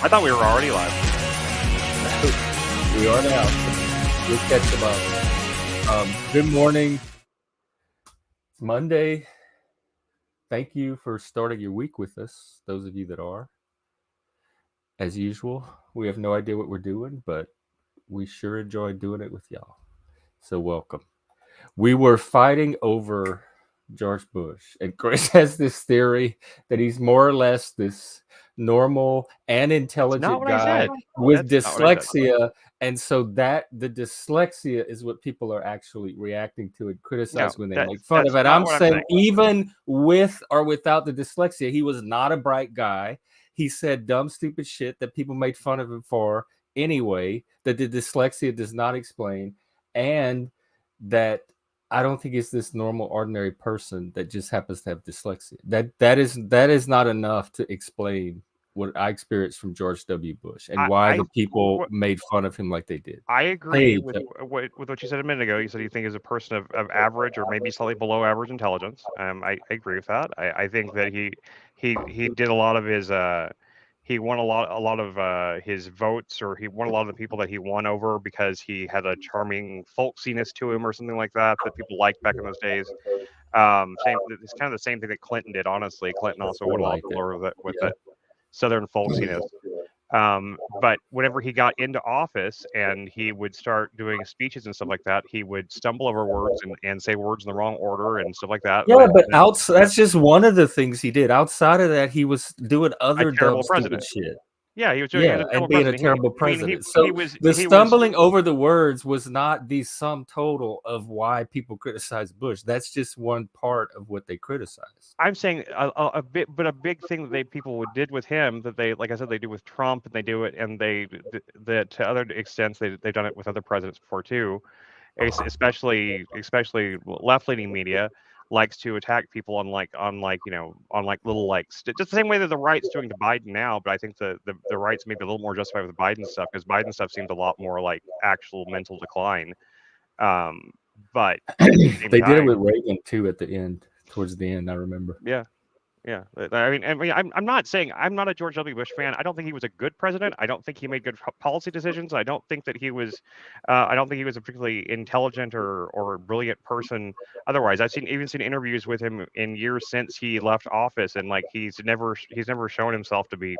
I thought we were already live. We are now. We'll catch them up. Good morning. It's Monday. Thank you for starting your week with us, those of you that are. As usual, we have no idea what we're doing, but we sure enjoy doing it with y'all. So welcome. We were fighting over George Bush, and Chris has this theory that he's more or less this normal and intelligent what I guy said. with That's not what I said. dyslexia, and so that the dyslexia is what people are actually reacting to and criticize when they make fun of it. I'm saying even with or without the dyslexia, he was not a bright guy. He said dumb, stupid shit that people made fun of him for anyway, that the dyslexia does not explain, and that I don't think it's this normal, ordinary person that just happens to have dyslexia. That is not enough to explain what I experienced from George W. Bush and why the people made fun of him like they did. I agree with what you said a minute ago. You said you think he's a person of average or maybe slightly below average intelligence. I agree with that. I think that he did a lot of his he won a lot of his votes, or he won a lot of the people that he won over because he had a charming folksiness to him or something like that people liked back in those days. It's kind of the same thing that Clinton did. Honestly, Clinton also won a lot of people over with that Southern folksiness. But whenever he got into office and he would start doing speeches and stuff like that, he would stumble over words and say words in the wrong order and stuff like that. Yeah, but that's just one of the things he did. Outside of that, he was doing other dumb, stupid shit. Yeah, he was doing and being a terrible president. So the stumbling over the words was not the sum total of why people criticize Bush. That's just one part of what they criticize. I'm saying a big thing that people did with him, that they, like I said, they do with Trump, and they do it, and that to other extents they've done it with other presidents before too, especially left-leaning media likes to attack people on little just the same way that the right's doing to Biden now. But I think the right's maybe a little more justified with Biden stuff, because Biden stuff seems a lot more like actual mental decline. But they did it with Reagan too at the end, towards the end, I remember. Yeah. I mean, I'm not saying I'm not a George W. Bush fan. I don't think he was a good president. I don't think he made good policy decisions. I don't think that he was. I don't think he was a particularly intelligent or brilliant person. Otherwise, I've even seen interviews with him in years since he left office, and he's never shown himself to be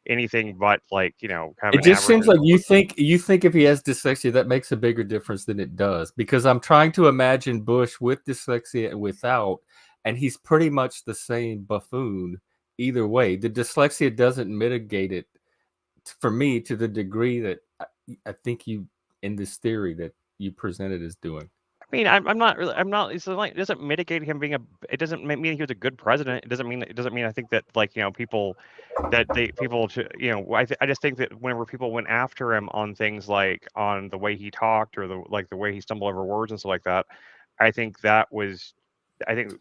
anything but kind of. It just seems like you think if he has dyslexia, that makes a bigger difference than it does. Because I'm trying to imagine Bush with dyslexia and without. And he's pretty much the same buffoon either way. The dyslexia doesn't mitigate it for me to the degree that I think you, in this theory that you presented, is doing. I mean, I'm not. It's like, it doesn't mitigate him being it doesn't mean he was a good president. It doesn't mean I think that people I just think that whenever people went after him on things like on the way he talked, or the way he stumbled over words and stuff like that, I think that was. I think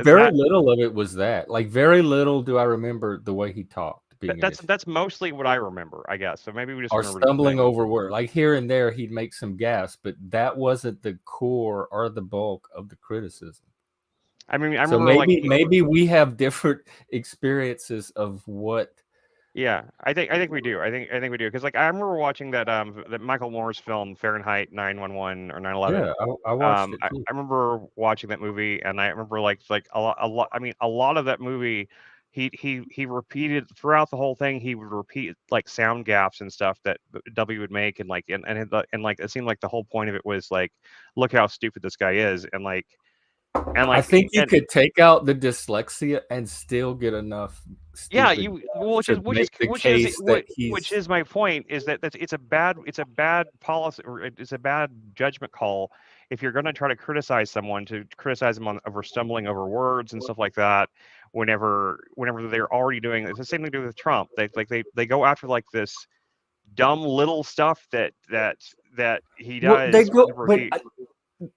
very little of it was that. Very little do I remember the way he talked. That's mostly what I remember, I guess. So maybe we just remember stumbling over words. Here and there, he'd make some gasps, but that wasn't the core or the bulk of the criticism. I mean, I so remember maybe we have different experiences of what. Yeah, I think we do. I think we do, because I remember watching that Michael Moore's film Fahrenheit 9/11 or 9/11. Yeah, I watched it too. I remember watching that movie, and I remember a lot. I mean, a lot of that movie, he repeated throughout the whole thing. He would repeat sound gaps and stuff that W would make, and it seemed like the whole point of it was look how stupid this guy is, and I think you could take out the dyslexia and still get enough. Yeah, which is my point, is that it's a bad policy, or it's a bad judgment call if you're going to try to criticize someone, to criticize them over stumbling over words and stuff like that. Whenever they're already doing it's the same thing to do with Trump. They go after this dumb little stuff that he does.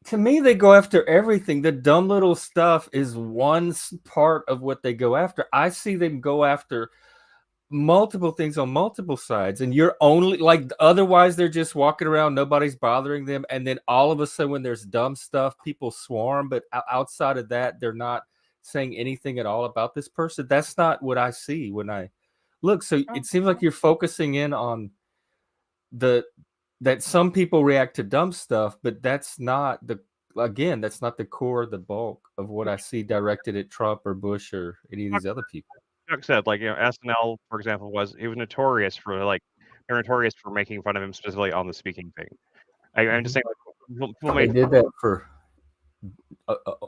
To me, they go after everything. The dumb little stuff is one part of what they go after. I see them go after multiple things on multiple sides, and you're only otherwise they're just walking around, nobody's bothering them, and then all of a sudden when there's dumb stuff, people swarm. But outside of that, they're not saying anything at all about this person. That's not what I see when Look, so it seems like you're focusing in on that some people react to dumb stuff, but that's not the core, the bulk of what I see directed at Trump or Bush or any of these other people. Chuck said, like, SNL, for example, was notorious for they're notorious for making fun of him specifically on the speaking thing. I'm just saying, like, people They made did that for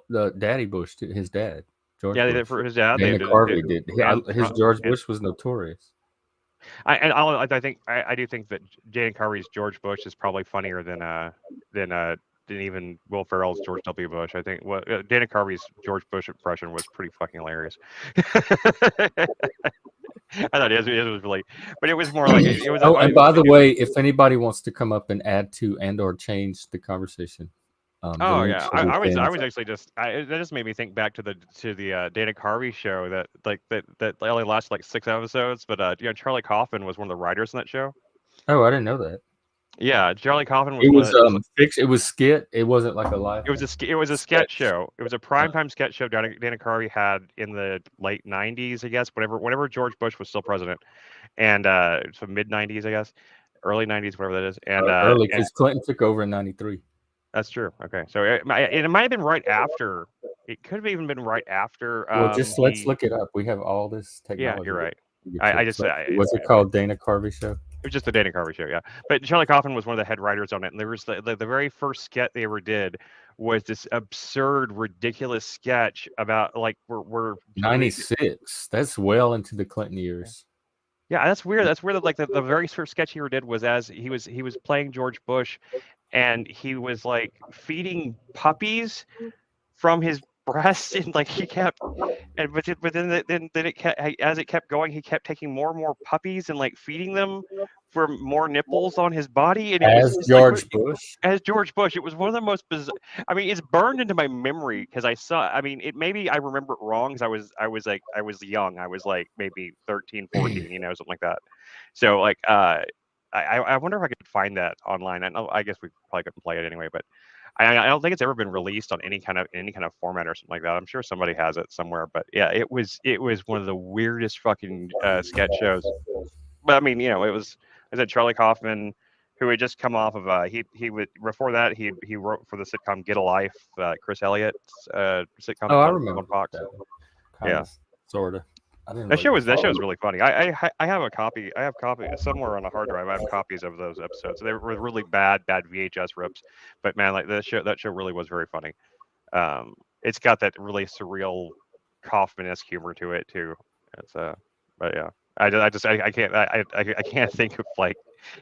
the Daddy Bush, too, his dad, George they Bush. did it for his dad. Dana Carvey did. His George Bush was notorious. I do think that Dana Carvey's George Bush is probably funnier than even Will Ferrell's George W. Bush. I think Dana Carvey's George Bush impression was pretty fucking hilarious. I thought it was really, but it was more like it was. And by the way, if anybody wants to come up and add to and/or change the conversation, oh yeah, I was actually that just made me think back to the Dana Carvey show that only lasted like 6 episodes, but Charlie Kaufman was one of the writers in that show. Oh, I didn't know that. Yeah, Charlie Kaufman was. It was fixed. It was skit. It wasn't like a live. It was a sketch show. It was a primetime sketch show Dana Carvey had in the late '90s, I guess. Whenever George Bush was still president, and so mid '90s, I guess, early '90s, whatever that is. And early because Clinton took over in '93. That's true. Okay, so it might have been right after. It could have even been right after. Well, just let's look it up. We have all this technology. Yeah, you're right. What's it called? Dana Carvey show. It was just the Dana Carvey show, yeah. But Charlie Kaufman was one of the head writers on it, and there was the very first sketch they ever did was this absurd, ridiculous sketch about like we're 96. That's well into the Clinton years. Yeah, that's weird. That's weird. Like the very first sketch he ever did was as he was playing George Bush, and he was like feeding puppies from his breast, and like he kept, and but then it kept, as it kept going, he kept taking more and more puppies and like feeding them for more nipples on his body, and as George Bush. As George Bush, it was one of the most bizarre. I mean, it's burned into my memory because I saw. I mean, maybe I remember it wrong because I was young. I was like maybe 13, 14, something like that. So like, I wonder if I could find that online. I guess we probably couldn't play it anyway, but. I don't think it's ever been released on any kind of format or something like that. I'm sure somebody has it somewhere, but yeah, it was one of the weirdest fucking sketch shows. But I mean, it was, I said, Charlie Kaufman, who had just come off of he would before that he wrote for the sitcom Get a Life, Chris Elliott's sitcom. Oh, I remember Fox. Yeah, sort of. That show was really funny. I have a copy. I have somewhere on a hard drive. I have copies of those episodes. They were really bad VHS rips, but man, like that show really was very funny. It's got that really surreal Kaufman-esque humor to it too. It's but yeah, I can't think of like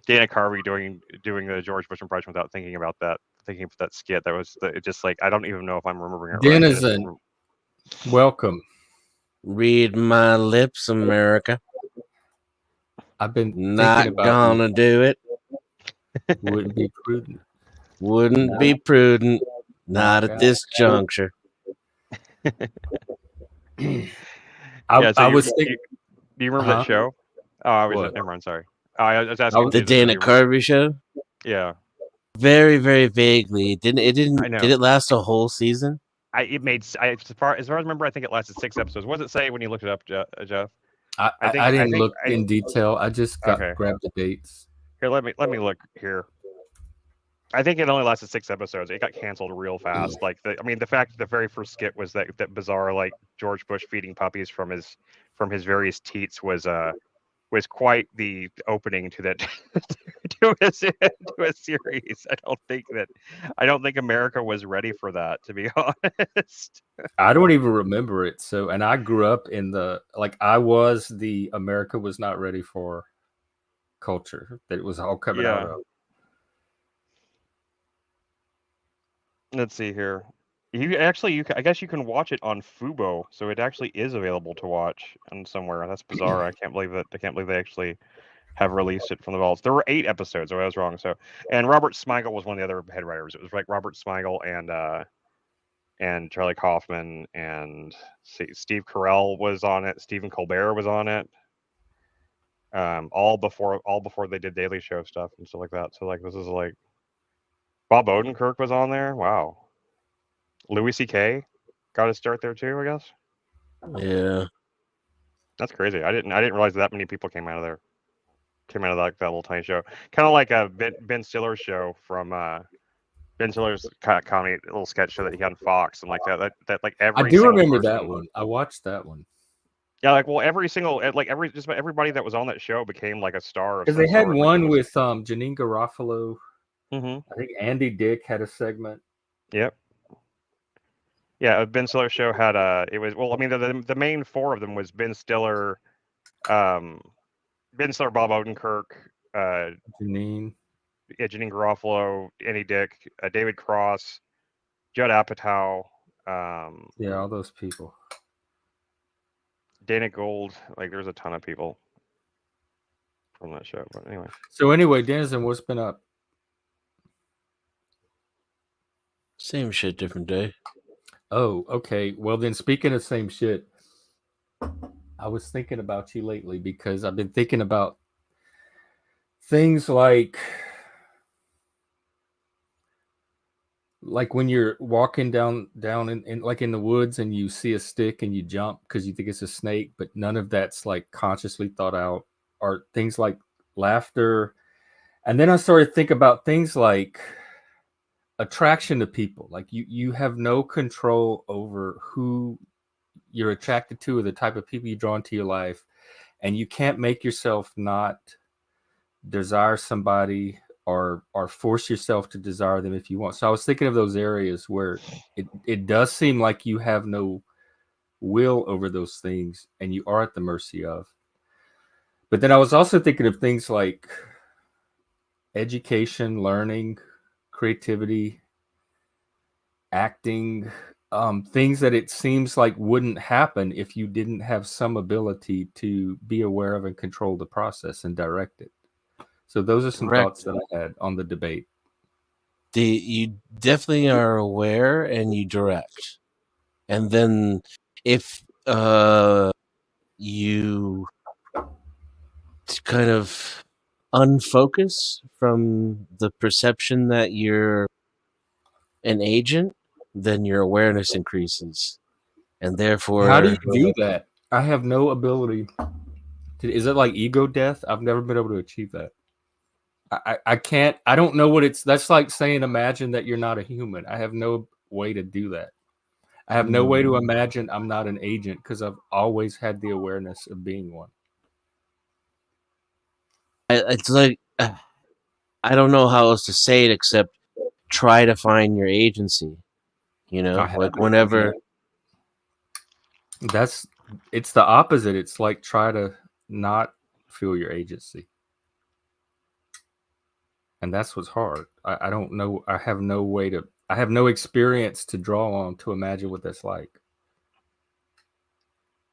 Dana Carvey doing the George Bush impression without thinking of that skit. That was it. Just like I don't even know if I'm remembering it Denizen, right. Welcome. Read my lips, America. I've been not gonna do it. Wouldn't be prudent. Wouldn't be prudent. Not at this juncture. I was thinking. Do you remember that show? Oh, I was never mind. Sorry. I was asking. The Dana Carvey show. Yeah. Very, very vaguely. Did it last a whole season? As far as I remember, I think it lasted 6 episodes. What does it say when you looked it up, Jeff? I didn't look in detail. I just grabbed the dates. Here, let me look here. I think it only lasted 6 episodes. It got canceled real fast. Like the fact that the very first skit was that bizarre like George Bush feeding puppies from his various teats was quite the opening to that to a series. I don't think America was ready for that, to be honest. I don't even remember it. So, and I grew up in America was not ready for culture that it was all coming out of. Let's see here. I guess you can watch it on Fubo, so it actually is available to watch and somewhere. That's bizarre. I can't believe they actually have released it from the vaults. There were 8 episodes, so I was wrong. So, and Robert Smigel was one of the other head writers. It was like Robert Smigel and Charlie Kaufman and Steve Carell was on it. Stephen Colbert was on it. All before they did Daily Show stuff and stuff like that. So like this is like Bob Odenkirk was on there. Wow. Louis C.K. got his start there too, I guess. Yeah. That's crazy. I didn't realize that many people came out of there. Came out of that little tiny show. Kind of like a Ben Stiller's show from Ben Stiller's comedy little sketch show that he had on Fox and like that like every. I do remember that one. I watched that one. Yeah, like every single just about everybody that was on that show became like a star. Because they had one with Janine Garofalo. I think Andy Dick had a segment. Yep. Yeah, Ben Stiller's show had it was the main four of them was Ben Stiller, Bob Odenkirk, Janine Garofalo, Andy Dick, David Cross, Judd Apatow. All those people. Dana Gould, like there's a ton of people from that show. But anyway. So anyway, Denizen, what's been up? Same shit, different day. Oh, okay. Well, then, speaking of same shit, I was thinking about you lately because I've been thinking about things like when you're walking down in like in the woods and you see a stick and you jump because you think it's a snake, but none of that's like consciously thought out, or things like laughter. And then I started to think about things like attraction to people. Like you have no control over who you're attracted to or the type of people you draw into your life, and you can't make yourself not desire somebody or force yourself to desire them if you want. So I was thinking of those areas where it does seem like you have no will over those things and you are at the mercy of. But then I was also thinking of things like education, learning, creativity, acting, things that it seems like wouldn't happen if you didn't have some ability to be aware of and control the process and direct it. So those are some thoughts that I had on the debate. You definitely are aware and you direct. And then if you kind of unfocus from the perception that you're an agent, then your awareness increases. And therefore... How do you do that? I have no ability. Is it like ego death? I've never been able to achieve that. I can't. I don't know what it's. That's like saying imagine that you're not a human. I have no way to do that. I have no way to imagine I'm not an agent because I've always had the awareness of being one. It's like, I don't know how else to say it except try to find your agency. You know, like whenever. It's the opposite. It's like try to not feel your agency. And that's what's hard. I don't know. I have no experience to draw on to imagine what that's like.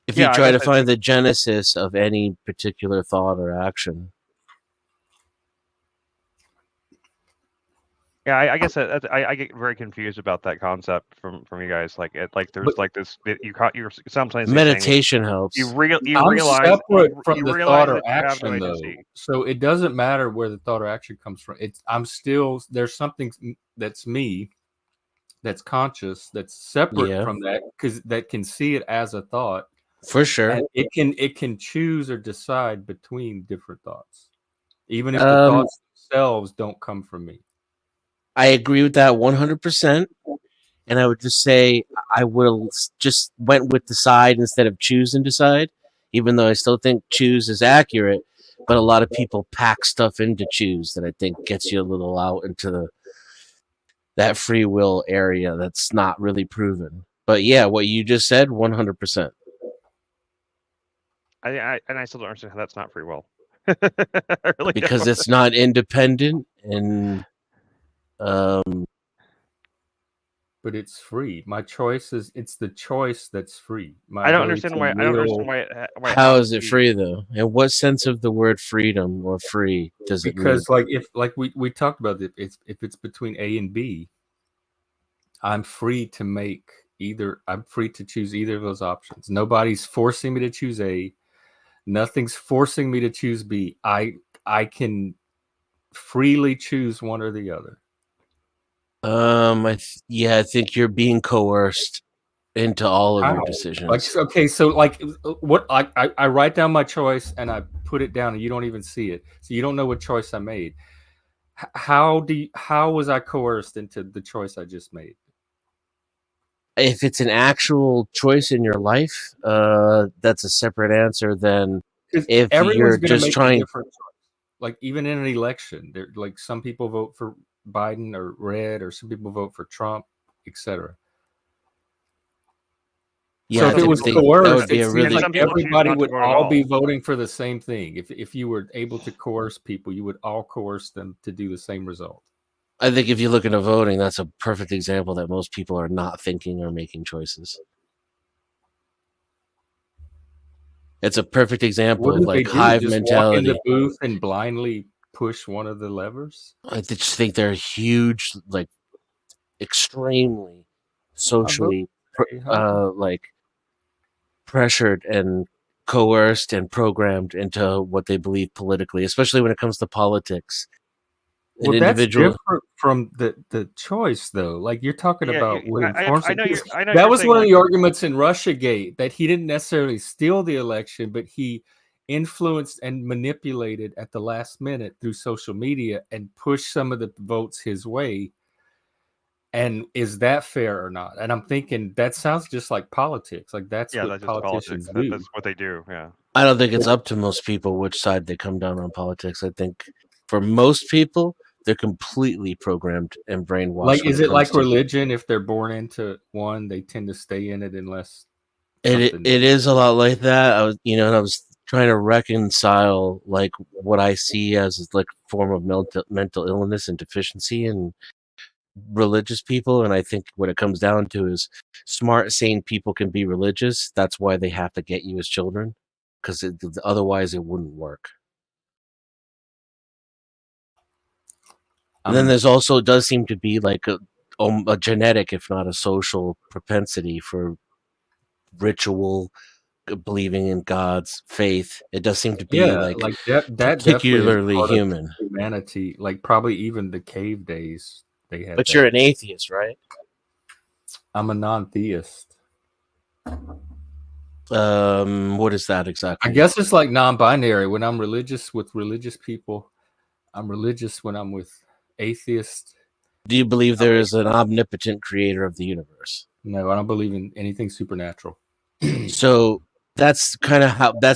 If you try to find the genesis of any particular thought or action. Yeah, I guess I get very confused about that concept from you guys. Like there's like this you're sometimes meditation helps. You realize separate from the thought or action though, so it doesn't matter where the thought or action comes from. There's something that's me, that's conscious, that's separate from that because that can see it as a thought. For sure, and it can choose or decide between different thoughts, even if the thoughts themselves don't come from me. I agree with that 100%. And I would just say I will just went with decide instead of choose and decide, even though I still think choose is accurate. But a lot of people pack stuff into choose that I think gets you a little out into that free will area that's not really proven. But yeah, what you just said, 100%. I still don't understand how that's not free will. Really because it's not independent and... but it's free. My choice it's the choice that's free. I don't understand why. How is it free though? In what sense of the word freedom or free does it mean? Because like we talked about it, if it's between A and B, I'm free to make either. I'm free to choose either of those options. Nobody's forcing me to choose A. Nothing's forcing me to choose B. I can freely choose one or the other. I think you're being coerced. into all of your decisions. Like, okay, so like what I write down my choice and I put it down and you don't even see it. So you don't know what choice I made. How was I coerced into the choice I just made? If it's an actual choice in your life, that's a separate answer than if you're just trying. Different choice. Like even in an election, there like some people vote for Biden or red, or some people vote for Trump, etc. Yeah, so if it was coerced, it seems like everybody would all be voting for the same thing. If you were able to coerce people, you would all coerce them to do the same result. I think if you look into voting, that's a perfect example that most people are not thinking or making choices. It's a perfect example of like hive mentality. Walk in the booth and blindly push one of the levers. I just think they're huge, like extremely socially like pressured and coerced and programmed into what they believe politically, especially when it comes to politics. Well, that's different from the choice, though. Like you're talking about that was one of the arguments in Russiagate, that he didn't necessarily steal the election, but he influenced and manipulated at the last minute through social media and pushed some of the votes his way. And is that fair or not? And I'm thinking that sounds just like politics. Like that's what politicians do. That's what they do. Yeah. I don't think it's up to most people which side they come down on politics. I think for most people, they're completely programmed and brainwashed. Like, is it like religion? If they're born into one, they tend to stay in it unless it is a lot like that. I was trying to reconcile like what I see as like a form of mental illness and deficiency in religious people, and I think what it comes down to is smart, sane people can be religious. That's why they have to get you as children, because otherwise it wouldn't work. And then there's also does seem to be like a genetic, if not a social propensity for ritual, believing in God's faith. It does seem to be that particularly human. Humanity, like probably even the cave days they had. But you're an atheist, right? I'm a non-theist. What is that exactly? I guess it's like non-binary. When I'm religious with religious people, I'm religious when I'm with atheist. Do you believe there is an omnipotent creator of the universe? No, I don't believe in anything supernatural. So that's kind of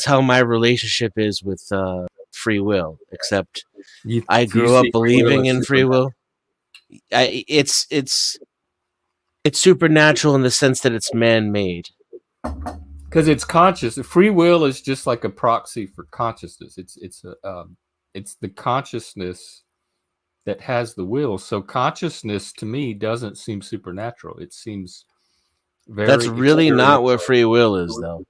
how my relationship is with free will, except I grew up believing in free will. It's supernatural in the sense that it's man-made. Because it's conscious. Free will is just like a proxy for consciousness. It's the consciousness that has the will. So consciousness to me doesn't seem supernatural. It seems very. That's really not what free will is, though.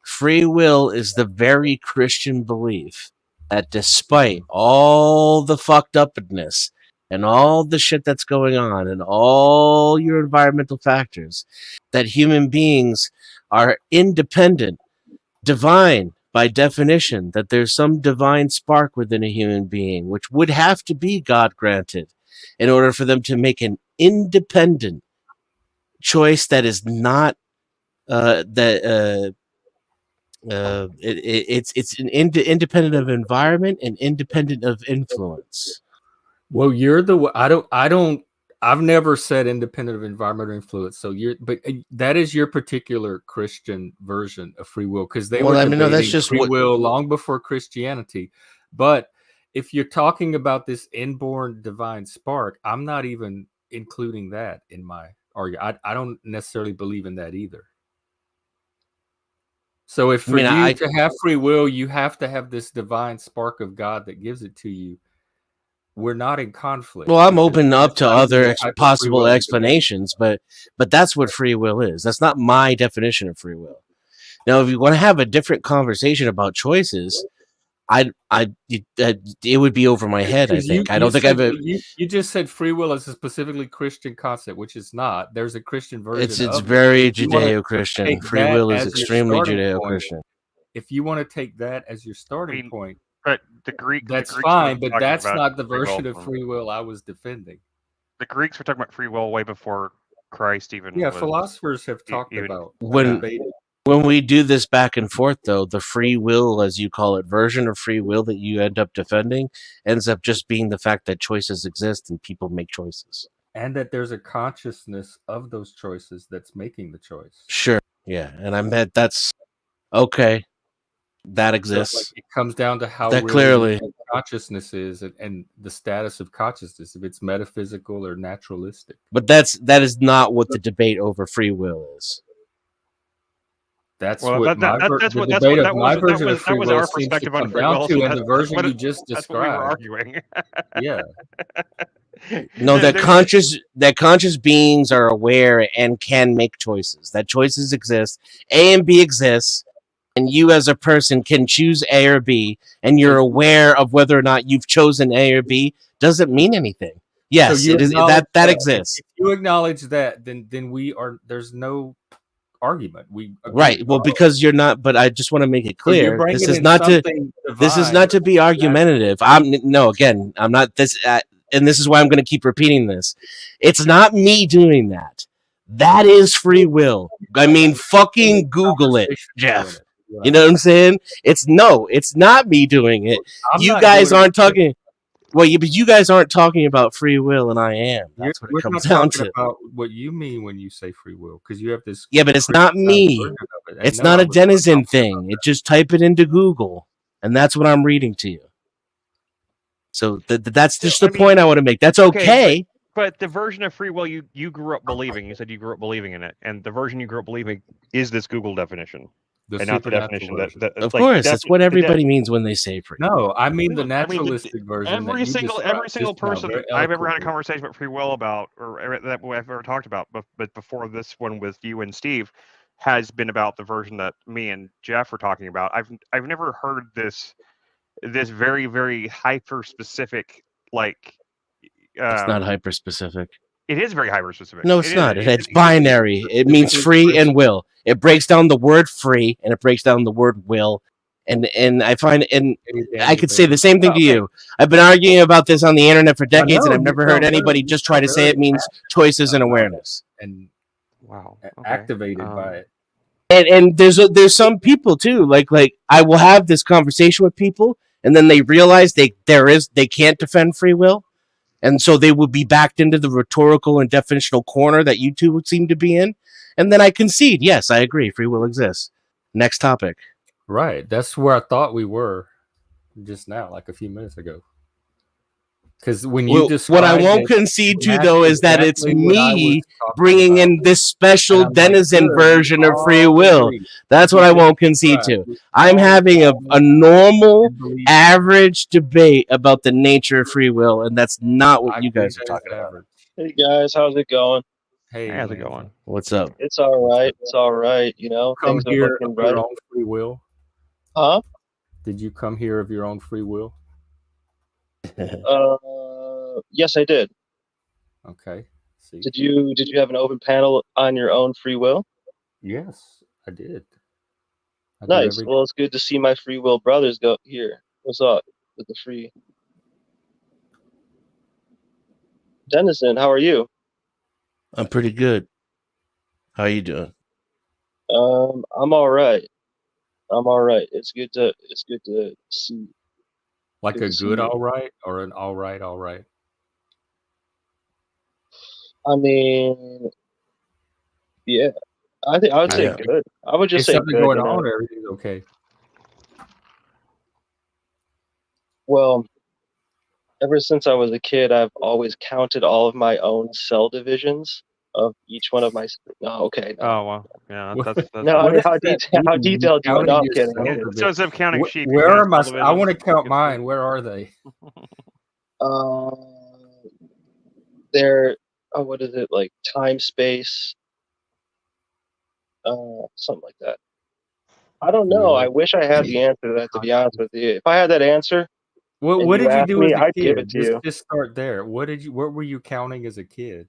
Free will is the very Christian belief that despite all the fucked upness and all the shit that's going on and all your environmental factors, that human beings are independent, divine by definition, that there's some divine spark within a human being, which would have to be God granted in order for them to make an independent choice that is not it's an independent of environment and independent of influence. Well, I've never said independent of environmental influence. So but that is your particular Christian version of free will, because that's just free will long before Christianity. But if you're talking about this inborn divine spark, I'm not even including that in my argument. I don't necessarily believe in that either. So if for you to have free will, you have to have this divine spark of God that gives it to you. We're not in conflict. Well, I'm open up to other possible explanations, but that's what free will is. That's not my definition of free will. Now, if you want to have a different conversation about choices, it would be over my head. I think. I don't think You just said free will is a specifically Christian concept, which is not. There's a Christian version. It's very Judeo-Christian. Free will is extremely Judeo-Christian. If you want to take that as your starting point. But that's fine, but that's not the version of free will I was defending. The Greeks were talking about free will way before Christ even. Yeah, was, philosophers have talked even, about when we do this back and forth, though, the free will, as you call it, version of free will that you end up defending ends up just being the fact that choices exist and people make choices. And that there's a consciousness of those choices that's making the choice. Sure. Yeah. And I meant that's okay. That exists. So, like, it comes down to how that really clearly consciousness is and the status of consciousness, if it's metaphysical or naturalistic. But that is not what the debate over free will is. That's what the debate of my version of free will seems to come down to, and the version you just described. That's what we were arguing. Yeah. No, that conscious beings are aware and can make choices. That choices exist. A and B exists, and you as a person can choose A or B, and you're aware of whether or not you've chosen A or B doesn't mean anything. Yes, so it is that exists. If you acknowledge that, then there's no argument. Right. Well, because you're not. But I just want to make it clear. This is not to be argumentative. I'm not this. And this is why I'm going to keep repeating this. It's not me doing that. That is free will. I mean, fucking Google it, Jeff. You know what I'm saying? It's not me doing it. You guys aren't talking. Well, but you guys aren't talking about free will, and I am. That's what it comes down to. About what you mean when you say free will, because you have this. Yeah, but it's not me. It's not a Denizen thing. It just type it into Google, and that's what I'm reading to you. So that's just the point I want to make. That's okay. But the version of free will you grew up believing, you said you grew up believing in it, and the version you grew up believing is this Google definition. And not the definition that of course, that's what everybody means when they say free. No, I mean the naturalistic version. Every single person I've ever had a conversation with free will about, or that I've ever talked about, but before this one with you and Steve, has been about the version that me and Jeff are talking about. I've never heard this very, very hyper specific, like. It's not hyper specific. It is very hyper specific. No, it's not. It's binary. It means free and will. It breaks down the word free and it breaks down the word will. And I find, and I could say the same thing to you. I've been arguing about this on the internet for decades, and I've never heard anybody just try to say it means choices and awareness. And wow, activated by it. And there's some people too. Like I will have this conversation with people, and then they realize they can't defend free will. And so they would be backed into the rhetorical and definitional corner that you two would seem to be in. And then I concede, yes, I agree, free will exists. Next topic. Right. That's where I thought we were just now, like a few minutes ago. Because when you what I won't concede to, though, is that it's me bringing in this special Denizen version of free will. That's what I won't concede to. I'm having a normal, average debate about the nature of free will, and that's not what you guys are talking about. Hey, guys, how's it going? Hey, how's it going? What's up? It's all right. It's all right. You know, come here of your own free will? Huh? Did you come here of your own free will? Yes, I did. Okay. See. Did you have an open panel on your own free will? Yes, I did. Nice. Well, it's good to see my free will brothers go here. What's up with the free? Denizen, how are you? I'm pretty good. How are you doing? I'm all right. I'm all right. It's good to see. Like a good all right or an all right? I mean, yeah. I would say good. I would just say something good, going on. Everything's okay. Well, ever since I was a kid, I've always counted all of my own cell divisions of each one of my. No, okay. No. Oh well, yeah. That's no. How detailed do you know? I'm kidding. It shows up counting sheep. Where are my? I want to count mine. Where are they? They're what is it like? Time, space, something like that. I don't know. I wish I had the answer to that. To be honest with you, if I had that answer, what did you do as a I'd kid? give it to you. Just start there. What were you counting as a kid?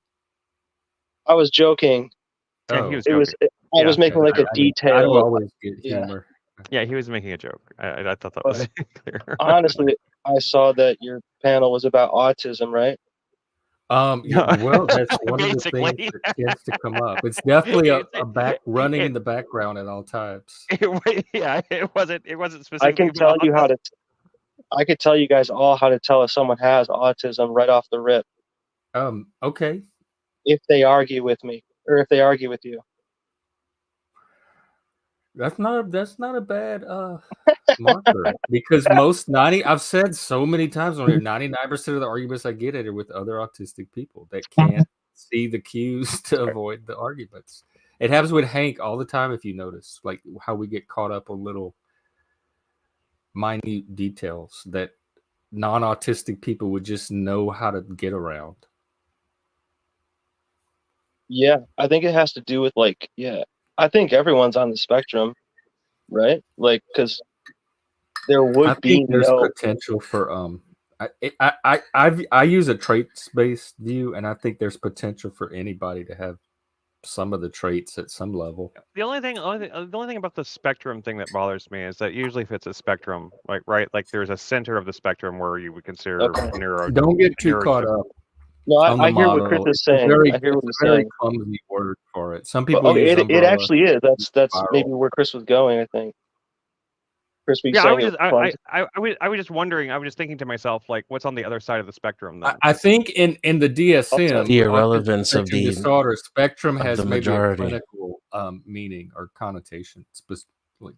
I was joking. Yeah, he was joking. I was making like a detail. I always get humor. Yeah, he was making a joke. I thought that was clear. Honestly, I saw that your panel was about autism, right? Yeah, well, that's one of the things Basically. that tends to come up. It's definitely a It's- back running it- in the background at all times. yeah, it wasn't I specifically can about tell you how autism. to. I could tell you guys all how to tell if someone has autism right off the rip Okay. if they argue with me or if they argue with you. That's not a bad marker because most 90 I've said so many times on here 99% of the arguments I get at are with other autistic people that can't see the cues to avoid the arguments. It happens with Hank all the time if you notice, like how we get caught up on little minute details that non-autistic people would just know how to get around. Yeah, I think it has to do with like, yeah, I think everyone's on the spectrum, right? Like, because there I would be think there's no. potential for I use a traits-based view, and I think there's potential for anybody to have some of the traits at some level. The only thing about the spectrum thing that bothers me is that usually if it's a spectrum, like right, like there's a center of the spectrum where you would consider Okay. Don't get too caught up No, on the I hear what model. Chris is It's a saying. very, I hear what it's he's a very saying. clumsy word for it. Some But people use it umbrella. actually is. That's spiral. maybe where Chris was going. I think. Chris, were you Yeah, saying it was clumsy? I was just wondering. I was just thinking to myself, like, what's on the other side of the spectrum? Then I think in the DSM, The autism irrelevance of spectrum the disorder spectrum has the maybe a majority. clinical meaning or connotation. Like,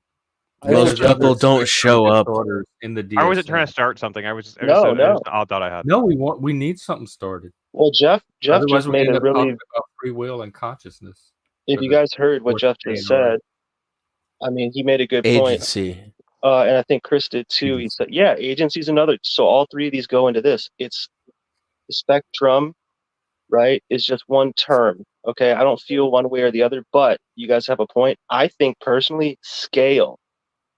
I know Most Jeff people is- don't show up. in the DSM. I wasn't trying to start something. I was just No. an odd thought I had. No, we need something started. Well, Jeff Otherwise, just we made end a up really. talking about free will and consciousness. If for you the guys heard what fourth Jeff day just in a row. said, I mean, he made a good point. Agency. And I think Chris did too. He said, yeah, agency is another. So all three of these go into this. It's the spectrum, right? Is just one term. Okay. I don't feel one way or the other, but you guys have a point. I think personally, scale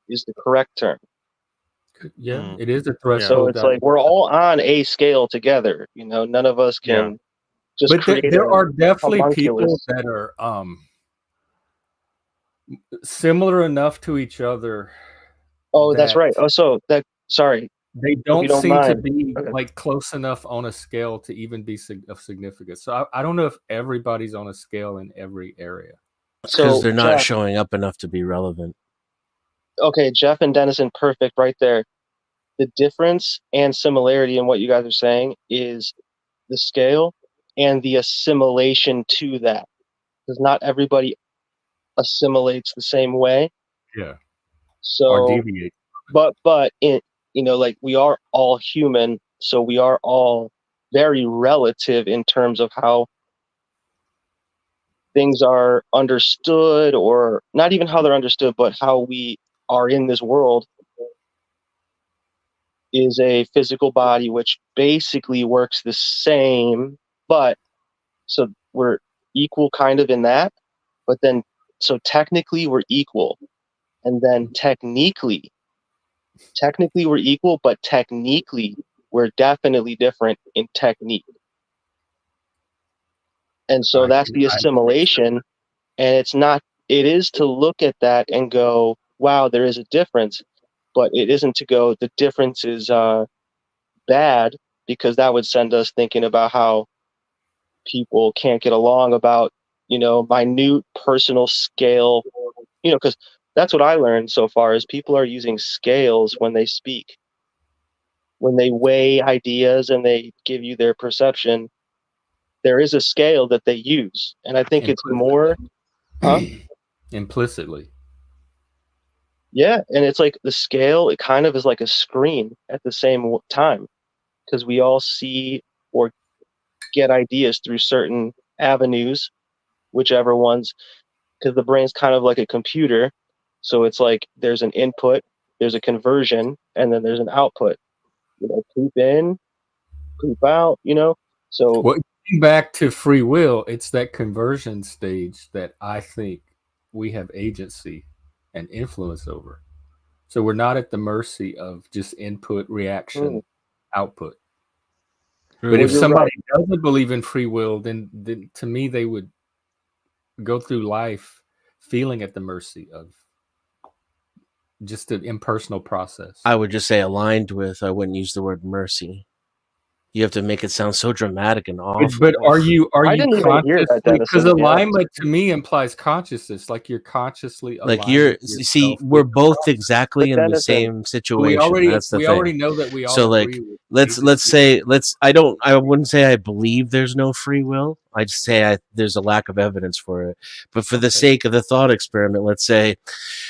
is the correct term. Yeah, it is a threshold. So it's like we're all on a scale together. You know, none of us can just but create. There are definitely homunculus. people that are similar enough to each other. Oh, that's right. Oh, so that. Sorry. They don't seem mind. to be like close enough on a scale to even be of significance. So I don't know if everybody's on a scale in every area. Because they're not showing up enough to be relevant. Okay, Jeff and Denizen, perfect right there. The difference and similarity in what you guys are saying is the scale and the assimilation to that. Because not everybody assimilates the same way. Yeah. So, or deviate. But in, you know, like we are all human, so we are all very relative in terms of how things are understood, or not even how they're understood, but how we are in this world is a physical body which basically works the same, but so we're equal kind of in that, but then so technically we're equal, and then technically we're equal, but technically we're definitely different in technique. And so that's the assimilation. And it is to look at that and go, wow, there is a difference, but it isn't to go, the difference is bad, because that would send us thinking about how people can't get along about, you know, minute personal scale, you know, because that's what I learned so far is people are using scales when they speak. When they weigh ideas and they give you their perception, there is a scale that they use. And I think it's more implicitly. Yeah, and it's like the scale, it kind of is like a screen at the same time, because we all see or get ideas through certain avenues, whichever ones, because the brain's kind of like a computer. So it's like there's an input, there's a conversion, and then there's an output. You know, poop in, poop out, you know? So getting back to free will, it's that conversion stage that I think we have agency and influence over. So we're not at the mercy of just input, reaction, output. But if somebody doesn't believe in free will, then to me, they would go through life feeling at the mercy of just an impersonal process. I would just say aligned with, I wouldn't use the word mercy. You have to make it sound so dramatic and awful. But are you I didn't even hear that, consciously, because Denizen. Yeah. alignment to me implies consciousness, like you're consciously like aligning you're yourself see, with we're the both process. exactly But in the Denizen, same We situation. already That's the we thing. already know that we all So like agree with let's basically. say I wouldn't say I believe there's no free will. I'd say there's a lack of evidence for it. But for the sake of the thought experiment, let's say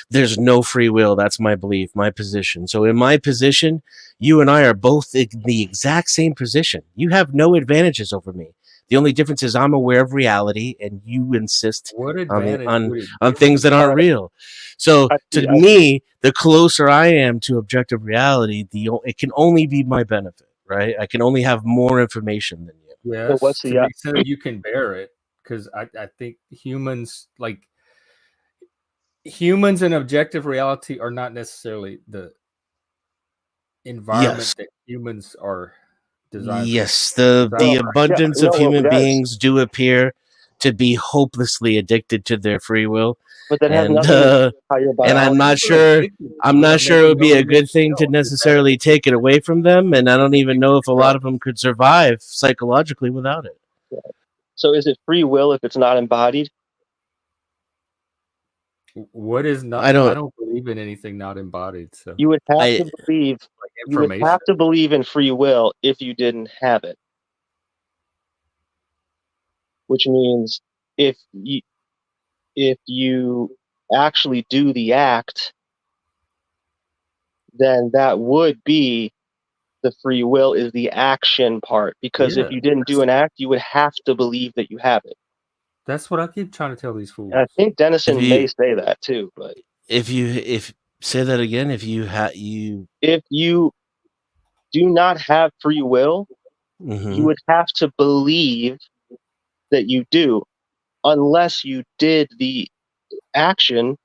there's no free will. That's my belief, my position. So in my position, you and I are both in the exact same position. You have no advantages over me. The only difference is I'm aware of reality, and you insist What on advantage would it on give things you? that aren't real. So to me, the closer I am to objective reality, it can only be my benefit, right? I can only have more information than you. Yes, what's to the the extent that you can bear it, because I think humans and objective reality are not necessarily the environment Yes. that humans are designed Yes, for. the abundance of human beings do appear to be hopelessly addicted to their free will, but that has and nothing to do with how your and I'm biology. not sure. I'm not sure it would be a good thing to necessarily take it away from them, and I don't even know if a lot of them could survive psychologically without it. So is it free will if it's not embodied? What is not? I I don't. don't believe in anything not embodied. So You would have I to believe. like You would information. have to believe in free will if you didn't have it. Which means if you actually do the act, then that would be the free will is the action part. Because if Yeah, you didn't do an act, you would have to believe that you have it. that's what I keep trying to tell these fools. And I think if Denizen may you say that too. But if say that again, if you if you do not have free will, you would have to believe that you do, unless you did the action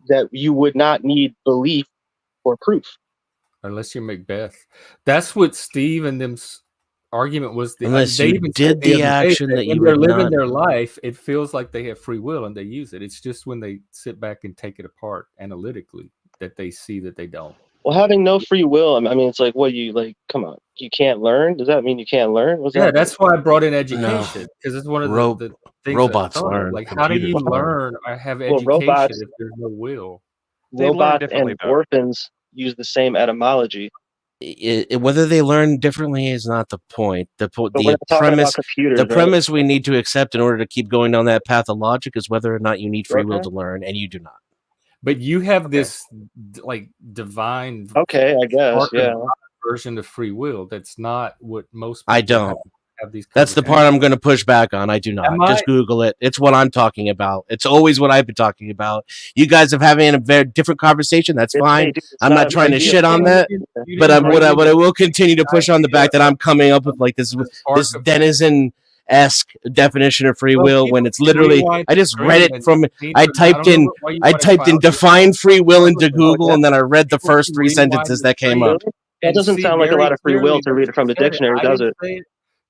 that you would not need belief or proof. Unless you're Macbeth. That's what Steve and them's argument was. unless They you even did said the the other day action that when you they're would living not. their life, it feels like they have free will and they use it. It's just when they sit back and take it apart analytically that they see that they don't. Well, having no free will, I mean, it's like, what you like? Come on, you can't learn. Does that mean you can't learn? What's Yeah, that that's why I brought in No, education, because it's one of the things robots that I thought of. learn. Like, how do you Computers learn. learn or have Well, education if there's no will? They learn robots differently, and though. orphans use the same etymology. Whether they learn differently is not the point. But we're not talking about computers, the right? premise we need to accept in order to keep going down that path of logic is whether or not you need free will Okay. to learn, and you do not. But you have this like divine, Okay, I guess, yeah. version of free will. That's not what most I people don't. have these. That's the part I'm going to push back on. I do not. Just Google it. It's what I'm talking about. It's always what I've been talking about. You guys are having a very different conversation. That's fine. Hey, dude, I'm not trying to shit on that. But what I will continue to push on the back that I'm coming up with like this Denizen esque definition of free will when it's literally I just read it from I typed in define free will into Google and then I read the first 3 sentences that came up. That doesn't sound like a lot of free will to read it from the dictionary, does it?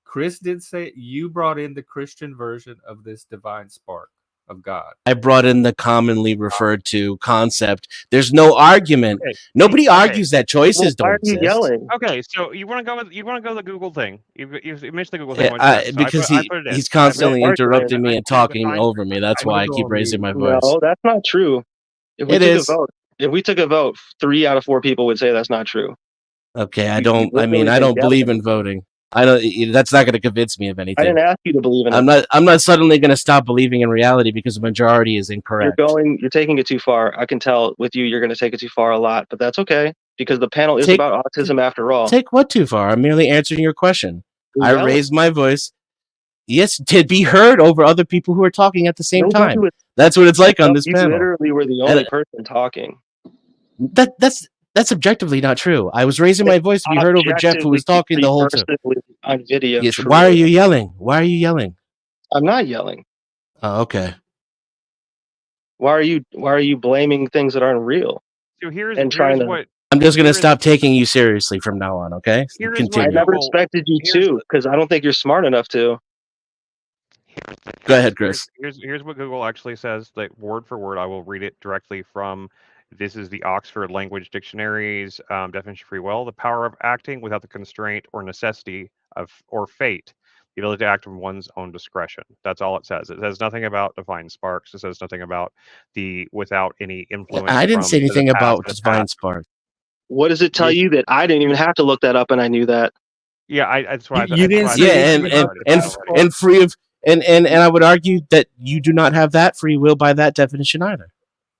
Chris did say it. You brought in the Christian version of this divine spark of God. I brought in the commonly referred to concept. There's no argument. Nobody argues that choices don't exist. Why are you yelling? Okay, so you want to go with the Google thing. You mentioned the Google thing. Because he's constantly interrupting me and talking over me. That's why I keep raising my voice. No, that's not true. If we took a vote, 3 out of 4 people would say that's not true. Okay, I don't believe in voting. That's not going to convince me of anything. I didn't ask you to believe in it. I'm not suddenly going to stop believing in reality because the majority is incorrect. You're taking it too far. I can tell with you, you're going to take it too far a lot, but that's okay because the panel is about autism after all. Take what too far? I'm merely answering your question. I raised my voice. Yes, to be heard over other people who are talking at the same time. That's what it's like on this panel. You literally were the only person talking. That's objectively not true. I was raising my voice to be heard over Jeff, who was talking the whole time. On video. Yes. Why are you yelling? Why are you yelling? I'm not yelling. Oh, okay. Why are you blaming things that aren't real? So I'm just gonna stop taking you seriously from now on. Okay. I never expected you to, because I don't think you're smart enough to. Go ahead, Chris. Here's what Google actually says, like word for word. I will read it directly from This is the Oxford Language Dictionary's definition of free will: the power of acting without the constraint or necessity or fate, the ability to act from one's own discretion. That's all it says. It says nothing about divine sparks. It says nothing about the without any influence. I didn't say anything about divine spark. What does it tell you that I didn't even have to look that up and I knew that? Yeah, that's why you didn't say and free of and I would argue that you do not have that free will by that definition either.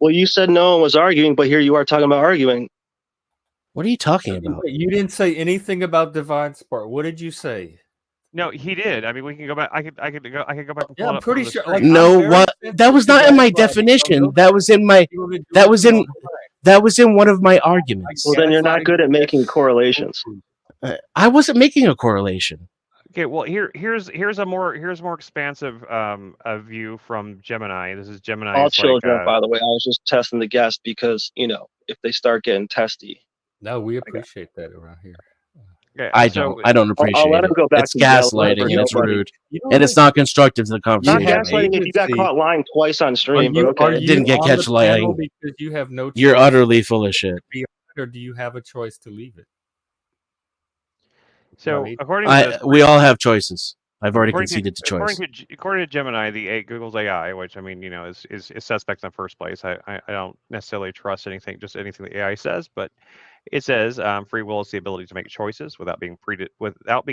Well, you said no one was arguing, but here you are talking about arguing. What are you talking about? You didn't say anything about divine spark. What did you say? No, he did. I mean, we can go back. I could go back and pull it up. I'm pretty sure. Like, no, what? That was not in my definition. That was in my. That was in one of my arguments. Well, then you're not good at making correlations. I wasn't making a correlation. Okay, well here's a more expansive view from Gemini. This is Gemini. All children, by the way. I was just testing the guest because if they start getting testy. No, we appreciate that around here. Okay, I don't appreciate I'll let him go back It's gaslighting and it's rude and it's not constructive to the conversation. Not gaslighting if you got caught lying twice on stream. But okay. Didn't get catch lying because you have no. You're utterly full of shit. Or do you have a choice to leave it? So according to we all have choices. I've already conceded to choice. According to Gemini, Google's AI, which I mean, is suspect in the first place. I don't necessarily trust anything the AI says, but it says free will is the ability to make choices without being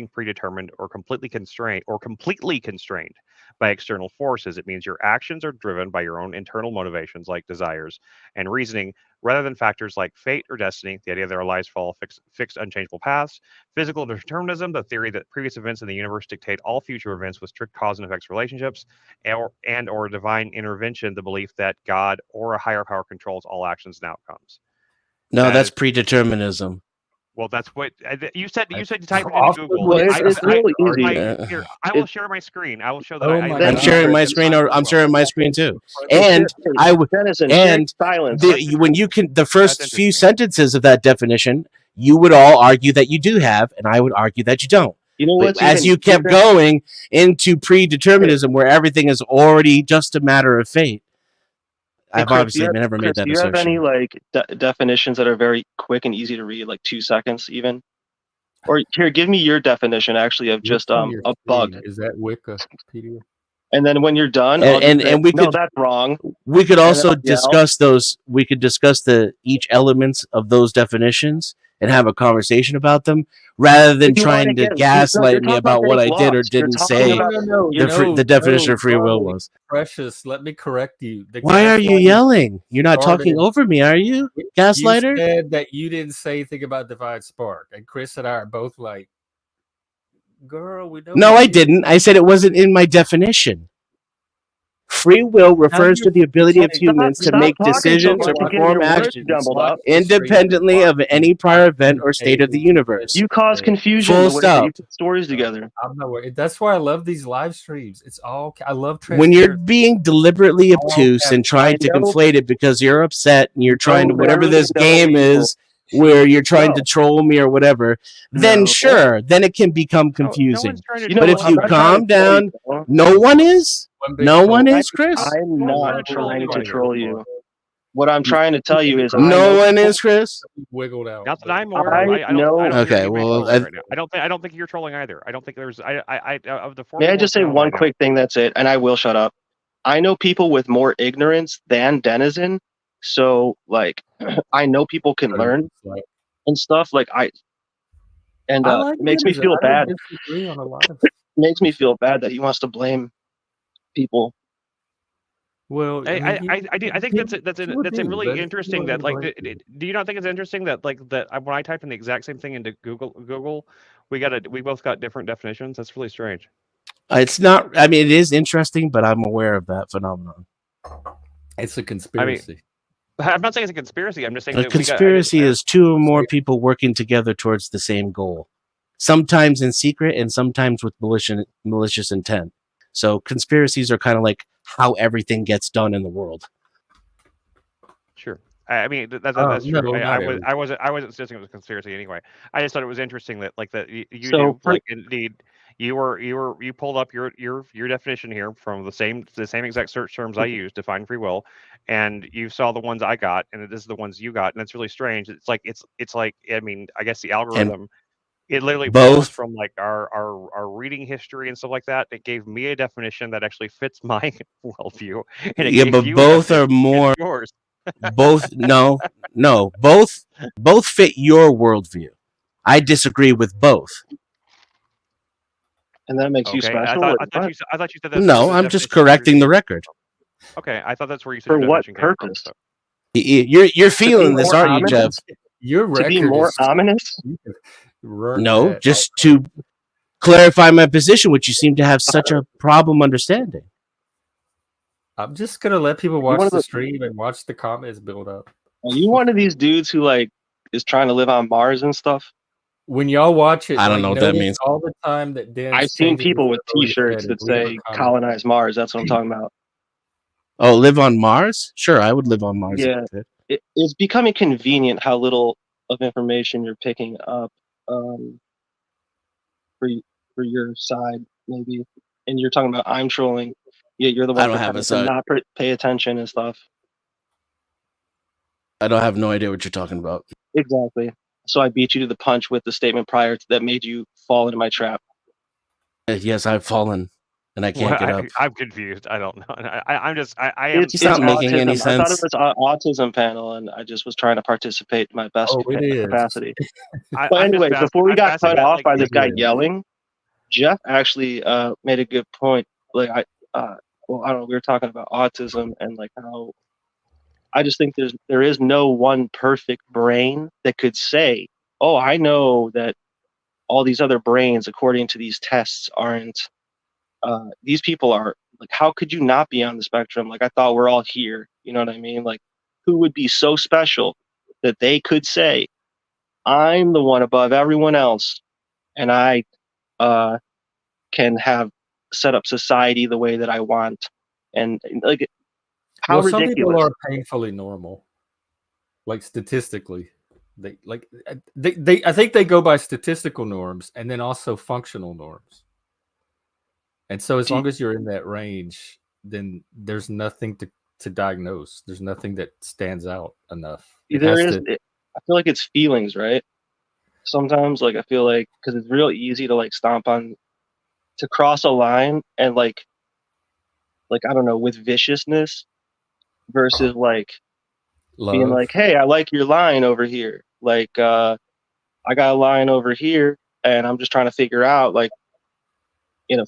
predetermined or completely constrained by external forces. It means your actions are driven by your own internal motivations like desires and reasoning, rather than factors like fate or destiny, the idea that our lives follow fixed unchangeable paths, physical determinism, the theory that previous events in the universe dictate all future events with strict cause and effects relationships, or divine intervention, the belief that God or a higher power controls all actions and outcomes. No, that's predeterminism. Well, that's what you said. You said to type it into Google. Well, it's really easy. Here, I will share my screen. I will show that. I'm sharing my screen. I'm sharing my screen too. And I would. And when you can, the first few sentences of that definition, you would all argue that you do have, and I would argue that you don't. You know what? As you kept going into predeterminism, where everything is already just a matter of fate. I've obviously never made that assertion. Do you have any definitions that are very quick and easy to read, like 2 seconds even? Or here, give me your definition actually of just a bug. Is that Wikipedia? And then when you're done, and we could, no, that's wrong. We could also discuss those. We could discuss each elements of those definitions and have a conversation about them, rather than trying to gaslight me about what I did or didn't say. The definition of free will was. Precious, let me correct you. Why are you yelling? You're not talking over me, are you, gaslighter? You said that you didn't say anything about divine spark, and Chris and I are both like, "Girl, we don't." No, I didn't. I said it wasn't in my definition. Free will refers to the ability of humans to make decisions or perform actions independently of any prior event or state of the universe. You cause confusion Full stop. You put stories together. I'm not worried. That's why I love these live streams. It's all I love. When you're being deliberately obtuse and trying to conflate it because you're upset and you're trying to whatever this game is where you're trying to troll me or whatever, then sure, then it can become confusing. But if you calm down, no one is. No one is, Chris. I'm not trying to troll you. What I'm trying to tell you is no one is, Chris. Wiggled out. Not that I'm aware. I don't okay, well, I don't think you're trolling either. I don't think there's. Of the. May I just say one quick thing? That's it, and I will shut up. I know people with more ignorance than Denizen, so like I know people can learn and stuff. Like it makes me feel bad. Makes me feel bad that he wants to blame people. Well, I think that's really interesting. That like, do you not think it's interesting that that when I type in the exact same thing into Google, we both got different definitions? That's really strange. It's not. I mean, it is interesting, but I'm aware of that phenomenon. It's a conspiracy. I'm not saying it's a conspiracy. I'm just saying a conspiracy is two or more people working together towards the same goal, sometimes in secret and sometimes with malicious intent. So conspiracies are kind of like how everything gets done in the world. Sure. I mean that's true. No, I wasn't suggesting it was a conspiracy anyway. I just thought it was interesting that indeed you pulled up your definition here from the same exact search terms I used to find free will, and you saw the ones I got, and this is the ones you got, and it's really strange. It's like, I mean, I guess the And algorithm, it literally pulls both, from like our reading history and stuff like that. It gave me a definition that actually fits my worldview, and it yeah, gave but you a both are definition that more. fits yours. Both no, both fit your worldview. I disagree with both. And that makes you Okay, special? Like, what? I thought you said that's where No, the I'm just definition of your correcting the record. Okay, I thought that's where you said For your what definition came from. purpose? So. You're To be feeling this, more aren't you, Jeff? ominous? Your To be record more is ominous? No, just to clarify my position, which you seem to have such a problem understanding. I'm just gonna let people one watch of the the- stream and watch the comments build up. Are you one of these dudes who like is trying to live on Mars and stuff? When y'all watch it, I don't know what that notice means. all the time that Dan. I've seen people with T-shirts that say "colonize Mars." That's what I'm talking about. Oh, live on Mars? Sure, I would live on Mars. Yeah. It's becoming convenient how little of information you're picking up for your side, maybe. And you're talking about I'm trolling. Yeah, you're the one I don't have a side. to not pay attention and stuff. I don't have no idea what you're talking about. Exactly. So I beat you to the punch with the statement prior to that made you fall into my trap. Yes, I've fallen, and I can't get up. I'm confused. I don't know. I'm just. I It's not autism. making any I thought sense. it was autism panel, and I just was trying to participate in my best capacity. But anyway, before we got cut off by this guy yelling, Jeff actually made a good point. Like well, I don't know. We were talking about autism and like how I just think there is no one perfect brain that could say, "Oh, I know that all these other brains, according to these tests, aren't. These people are like, how could you not be on the spectrum? Like, I thought we're all here. You know what I mean? Like, who would be so special that they could say, I'm the one above everyone else, and I can have set up society the way that I want, and like, how ridiculous. Some people are painfully normal, like statistically. They I think they go by statistical norms and then also functional norms. And so as long as you're in that range, then there's nothing to diagnose. There's nothing that stands out enough. I feel like it's feelings, right? Sometimes, like, I feel like, because it's real easy to like to cross a line and like I don't know, with viciousness versus like love. Being like, hey, I like your line over here. Like, I got a line over here, and I'm just trying to figure out, like, in a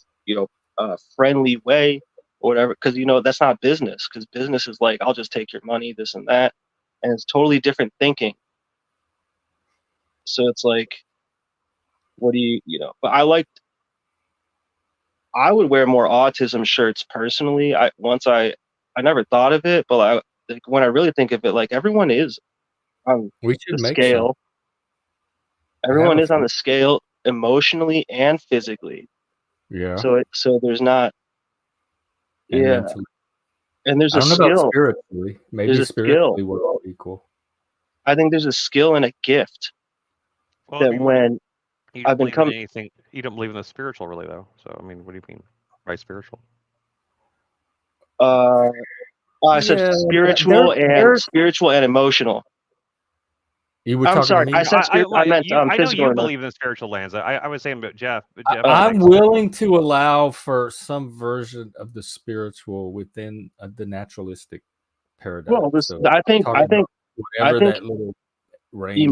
friendly way or whatever. Because that's not business. Because business is like, I'll just take your money, this and that, and it's totally different thinking. So it's like, what do you But I would wear more autism shirts personally. I never thought of it, but when I really think of it, like, everyone is on the scale. Everyone is on the scale emotionally and physically. Yeah. So there's not. And yeah. mentally. And there's a skill. About spiritually. Maybe there's spiritually we're all equal. I think there's a skill and a gift that when I've been anything, you don't believe in the spiritual, really, though. So I mean, what do you mean by spiritual? I said spiritual and emotional. I'm sorry. I said spiritual. I meant I know physical. You believe in spiritual, Lanza. I was saying about Jeff. I'm willing to allow for some version of the spiritual within the naturalistic paradigm. Well, I think that little range.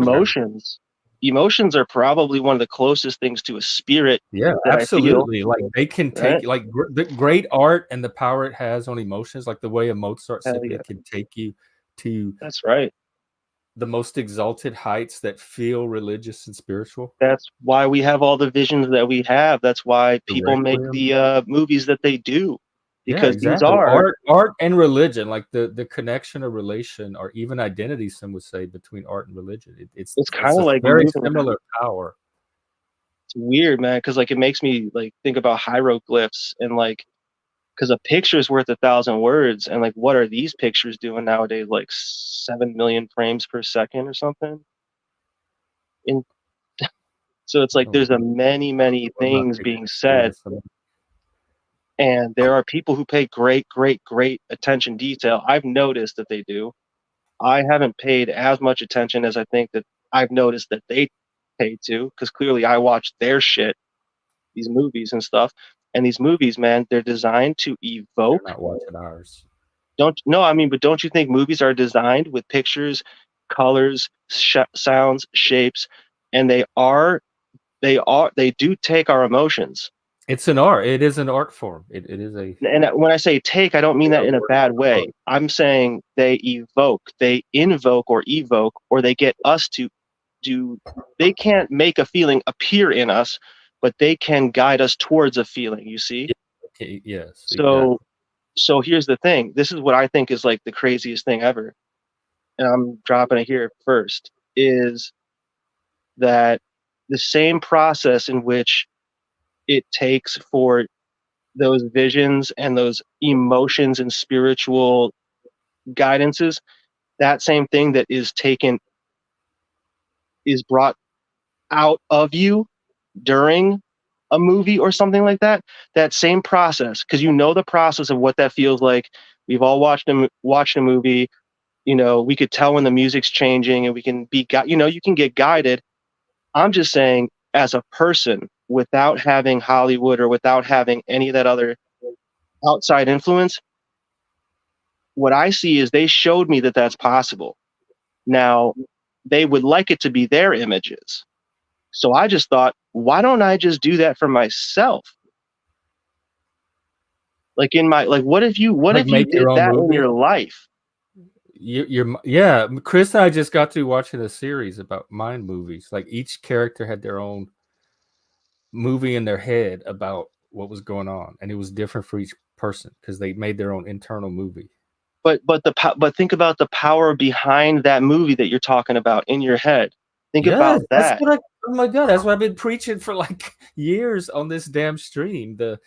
Emotions are probably one of the closest things to a spirit. Yeah, absolutely. Like, they can take like the great art and the power it has on emotions, like the way a Mozart symphony can take you to. That's right. The most exalted heights that feel religious and spiritual. That's why we have all the visions that we have. That's why people make the movies that they do. Because these are art and religion, like the connection or relation or even identity, some would say, between art and religion. It's kind of like very similar power. It's weird, man, because like it makes me like think about hieroglyphs and like, because a picture is worth 1,000 words, and like, what are these pictures doing nowadays? Like 7 million frames per second or something. It's So it's like there's a many things being said, and there are people who pay great attention detail. I've noticed that they do. I haven't paid as much attention as I think that I've noticed that they pay to, because clearly I watch their shit, these movies and stuff. And these movies, man, they're designed to evoke. You're not watching ours. But don't you think movies are designed with pictures, colors, sounds, shapes, and they do take our emotions. It's an art. It is an art form. It is a. And when I say take, I don't mean that in a bad way. I'm saying they invoke, or they get us to do. They can't make a feeling appear in us, but they can guide us towards a feeling. You see? Okay, yes. So here's the thing. This is what I think is like the craziest thing ever, and I'm dropping it here first, is that the same process in which it takes for those visions and those emotions and spiritual guidances, that same thing that is brought out of you during a movie or something like that, that same process, because you know the process of what that feels like. We've all watched a movie, we could tell when the music's changing, and we can be you can get guided. I'm just saying, as a person, without having Hollywood or without having any of that other outside influence, what I see is they showed me that that's possible. Now, they would like it to be their images. So I just thought, why don't I just do that for myself? Like what if you did that in your life? Chris and I just got to watching a series about mind movies. Like each character had their own movie in their head about what was going on, and it was different for each person because they made their own internal movie. But think about the power behind that movie that you're talking about in your head. Think about that. Oh my God, that's what I've been preaching for like years on this damn stream. The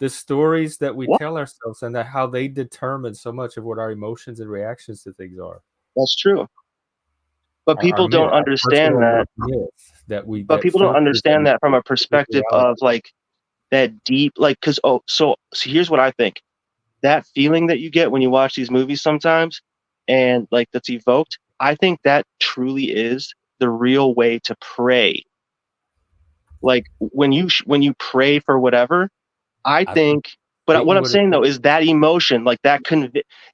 stories that we tell ourselves, and how they determine so much of what our emotions and reactions to things are. That's true. But people don't understand that. But people don't understand that from a perspective of like that deep, like, so here's what I think. That feeling that you get when you watch these movies sometimes, and like that's evoked, I think that truly is the real way to pray. Like when you pray for whatever, I think. But what I'm saying though is that emotion, like that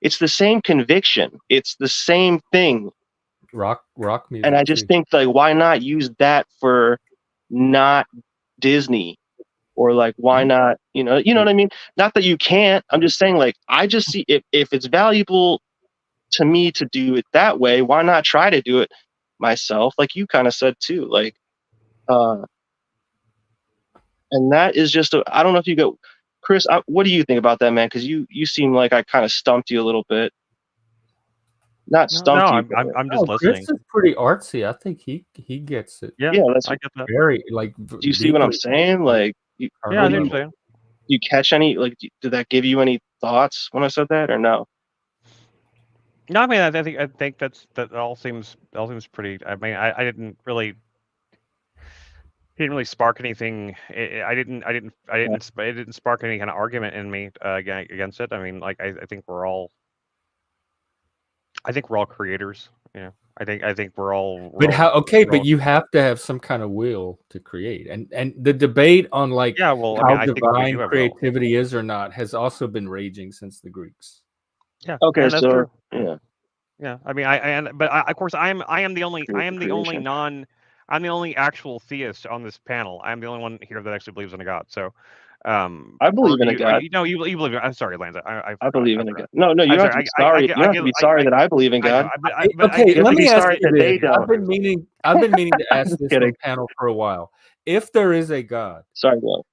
it's the same conviction. It's the same thing. Rock music. And I just think, like, why not use that for not Disney? Or like, why not, you know what I mean? Not that you can't. I'm just saying, like, I just see if it's valuable to me to do it that way, why not try to do it myself? Like you kind of said too, like, and that is just I don't know if you go, Chris, what do you think about that, man? Because you seem like I kind of stumped you a little bit. Not stumped you. I'm just listening. Chris is pretty artsy. I think he gets it. Yeah, I get that. Very like. Do you see what I'm saying? Like, I see what you're saying. Do you catch any? Like, did that give you any thoughts when I said that, or no? No, I mean, I think that all seems pretty. I mean, I didn't really. He didn't really spark anything. It didn't spark any kind of argument in me against it. I mean, like I think we're all creators. You know, I think we're all. But you have to have some kind of will to create, and the debate on like how divine creativity is or not has also been raging since the Greeks. Yeah. Okay. That's so true. Yeah. Yeah. I mean, of course, I am the only actual theist on this panel. I'm the only one here that actually believes in a God. So, I believe in a God. You believe. I'm sorry, Lanza. I believe in a God. No, you don't have to be sorry. You don't have to be sorry that I believe in God. Let me ask you this. I've been meaning to ask this on the panel for a while. If there is a God, sorry, Will.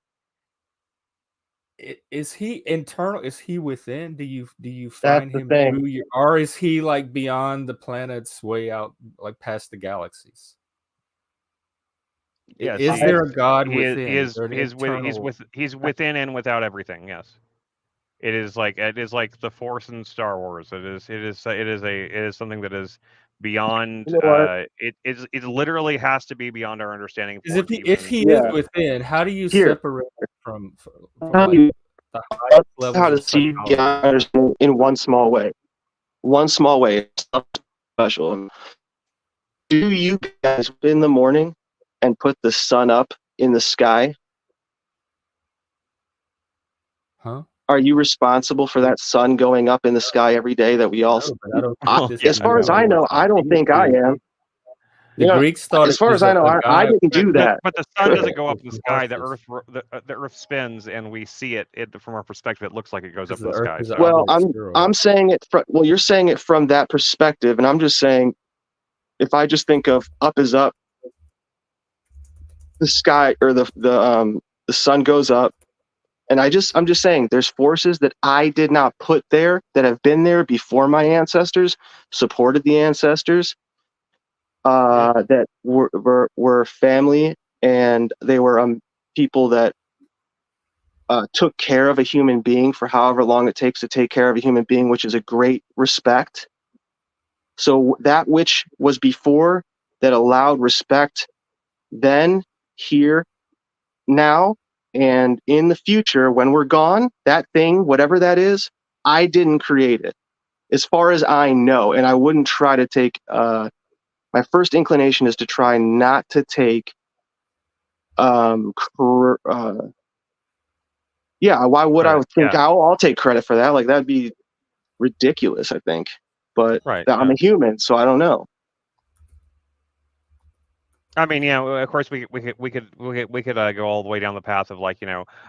Is he internal? Is he within? Do you find him through you, or is he like beyond the planets, way out, like past the galaxies? Yes, is there a God within? He's within and without everything. Yes, it is like the Force in Star Wars. It is something that is beyond. You know what? It literally has to be beyond our understanding. Because if he Yeah. is within, how do you Here. separate it from How like you- the highest levels how to of see psychology? beyond understanding in one small way. One small way. It's not special. Do you guys in the morning and put the sun up in the sky? Huh? Are you responsible for that sun going up in the sky every day that we all see? No, but I don't think this As is far as I know, I don't think I am. The Greeks thought as far as I know, I didn't do that. But the sun doesn't go up in the sky. The Earth spins, and we see it. From our perspective, it looks like it goes up in the sky. So. Well, I'm saying it. Well, you're saying it from that perspective, and I'm just saying, if I just think of up is up, the sky or the sun goes up, and I'm just saying there's forces that I did not put there that have been there before my ancestors, supported the ancestors, that were family, and they were people that took care of a human being for however long it takes to take care of a human being, which is a great respect. So that which was before that allowed respect then, here, now, and in the future, when we're gone, that thing, whatever that is, I didn't create it, as far as I know. And I wouldn't try to take, my first inclination is to try not to take, why would I think I'll take credit for that? Like, that'd be ridiculous, I think. But I'm a human, so I don't know. I mean, of course, we could go all the way down the path of, like,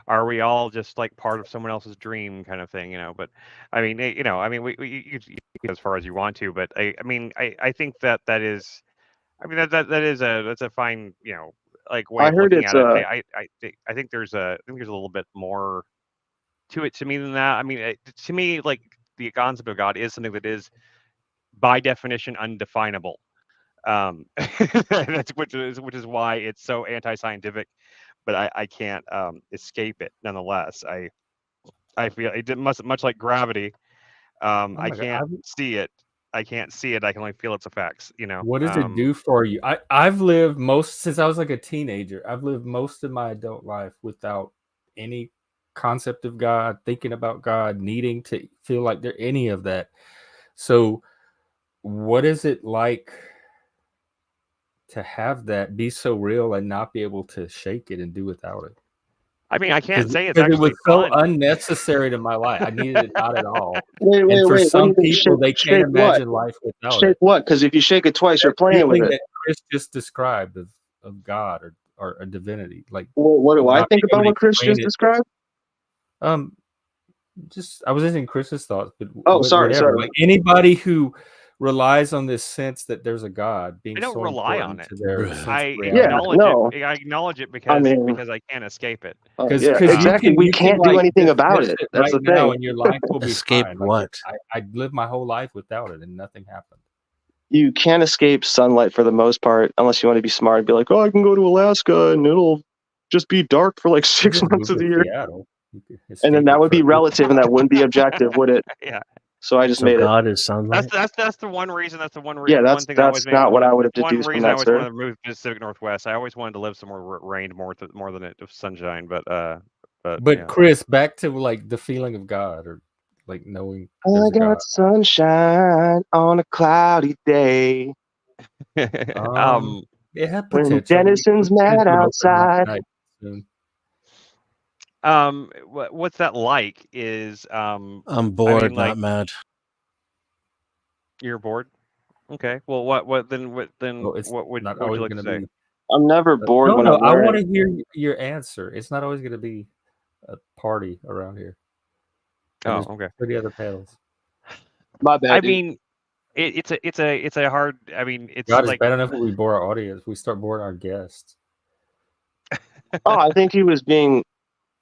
are we all just like part of someone else's dream kind of thing, But I mean, you as far as you want to, but I think that is, that's a fine, like, way of looking at it. I think there's a little bit more to it to me than that. I mean, to me, like, the concept of God is something that is by definition undefinable. That's which is why it's so anti-scientific, but I can't escape it nonetheless. I feel it much like gravity. I can't see it. I can't see it. I can only feel its effects. What does it do for you? I've lived since I was like a teenager. I've lived most of my adult life without any concept of God, thinking about God, needing to feel like there any of that. So, what is it like to have that be so real and not be able to shake it and do without it? I mean, I can't say it's actually it was fun. so unnecessary to my life. I needed it not at all. Wait. For some people, they can't imagine life without it. Shake what? Because if you shake it twice, you're playing with it. That Chris just described of God or a divinity. Like, what do I think about what Chris just described? Just I was listening to Chris's thoughts, but sorry. Like, anybody who relies on this sense that there's a God being, I don't so rely on it. I acknowledge it because I can't escape it. Exactly. We can't do anything about it. That's the thing. And your life will be escape fine. what? I lived my whole life without it, and nothing happened. You can't escape sunlight for the most part, unless you want to be smart and be like, "Oh, I can go to Alaska and it'll just be dark for like 6 months of the year." And then that would be relative, and that wouldn't be objective, would it? Yeah. So I just made God is sunlight. That's the one reason. That's the one reason. Yeah, that's not what I would have deduced from that, sir. One reason I always wanted to move to the Pacific Northwest. I always wanted to live somewhere where it rained more than it sunshine. But Chris, back to like the feeling of God, or like knowing. I got sunshine on a cloudy day. Yeah, when Denizen's mad outside. What's that like? Is I'm bored, not mad. You're bored? Okay. Well, what would you like to say? I'm never bored when I'm learning. I want to hear your answer. It's not always going to be a party around here. Oh, okay. For the other panels. My bad. I mean, it's a hard. I mean, it's God, it's bad enough when we bore our audience. We start boring our guests. I think he was being.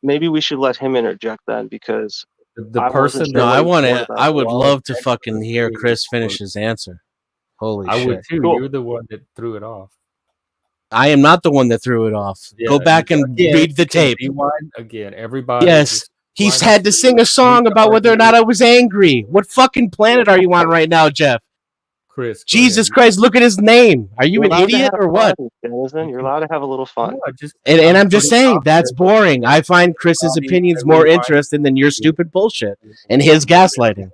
Maybe we should let him interject then, because the person. No, I want to. I would love to fucking hear Chris finish his answer. Holy shit! I would too. Cool. You're the one that threw it off. I am not the one that threw it off. Yeah, go back and read the tape. Again, everybody. Yes, he's had to sing a song about whether or not I was angry. What fucking planet are you on right now, Jeff? Chris. Jesus Christ, look at his name. Are you an idiot or what? Denizen. You're allowed to have a little fun. And I'm just saying, that's boring. I find Chris's opinions more interesting than your stupid bullshit and his gaslighting.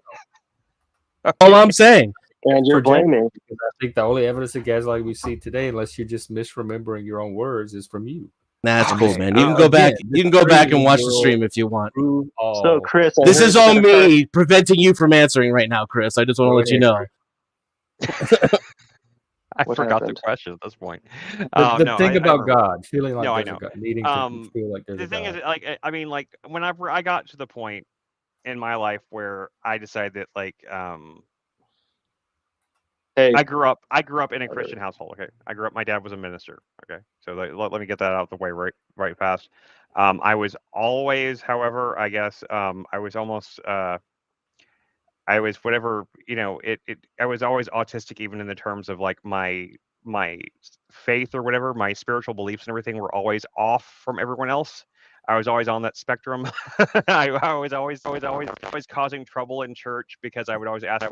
All I'm saying. And you're blaming. Because I think the only evidence of gaslighting we see today, unless you're just misremembering your own words, is from you. That's cool, man. You can go back. You can go back and watch the stream if you want. So, Chris, this is all me preventing you from answering right now, Chris. I just want to let you know. I forgot the question at this point. The thing about God, feeling like I there's know. a God, needing to feel like there's the a thing God. is, like, I mean, like, whenever I got to the point in my life where I decided that, like, hey, I grew up in a Christian household. Okay, my dad was a minister. Okay, so let me get that out of the way right fast. I was always, however, I guess, I was almost, I was whatever, I was always autistic, even in the terms of like my faith or whatever, my spiritual beliefs and everything were always off from everyone else. I was always on that spectrum. I was always causing trouble in church because I would always ask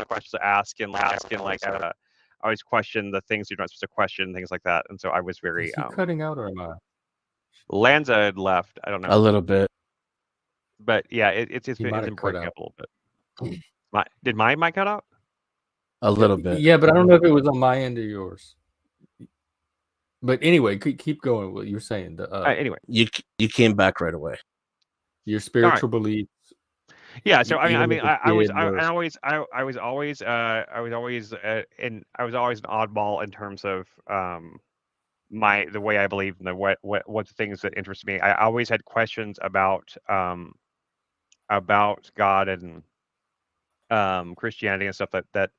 questions to ask and like I always question the things you're not supposed to question, things like that. And so I was very Is he cutting out or am I? Lanza had left. I don't know. A little bit. But yeah, it's been breaking up a little bit. Did my mic cut out? A little bit. Yeah, but I don't know if it was on my end or yours. But anyway, keep going. What you're saying. Anyway, you came back right away. Your spiritual beliefs. Yeah. So I was always an oddball in terms of the way I believe and what the things that interest me. I always had questions about God and Christianity and stuff that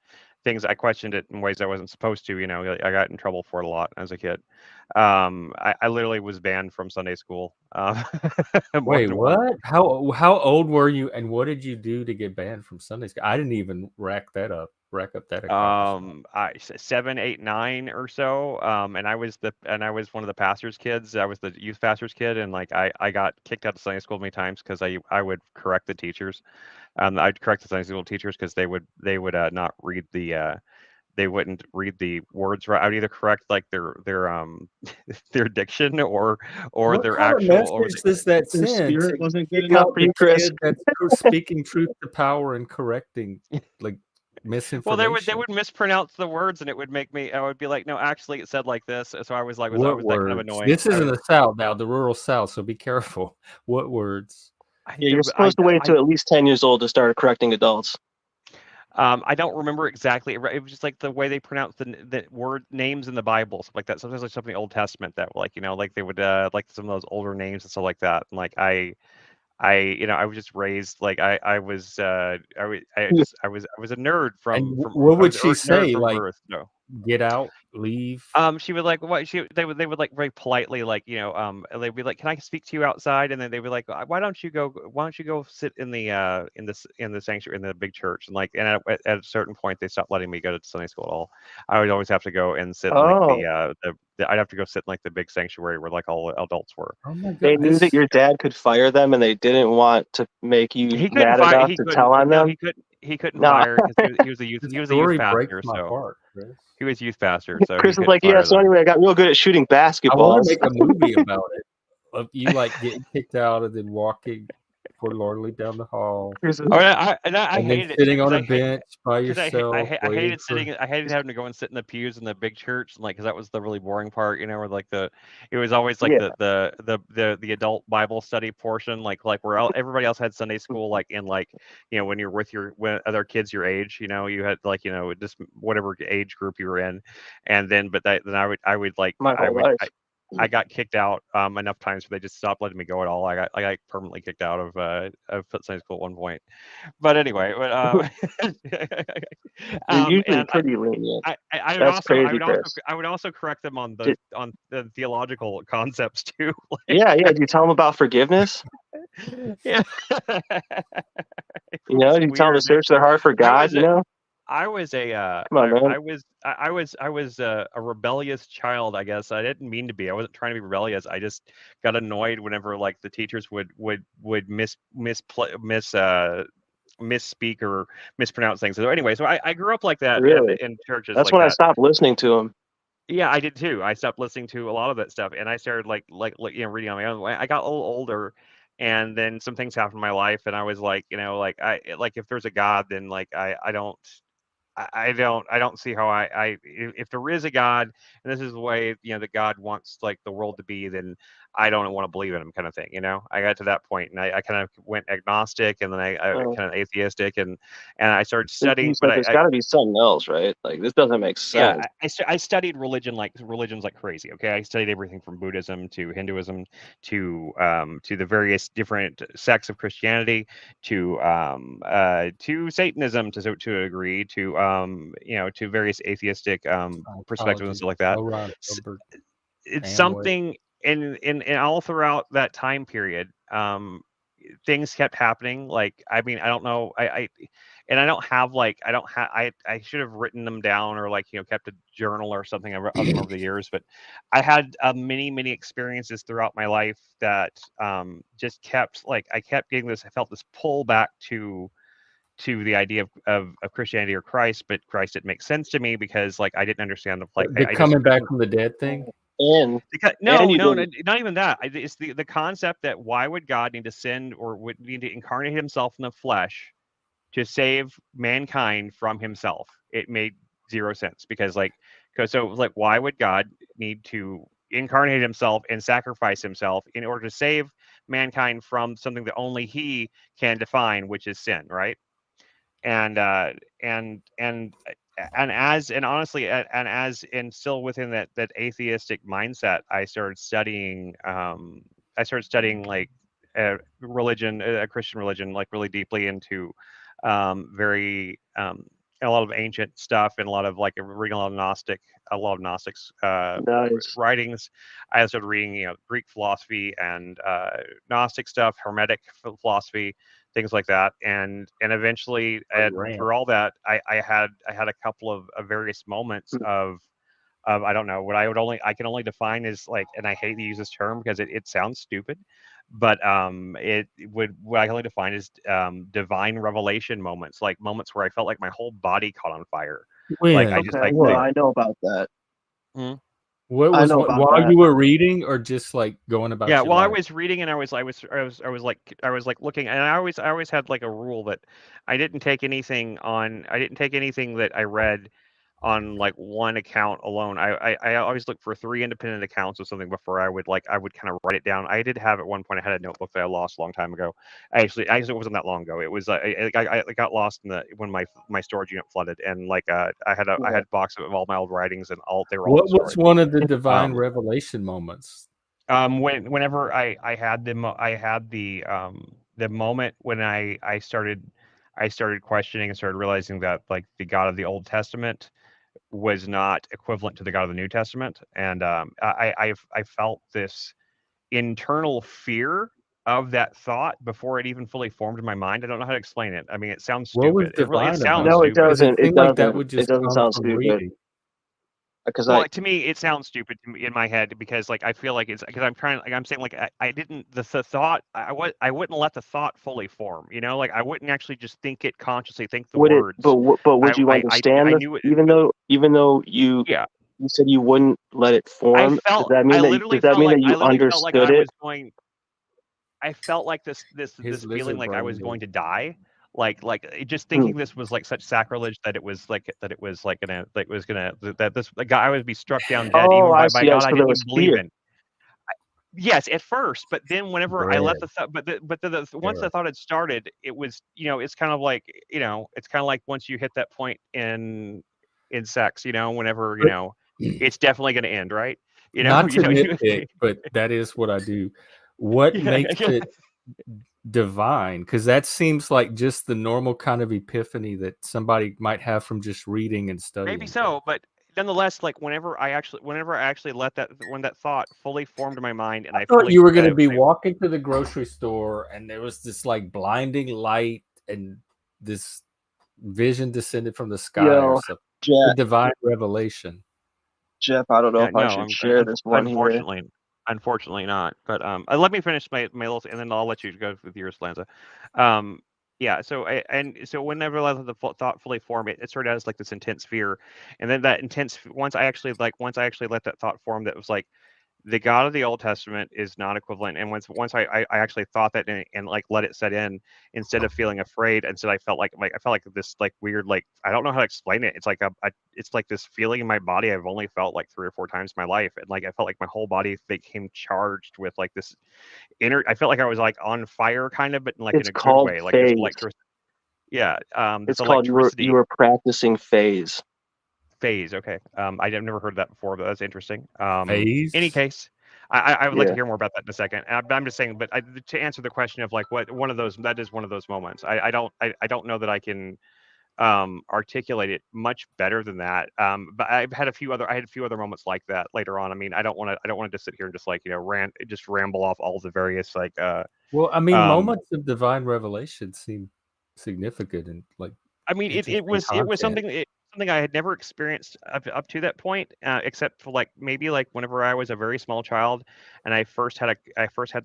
things I questioned it in ways I wasn't supposed to. I got in trouble for it a lot as a kid. I literally was banned from Sunday school. Wait, what? How old were you, and what did you do to get banned from Sunday school? I didn't even rack up that. 7, 8, 9 or so. And I was one of the pastor's kids. I was the youth pastor's kid, and like I got kicked out of Sunday school many times because I would correct the teachers. I'd correct the Sunday school teachers because they would not read they wouldn't read the words right. I would either correct like their their diction or what their kind actual. Of message does that send? Spirit wasn't good enough for you, Chris. That's speaking truth to power and correcting like misinformation. Well, they would mispronounce the words, and it would make me. I would be like, no, actually, it said like this. So I was like, I was that kind of annoying. This is in the South now, the rural South. So be careful. What words? Yeah, you're supposed to wait to at least 10 years old to start correcting adults. I don't remember exactly. It was just like the way they pronounce the word names in the Bible, stuff like that. Sometimes like something in the Old Testament that like like they would like some of those older names and stuff like that. And like I was just raised like I was a nerd from. What would she say? Like, birth. No. Get out, leave. She would like what they would like very politely like they'd be like, can I speak to you outside? And then they'd be like, why don't you go sit in the sanctuary in the big church? And like at a certain point they stopped letting me go to Sunday school at all. I would always have to go and sit in like I'd have to go sit in like the big sanctuary where like all adults were. Oh my God, they knew that your dad could fire them, and they didn't want to make you mad enough to tell on them. He couldn't fire because he was a youth pastor. So he was youth pastor. So Chris is like, yeah. So anyway, I got real good at shooting basketballs. I want to make a movie about it. Of you like getting kicked out and then walking forlornly down the hall. I hated sitting on a bench by yourself. I hated sitting. I hated having to go and sit in the pews in the big church, and like because that was the really boring part, where like it was always like the adult Bible study portion, like where everybody else had Sunday school, like in like when you're with other kids your age, you had like just whatever age group you were in, and then I would I got kicked out enough times where they just stopped letting me go at all. I got permanently kicked out of Sunday school at one point. But anyway, you're usually pretty lenient. I would also correct them on the theological concepts too. Yeah. Do you tell them about forgiveness? Yeah. Do you tell them to search their heart for God? I was a rebellious child, I guess. I didn't mean to be. I wasn't trying to be rebellious. I just got annoyed whenever like the teachers would misspeak or mispronounce things. So anyway, so I grew up like that Really? in churches That's like when I that. stopped listening to him. Yeah, I did too. I stopped listening to a lot of that stuff, and I started reading on my own. I got a little older, and then some things happened in my life, and I was like, if there's a God, then I don't see how if there is a God and this is the way that God wants like the world to be, then I don't want to believe in him, kind of thing. I got to that point, and I kind of went agnostic, and then I kind of atheistic, and I started studying. But there's got to be something else, right? Like this doesn't make sense. Yeah, I studied religions like crazy. Okay, I studied everything from Buddhism to Hinduism to the various different sects of Christianity to Satanism to a degree to to various atheistic perspectives and stuff like that. It's something in all throughout that time period. Things kept happening. Like, I mean, I don't know. And I don't have I should have written them down or kept a journal or something of them over the years. But I had many experiences throughout my life that just kept I kept getting this. I felt this pull back to the idea of Christianity or Christ, but Christ didn't make sense to me because I didn't understand the coming back from the dead thing. No, not even that. It's the concept that why would God need to send or would need to incarnate himself in the flesh to save mankind from himself? It made zero sense because why would God need to incarnate himself and sacrifice himself in order to save mankind from something that only he can define, which is sin, right? And honestly, and still within that atheistic mindset, I started studying religion, a Christian religion, really deeply into very a lot of ancient stuff and a lot of reading a lot of Gnostics Nice. writings. I started reading Greek philosophy and Gnostic stuff, Hermetic philosophy, things like that, and eventually through all that, I had a couple of various moments of I don't know what I can only define as and I hate to use this term because it sounds stupid, but what I can only define as divine revelation moments, like moments where I felt like my whole body caught on fire. I know about that. What was while you were reading, or just going about? Yeah, while I was reading, and I was looking, and I always had a rule that I didn't take anything that I read on one account alone. I always look for 3 independent accounts of something before I would kind of write it down. I did have at one point I had a notebook that I lost a long time ago. Actually it wasn't that long ago. It was I got lost when my storage unit flooded, and I had a box of all my old writings, and they were all. What was one of the divine revelation moments? Whenever I had the moment when I started questioning and started realizing that the God of the Old Testament was not equivalent to the God of the New Testament, and I felt this internal fear of that thought before it even fully formed in my mind. I don't know how to explain it. I mean, it sounds stupid. It sounds no, stupid. it doesn't. It doesn't. That would just it doesn't sound stupid. Reading. To me, it sounds stupid in my head because I feel like it's because I'm trying. I'm saying I didn't the thought. I wouldn't let the thought fully form. I wouldn't actually just think it consciously. Think the words. But would you understand? I knew it, even though you said you wouldn't let it form. Does that mean that you understood it? I felt like this feeling like I was going to die. Just thinking this was such sacrilege that it was the guy I would be struck down dead even by God I didn't even believe in. Yes, at first, but then whenever I let the thought, once the thought had started, it was it's kind of it's kind of like once you hit that point in sex, whenever it's definitely going to end, right? Not to nitpick, but that is what I do. What makes it divine? Because that seems like just the normal kind of epiphany that somebody might have from just reading and studying. Maybe so, but nonetheless, whenever I actually let when that thought fully formed in my mind, and I thought you were going to be walking to the grocery store, and there was this blinding light, and this vision descended from the sky or something. A divine revelation. Jeff, I don't know if I should share this one here. Unfortunately not. But let me finish my little, and then I'll let you go with yours, Lanza. Yeah, so whenever I let the thought fully form, it started out as like this intense fear, and then that once I actually let that thought form, that was like the God of the Old Testament is not equivalent. And once I actually thought that, and like let it set in, instead of feeling afraid, instead I felt like this like weird, like I don't know how to explain it. It's like it's like this feeling in my body I've only felt like 3 or 4 times in my life, and like I felt like my whole body became charged with like this inner. I felt like I was like on fire, kind of, but like in It's a good called way, like this phase. electric. Yeah, this It's called you electricity were practicing phase. phase. Okay, I've never heard that before, but that's interesting. Any Phase. case, I would like to Yeah. hear more about that in a second. I'm just saying, but to answer the question of like what one of those, that is one of those moments. I don't know that I can articulate it much better than that. But I had a few other moments like that later on. I mean, I don't want to just sit here and just like just ramble off all the various like Well, I mean, um moments of divine revelation seem significant and like I mean, interesting it was content. something I had never experienced up to that point, except for like maybe like whenever I was a very small child, and I first had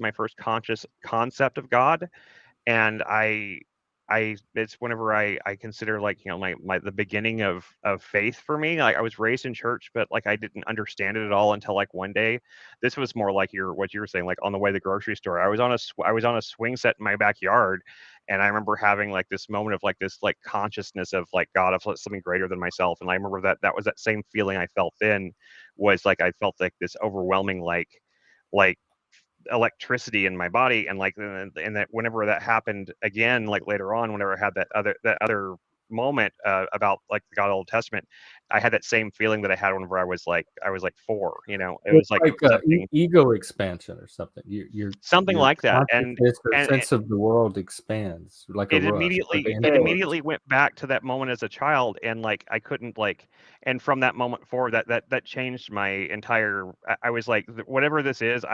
my first conscious concept of God, and I it's whenever I consider like my the beginning of faith for me. Like I was raised in church, but like I didn't understand it at all until like one day. This was more like what you were saying, like on the way to the grocery store. I was on a swing set in my backyard, and I remember having like this moment of like this like consciousness of like God, of something greater than myself. And I remember that was that same feeling I felt then, was like I felt like this overwhelming like electricity in my body, and like and that whenever that happened again, like later on, whenever I had that other moment about like the God Old Testament, I had that same feeling that I had whenever I was like 4. It It's was like like something ego expansion or something. something Your like that, consciousness or and sense of the world expands like a rush or the it Hey, influx. immediately went back to that moment as a child, and like I couldn't like, and from that moment forward, that changed my entire. I was like, whatever this is,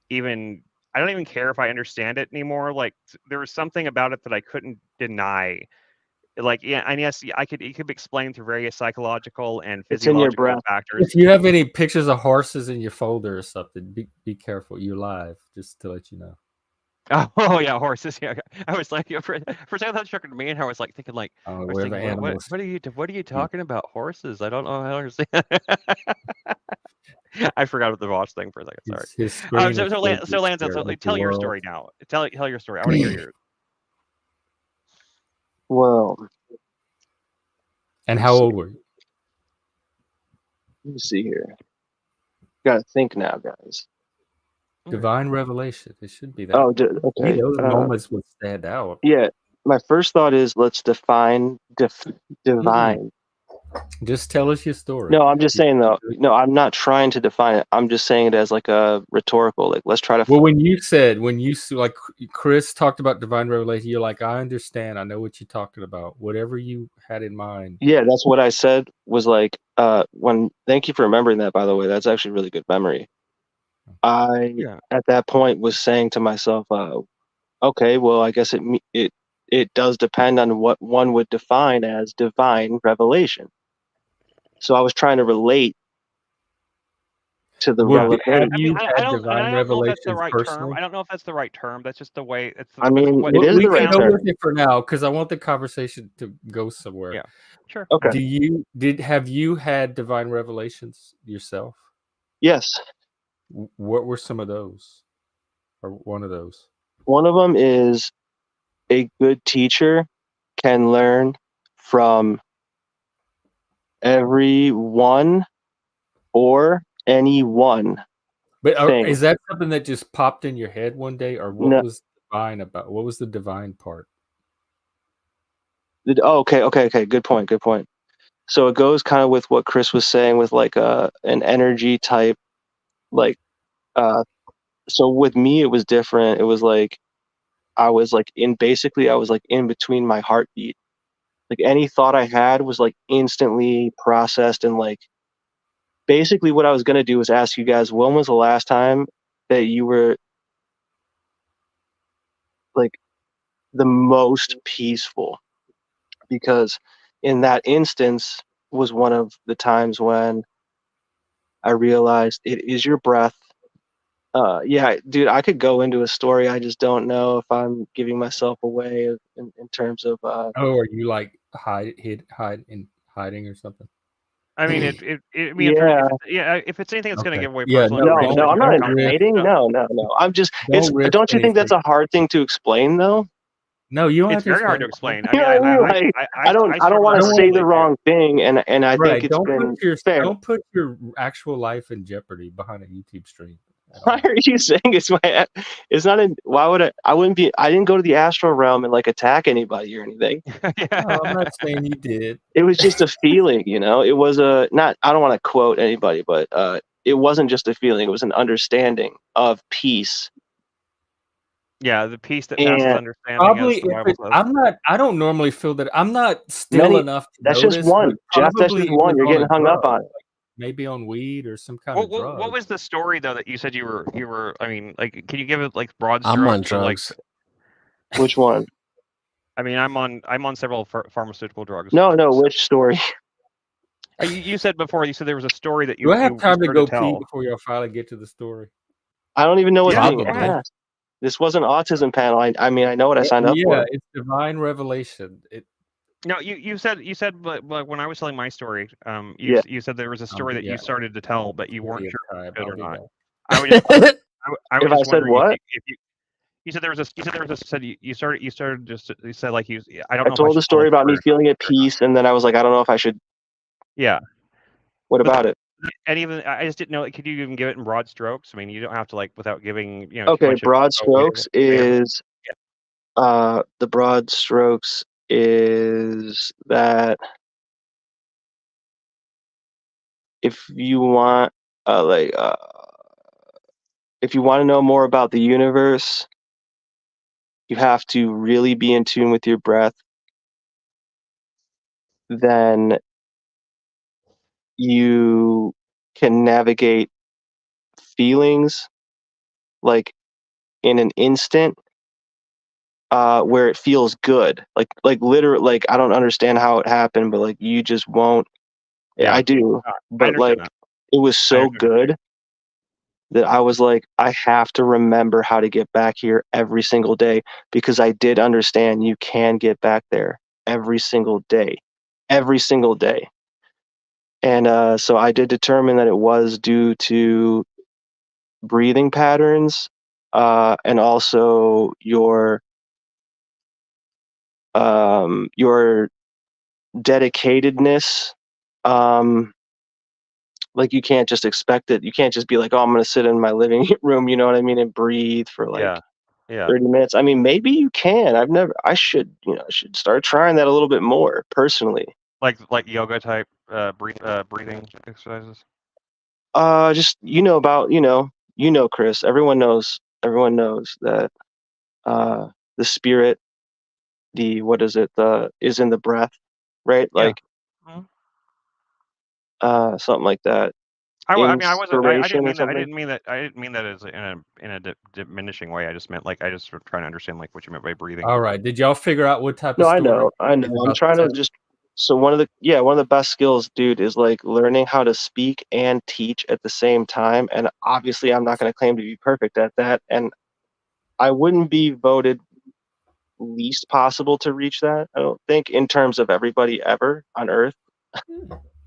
even I don't even care if I understand it anymore. Like there was something about it that I couldn't deny. Like yeah, and yes, it could be explained through various psychological and it's in your physiological breath. factors. If you have any pictures of horses in your folder or something, be careful. You're live, just to let you know. Oh yeah, horses. Yeah, I was like, for a second that struck me, and I was like thinking, like I was Wherever thinking, animals what are you eat. talking about, horses? I don't know. I don't understand. I forgot about the watch thing for a second. Sorry. His screen is filled with Lanza, spirit, like the tell your world. story now. Tell your story. I want to hear yours. Well, And let me how see. old were you? Let me see here. Gotta think now, guys. Divine revelation. It should be that. Oh, Me, okay. those moments would stand out. Yeah. My first thought is let's define divine. Just tell us your story. No, I'm just saying though. No, I'm not trying to define it. I'm just saying it as like a rhetorical. Like, let's try to. Well, when you like Chris talked about divine revelation, you're like, I understand. I know what you're talking about. Whatever you had in mind. Yeah, that's what I said. Was like when. Thank you for remembering that. By the way, that's actually really good memory. I Yeah. at that point was saying to myself, okay, well, I guess it does depend on what one would define as divine revelation. So I was trying to relate to the Well, have revelation. you had I divine don't know if that's the revelations right term. personally? I don't know if that's the right term. That's just the way. I That's mean, what it is We the can right go term. with it for now because I want the conversation to go somewhere. Yeah. Sure. Okay. Have you had divine revelations yourself? Yes. What were some of those, or one of those? One of them is a good teacher can learn from everyone or anyone But thing. is that something that just popped in your head one day, or what No, was divine about? What was the divine part? okay. Good point. Good point. So it goes kind of with what Chris was saying with like an energy type, like uh. So with me, it was different. It was like I was like I was like in between my heartbeat. Like any thought I had was like instantly processed, and like basically what I was gonna do was ask you guys, when was the last time that you were like the most peaceful? Because in that instance was one of the times when I realized it is your breath, Yeah, dude, I could go into a story. I just don't know if I'm giving myself away in terms of. Oh, are you like hiding or something? I mean, Yeah. if it's anything that's going to Okay. give away Yeah, personal no, information, No, I'm not don't risk. hiding. No. I'm just. Don't risk Don't you think that's anything. a hard thing to explain, though? No, you don't it's have to very hard explain to it. explain. I You know mean, what I mean? Like, I don't struggle want I to don't say want the wrong thing, and I think Right. it's been fair. Don't put your actual life in jeopardy behind a YouTube stream at Why all. are you saying it's my? It's not in. Why would I? I wouldn't be. I didn't go to the astral realm and like attack anybody or anything. No, I'm not saying you did. It was just a feeling, you know. It was a not. I don't want to quote anybody, but it wasn't just a feeling. It was an understanding of peace. Yeah, the peace that passes And understanding, Probably as the if Bible it, says. I don't normally feel that. I'm not still enough to that's notice. just one. Jeff, that's Probably just one. was You're on getting a hung up drug, on it. like maybe on weed or some kind What, of drug. what was the story though that you said you were? I mean, like, can you give it like broad strokes? I'm on of, like, drugs. Which one? I mean, I'm on several pharmaceutical drugs. No, which story? You said before. You said there was a story that Do I have time to started go tell. pee before y'all finally get to the story? I don't even know what's being Probably. asked. This wasn't autism panel. I mean, I know what I signed up for. Yeah, it's divine revelation. No, you said, but when I was telling my story, Yeah. you said there was a story that you started to tell, but you weren't sure if it or not. That. I was just If I said wondering what? if you said there was a said you started just you said like I don't know. I told the story about me feeling at peace, and then I was like, I don't know if I should. Yeah. What about it? And even I just didn't know. Could you even give it in broad strokes? I mean, you don't have to without giving too Okay, much broad info. strokes is the broad strokes is that if you want if you want to know more about the universe, you have to really be in tune with your breath. Then you can navigate feelings like in an instant where it feels good, like literally, like I don't understand how it happened, but like you just won't. Yeah. I do, I but understand like that. it was so good that I was like, I have to remember how to get back here every single day, because I did understand you can get back there every single day. And so I did determine that it was due to breathing patterns and also your dedicatedness. Like you can't just expect it. You can't just be like, oh, I'm going to sit in my living room, you know what I mean, and breathe for like 30 minutes. I mean, maybe you can. I should start trying that a little bit more personally. Like yoga type breathing exercises. Just Chris. Everyone knows that the spirit, is in the breath, right? Like something like that. I mean, I wasn't. I didn't mean that. I didn't mean that as in a diminishing way. I just meant I just trying to understand what you meant by breathing. All right. Did y'all figure out what type of story? No, I know. I'm trying to just. So one of the best skills, dude, is like learning how to speak and teach at the same time. And obviously, I'm not going to claim to be perfect at that. And I wouldn't be voted least possible to reach that, I don't think, in terms of everybody ever on Earth.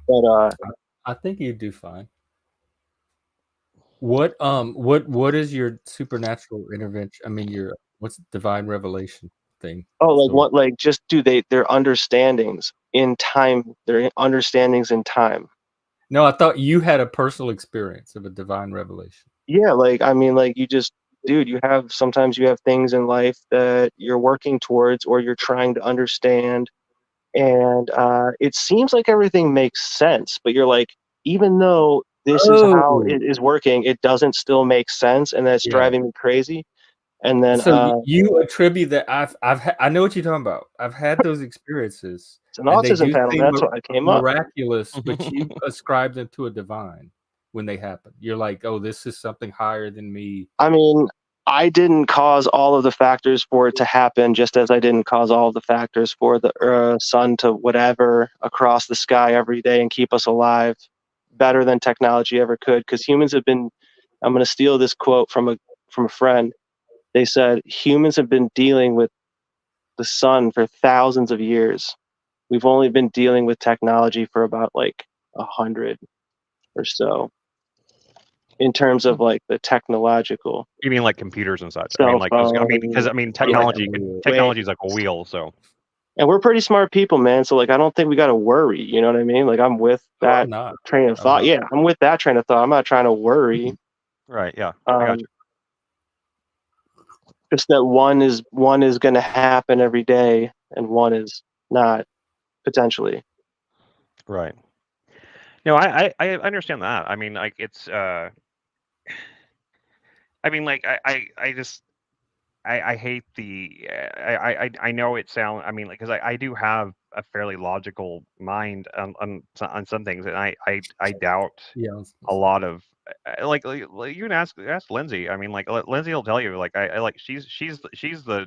But I think you do fine. What is your supernatural intervention? I mean, what's divine revelation thing? Oh, like what? Like just their understandings in time. Their understandings in time. No, I thought you had a personal experience of a divine revelation. Yeah, like I mean, like sometimes you have things in life that you're working towards or you're trying to understand, and it seems like everything makes sense, but you're like, even though this is how it is working, it doesn't still make sense, and that's driving me crazy. And then so you attribute that I know what you're talking about. I've had those experiences. It's an autism panel. That's what I came miraculous, but you ascribe them to a divine when they happen. You're like, oh, this is something higher than me. I mean, I didn't cause all of the factors for it to happen, just as I didn't cause all of the factors for the sun to whatever across the sky every day and keep us alive better than technology ever could. Because humans have been I'm going to steal this quote from a friend. They said, humans have been dealing with the sun for thousands of years. We've only been dealing with technology for about like 100 or so in terms of like the technological. You mean like computers and such? Cell I mean, like, because technology Wait. is like a wheel. So, and we're pretty smart people, man. So like, I don't think we got to worry. You know what I mean? Like, I'm with that train of thought. Yeah, I'm with that train of thought. I'm not trying to worry. Right. Yeah. I got you. Just that one is going to happen every day, and one is not potentially. Right. No, I understand that. I mean, like it's. I mean, like I just. I hate the I know it sounds I mean like because I do have a fairly logical mind on some things and I doubt a lot of like you can ask Lindsay. I mean like Lindsay will tell you like I like she's the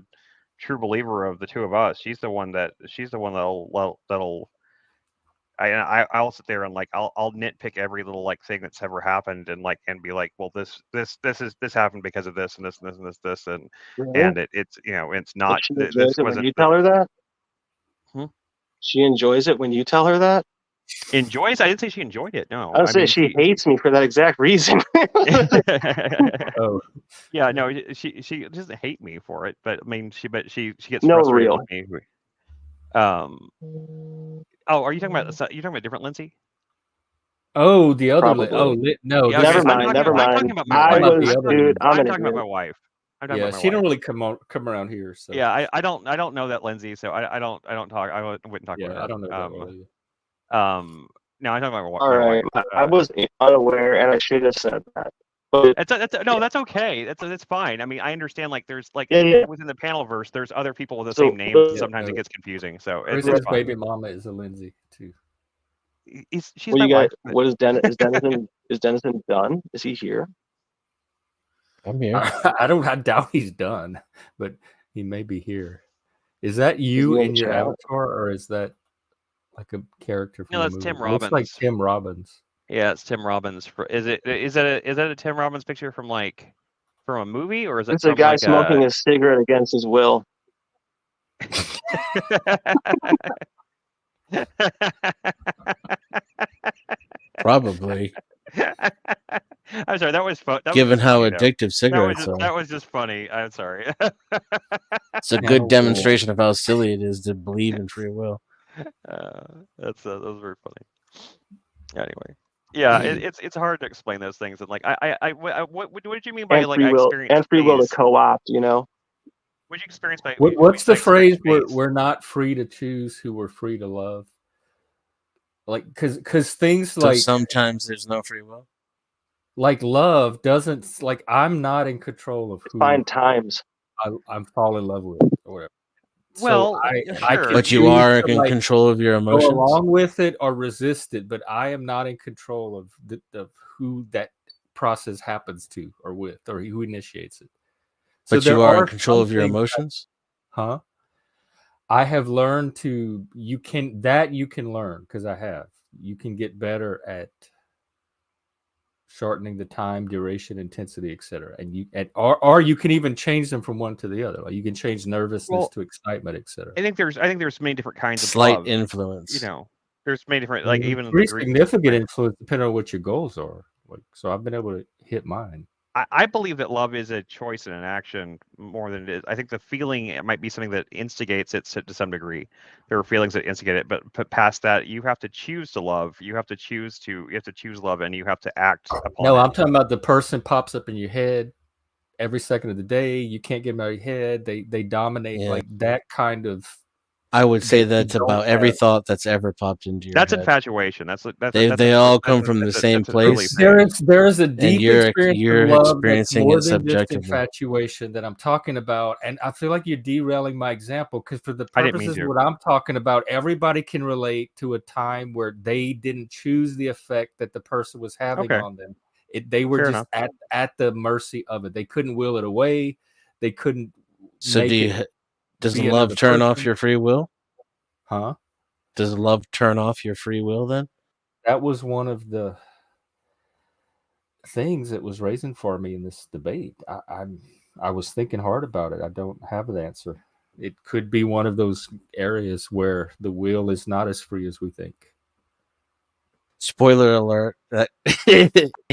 true believer of the two of us. She's the one that'll I'll sit there and like I'll nitpick every little like thing that's ever happened and like and be like, well, this happened because of this and this and this and this and Really? and it's it's not. She enjoys it when you tell her that. She enjoys it when you tell her that. Enjoys? I didn't say she enjoyed it. No, I would say she hates me for that exact reason. Oh, yeah, no, she doesn't hate me for it, but I mean she gets no frustrated real. with me. Oh, are you talking about different Lindsay? Oh, the other. Probably. No. Yeah, never okay, mind. Never mind. I'm talking about my wife. Dude, I'm talking about my wife. Yeah, she don't really come around here. So yeah, I don't know that Lindsay, so I don't talk. I wouldn't talk about her. I don't know that really. No, I'm talking about my All right, wife. I was unaware, and I should have said that. But that's okay. That's fine. I mean, I understand. Like, there's like within the panel verse, there's other people with the same names. And sometimes it gets confusing. So Chris's baby mama is a Lindsay too. She's my wife. What is Denizen? Is Denizen done? Is he here? I'm here. I doubt he's done, but he may be here. Is that you in your avatar, or is that like a character from the movie? Tim Robbins. Looks like Tim Robbins. Yeah, it's Tim Robbins. Is that a Tim Robbins picture from a movie, or is it? It's a guy smoking a cigarette against his will. Probably. I'm sorry. That was fun. Given how addictive cigarettes are. That was just funny. I'm sorry. It's a good demonstration of how silly it is to believe in free will. That was very funny. Anyway, yeah, it's hard to explain those things. And like, what did you mean by like free will and free will to co-opt? You know, what did you experience by what's the phrase? We're not free to choose who we're free to love. Like, because things so like sometimes there's no free will. Like love doesn't like I'm not in control of who find times I'm fall in love with or whatever. Well, so but you are in control of your emotions. Go along with it or resist it, but I am not in control of who that process happens to or with or who initiates it. But you are in control of your emotions? Huh? I have learned to you can learn because I have. You can get better at shortening the time, duration, intensity, etc. And or you can even change them from one to the other. Like you can change nervousness to excitement, etc. I think there's many different kinds of slight love. Influence. You know, there's many different like even pretty significant influence depending on what your goals are. Like so, I've been able to hit mine. I believe that love is a choice and an action more than it is. I think the feeling it might be something that instigates it to some degree. There are feelings that instigate it, but past that, you have to choose to love. You have to choose love, and you have to act upon it. No, I'm talking about the person pops up in your head every second of the day. You can't get them out of your head. They dominate like that kind of. I would say that's about every thought that's ever popped into your head. That's infatuation. They all come from the same place. There is a deep experience you're of love experiencing that's more it than just subjectively. Infatuation that I'm talking about, and I feel like you're derailing my example because for the purposes of what I'm talking about, everybody can relate to a time where they didn't choose the effect that the person was having on them. They were Fair just at the mercy of it. They couldn't will it away. They couldn't. So does love turn off your free will? Huh? Does love turn off your free will then? That was one of the things it was raising for me in this debate. I was thinking hard about it. I don't have an answer. It could be one of those areas where the will is not as free as we think. Spoiler alert!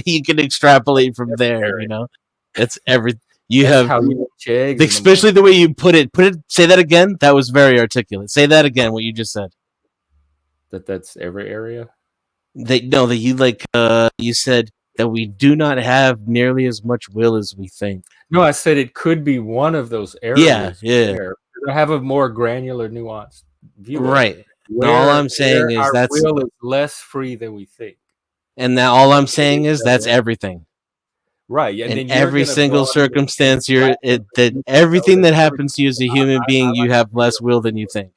You can extrapolate from there. You know, it's every you That's have. how you eat eggs Especially the way you put it. Say that again. That was very articulate. Say that again. What you just said. That's every area. That you like. You said that we do not have nearly as much will as we think. No, I said it could be one of those areas. Yeah. I have a more granular, nuanced view. Right. All I'm saying is our will is less free than we think. And now all I'm saying is that's everything. Right. And in every single circumstance, that everything that happens to you as a human being, you have less will than you think.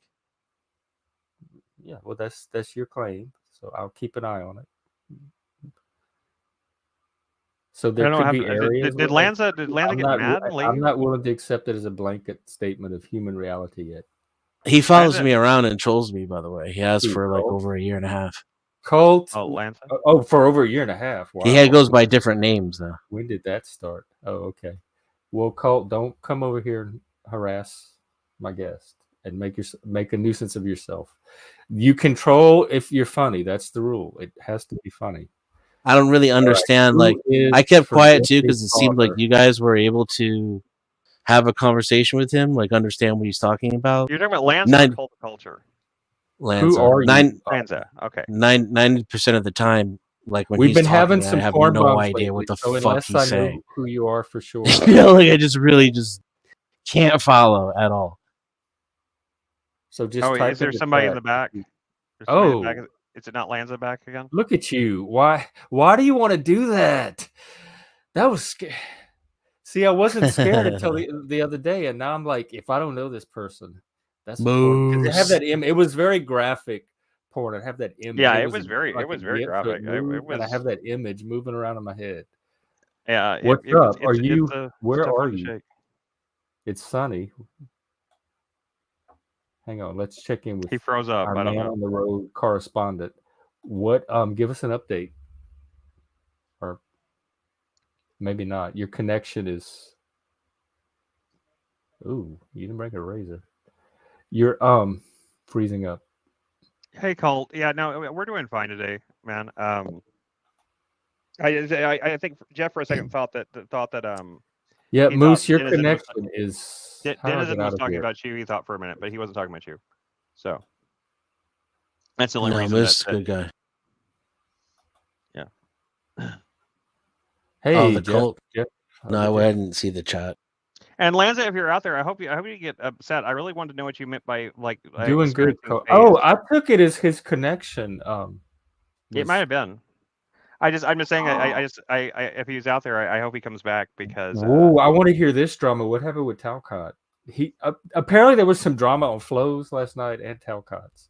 Yeah, well, that's your claim. So I'll keep an eye on it. So there could be areas. Did Lanza get mad? I'm not willing to accept it as a blanket statement of human reality yet. He follows me around and trolls me, by the way. He has for like over a year and a half. Colt. Oh, Lanza. Oh, for over a year and a half. Wow. He goes by different names though. When did that start? Oh, okay. Well, Colt, don't come over here and harass my guest and make a nuisance of yourself. You control if you're funny. That's the rule. It has to be funny. I don't really understand. Like, I kept quiet too because it seemed like you guys were able to have a conversation with him, like understand what he's talking about. You're talking about Lanza or cult culture? Lanza. Who are you? Lanza. Okay. 90% of the time, like when we've been talking, having some I have corn no idea what the fuck he's saying. Who you are for sure? You know, like I just really can't follow at all. So just is there somebody in the back? Is it not Lanza back again? Look at you. Why do you want to do that? That was scary. See, I wasn't scared until the other day, and now I'm like, if I don't know this person, that's important. I have that image. It was very graphic porn. I have that image. Yeah, it was very graphic. And I have that image moving around in my head. Yeah. What's up? Where are you? Shake. It's sunny. Hang on, let's check in with he froze up. Our I don't man know. On the road correspondent. What? Give us an update, or maybe not. Your connection is. Ooh, you didn't bring a razor. You're freezing up. Hey, Colt. Yeah, no, we're doing fine today, man. I think Jeff for a second thought that yeah, Moose, your connection is. Denizen was talking about you. He thought for a minute, but he wasn't talking about you. So that's the only reason. Moose is a good guy. Yeah. Hey, the Colt. No, I didn't see the chat. And Lanza, if you're out there, I hope you get upset. I really wanted to know what you meant by like doing good. Oh, I took it as his connection. It might have been. I'm just saying. If he's out there, I hope he comes back because. Oh, I want to hear this drama. What happened with Talcott? He apparently there was some drama on Flows last night and Talcott's.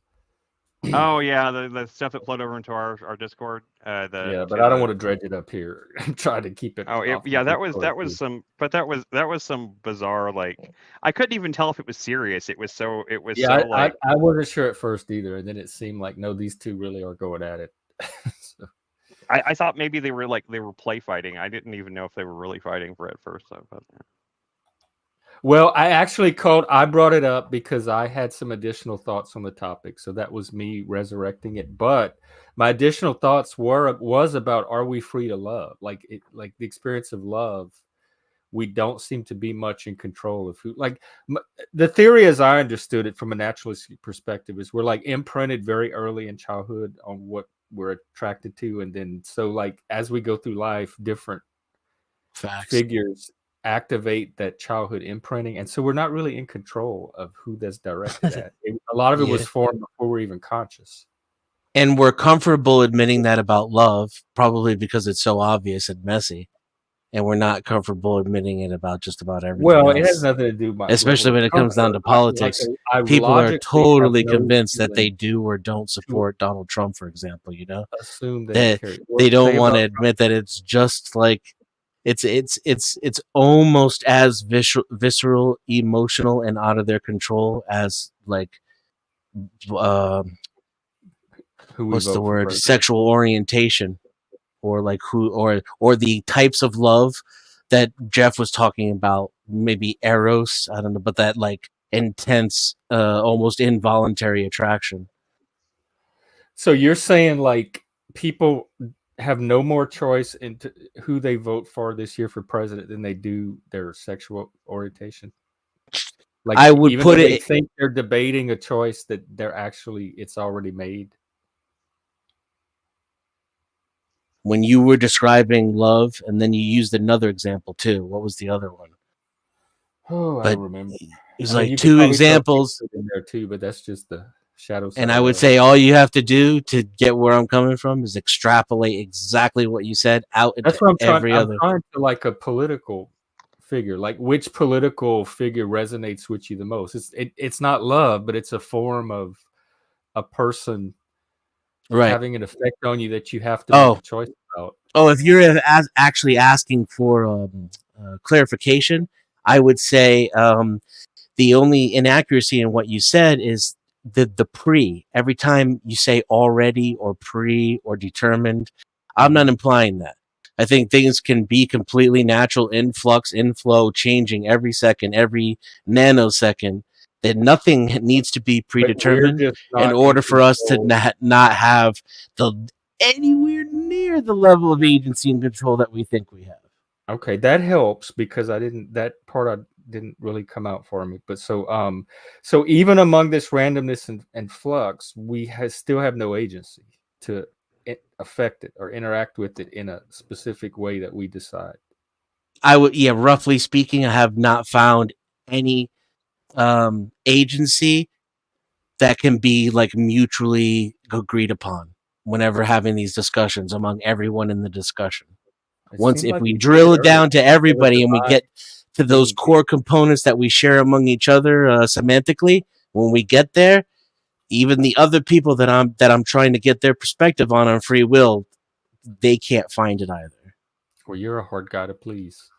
Oh yeah, the stuff that flowed over into our Discord. But I don't want to dredge it up here. I'm trying to keep it. Oh yeah, that was some bizarre, like I couldn't even tell if it was serious. It was so I wasn't sure at first either, and then it seemed like no, these two really are going at it. So. I thought maybe they were play fighting. I didn't even know if they were really fighting for it at first. But... Well, I brought it up because I had some additional thoughts on the topic. So that was me resurrecting it. But my additional thoughts was about, are we free to love? Like the experience of love. We don't seem to be much in control of who, like the theory as I understood it from a naturalistic perspective is we're like imprinted very early in childhood on what we're attracted to. And then, so like, as we go through life, different figures activate that childhood imprinting. And so we're not really in control of who that's directed at. A lot of it was formed before we're even conscious. And we're comfortable admitting that about love, probably because it's so obvious and messy. And we're not comfortable admitting it about just about everything. Well, else. It has nothing to do with especially when it comes down to politics. People are totally convinced that they do or don't support Donald Trump, for example. You know, assume they don't want to admit that it's just like it's almost as visceral, emotional, and out of their control as like what's the word? Sexual orientation. or like who or the types of love that Jeff was talking about, maybe eros, I don't know, but that like intense, almost involuntary attraction. So you're saying like people have no more choice into who they vote for this year for president than they do their sexual orientation? Like, I would even put though they it think they're debating a choice that they're actually, it's already made. when you were describing love, and then you used another example too. What was the other one? Oh, I don't remember. It was I mean, like you could two probably throw examples. Bigfoot in there too, but that's just the shadow side. And I of would love. say all you have to do to get where I'm coming from is extrapolate exactly what you said out into That's what I'm trying. every I'm other. trying to like a political figure, like which political figure resonates with you the most. It's not love, but it's a form of a person Right. having an effect on you that you have to make a choice about. Oh, if you're actually asking for clarification, I would say the only inaccuracy in what you said is the pre. Every time you say already or pre or determined, I'm not implying that. I think things can be completely natural, influx, inflow, changing every second, every nanosecond. That nothing needs to be predetermined in order for us to not have the anywhere near the level of agency and control that we think we have. Okay, that helps because that part didn't really come out for me. But so even among this randomness and flux, we still have no agency to affect it or interact with it in a specific way that we decide. Roughly speaking, I have not found any agency that can be like mutually agreed upon whenever having these discussions among everyone in the discussion. If we drill it down to everybody and we get to those core components that we share among each other semantically, when we get there, even the other people that I'm trying to get their perspective on free will, they can't find it either. Well, you're a hard guy to please.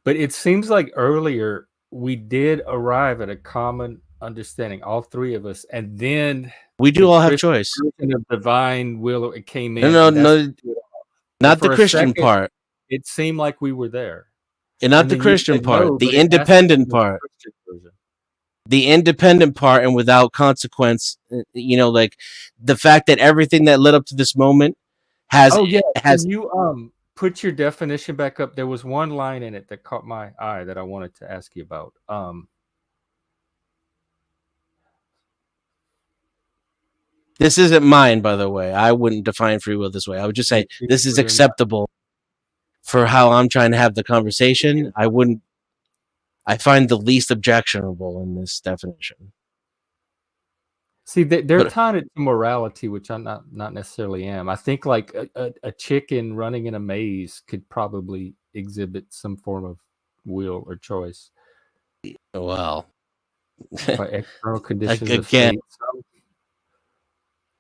But it seems like earlier we did arrive at a common understanding, all three of us, and then we do all have choice. Of divine will, it came in. No, not the Christian part. It seemed like we were there, and not the Christian part, the independent part. The independent part, and without consequence. Like the fact that everything that led up to this moment has. Oh yeah, has you put your definition back up? There was one line in it that caught my eye that I wanted to ask you about. This isn't mine, by the way. I wouldn't define free will this way. I would just say this is acceptable for how I'm trying to have the conversation. I find the least objectionable in this definition. See, they're tying it to morality, which I'm not necessarily am. I think like a chicken running in a maze could probably exhibit some form of will or choice. Well, by external conditions again, of fate.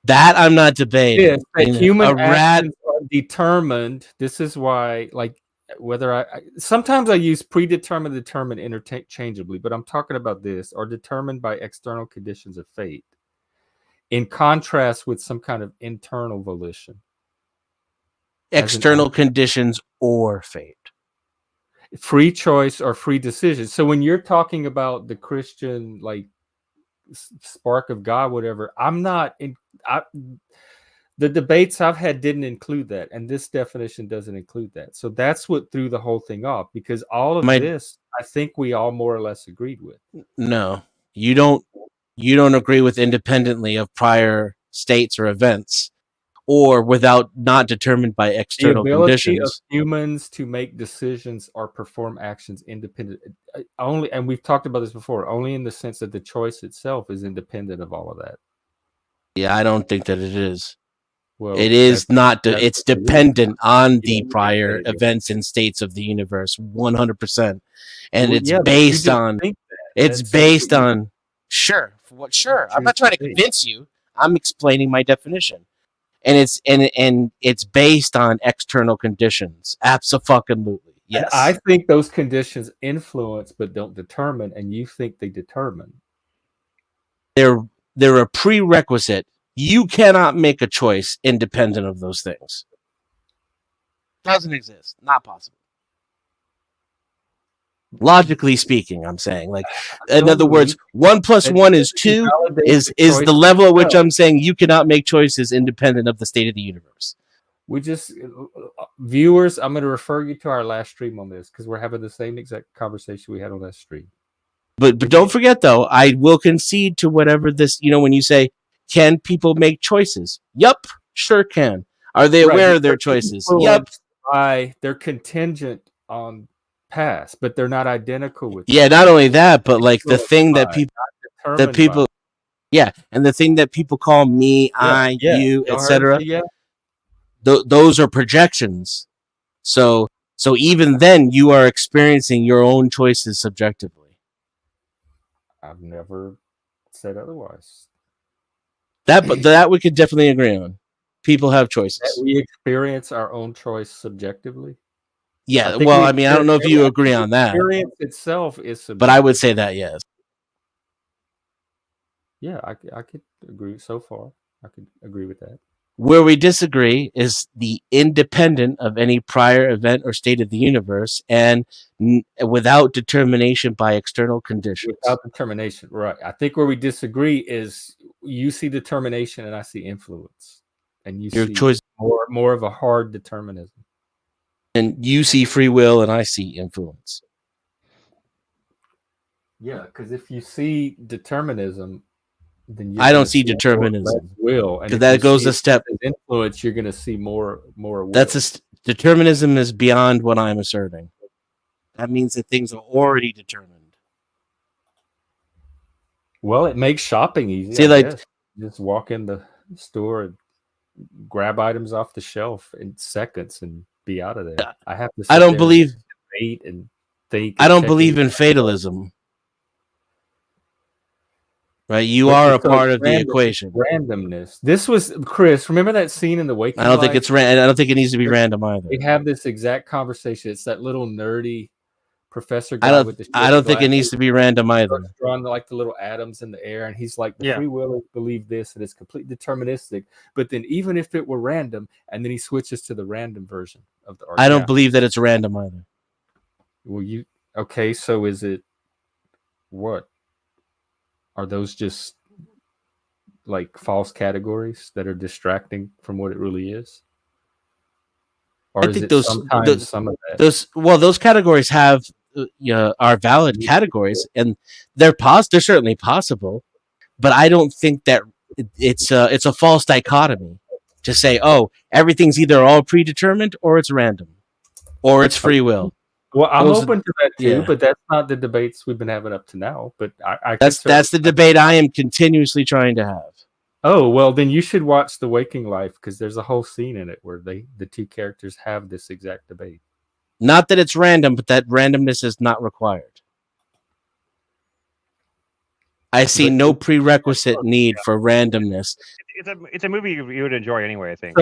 That I'm not debating. Yes, that human actions are determined. This is why, like, whether I sometimes I use predetermined, determined interchangeably, but I'm talking about this, are determined by external conditions of fate, in contrast with some kind of internal volition. External conditions or fate. Free choice or free decision. So when you're talking about the Christian, like, spark of God, whatever, the debates I've had didn't include that, and this definition doesn't include that. So that's what threw the whole thing off, because all of this, I think we all more or less agreed with. No, you don't agree with independently of prior states or events, or without not determined by external conditions. The ability of humans to make decisions or perform actions independent only, and we've talked about this before, only in the sense that the choice itself is independent of all of that. Yeah, I don't think that it is. Well, it is not. It's dependent on the prior events and states of the universe, 100%, and it's based on. It's based on. Sure, sure. I'm not trying to convince you. I'm explaining my definition. And it's based on external conditions. Abso-fucking-lutely. Yes. And I think those conditions influence but don't determine, and you think they determine. They're a prerequisite. You cannot make a choice independent of those things. Doesn't exist. Not possible. Logically speaking, I'm saying, like, in other words, 1 + 1 is 2 is the level at which I'm saying you cannot make choices independent of the state of the universe. We just, viewers, I'm going to refer you to our last stream on this because we're having the same exact conversation we had on that stream. But don't forget, though, I will concede to whatever this, when you say, can people make choices? Yup, sure can. Are they aware of their choices? Yup. They're contingent on past, but they're not identical with. Yeah, not only that, but like the thing that people, yeah, and the thing that people call me, I, you, etc. Those are projections. So even then, you are experiencing your own choices subjectively. I've never said otherwise. That we could definitely agree on. People have choices. That we experience our own choice subjectively. Yeah, well, I mean, I don't know if you agree on that. Experience itself is subjective. But I would say that, yes. Yeah, I could agree so far. I could agree with that. Where we disagree is the independent of any prior event or state of the universe and without determination by external conditions. Without determination, right. I think where we disagree is you see determination and I see influence. And you see choice more of a hard determinism. And you see free will and I see influence. Yeah, because if you see determinism, then I don't see determinism. Will, and that goes a step. Influence, you're going to see more. Will. Determinism is beyond what I'm asserting. That means that things are already determined. Well, it makes shopping easy. See, just walk in the store and grab items off the shelf in seconds and be out of there. I have to. I don't believe. Wait and think. I don't believe in fatalism. Right, you are a part of the equation. Randomness. This was Chris. Remember that scene in The Waking? I don't think it's I don't think it needs to be random either. We have this exact conversation. It's that little nerdy professor guy with the. I don't think it needs to be random either. Drawing like the little atoms in the air, and he's like, the free will believe this, and it's completely deterministic. But then, even if it were random, and then he switches to the random version of the. I don't believe that it's random either. Well, okay? So is it what? Are those just like false categories that are distracting from what it really is? Or I think those some of that? Those categories have are valid categories, and they're certainly possible. But I don't think that it's a false dichotomy to say, oh, everything's either all predetermined or it's random or it's free will. Well, I'm open to that too, but that's not the debates we've been having up to now. But that's the debate I am continuously trying to have. Oh, well, then you should watch The Waking Life because there's a whole scene in it where the two characters have this exact debate. Not that it's random, but that randomness is not required. I see no prerequisite need for randomness. It's a movie you would enjoy anyway, I think.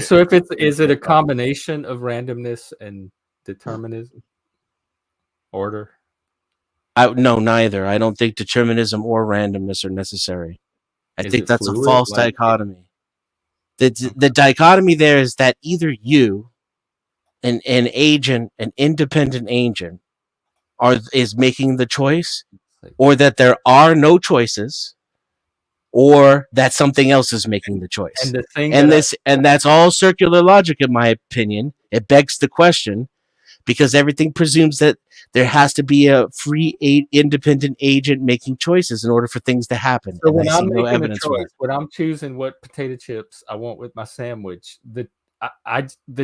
So is it a combination of randomness and determinism? Order? No, neither. I don't think determinism or randomness are necessary. I think that's a false dichotomy. The dichotomy there is that either you, an agent, an independent agent, is making the choice, or that there are no choices, or that something else is making the choice. And that's all circular logic, in my opinion. It begs the question, because everything presumes that there has to be a free, independent agent making choices in order for things to happen. So when I'm making a choice, when I'm choosing what potato chips I want with my sandwich, the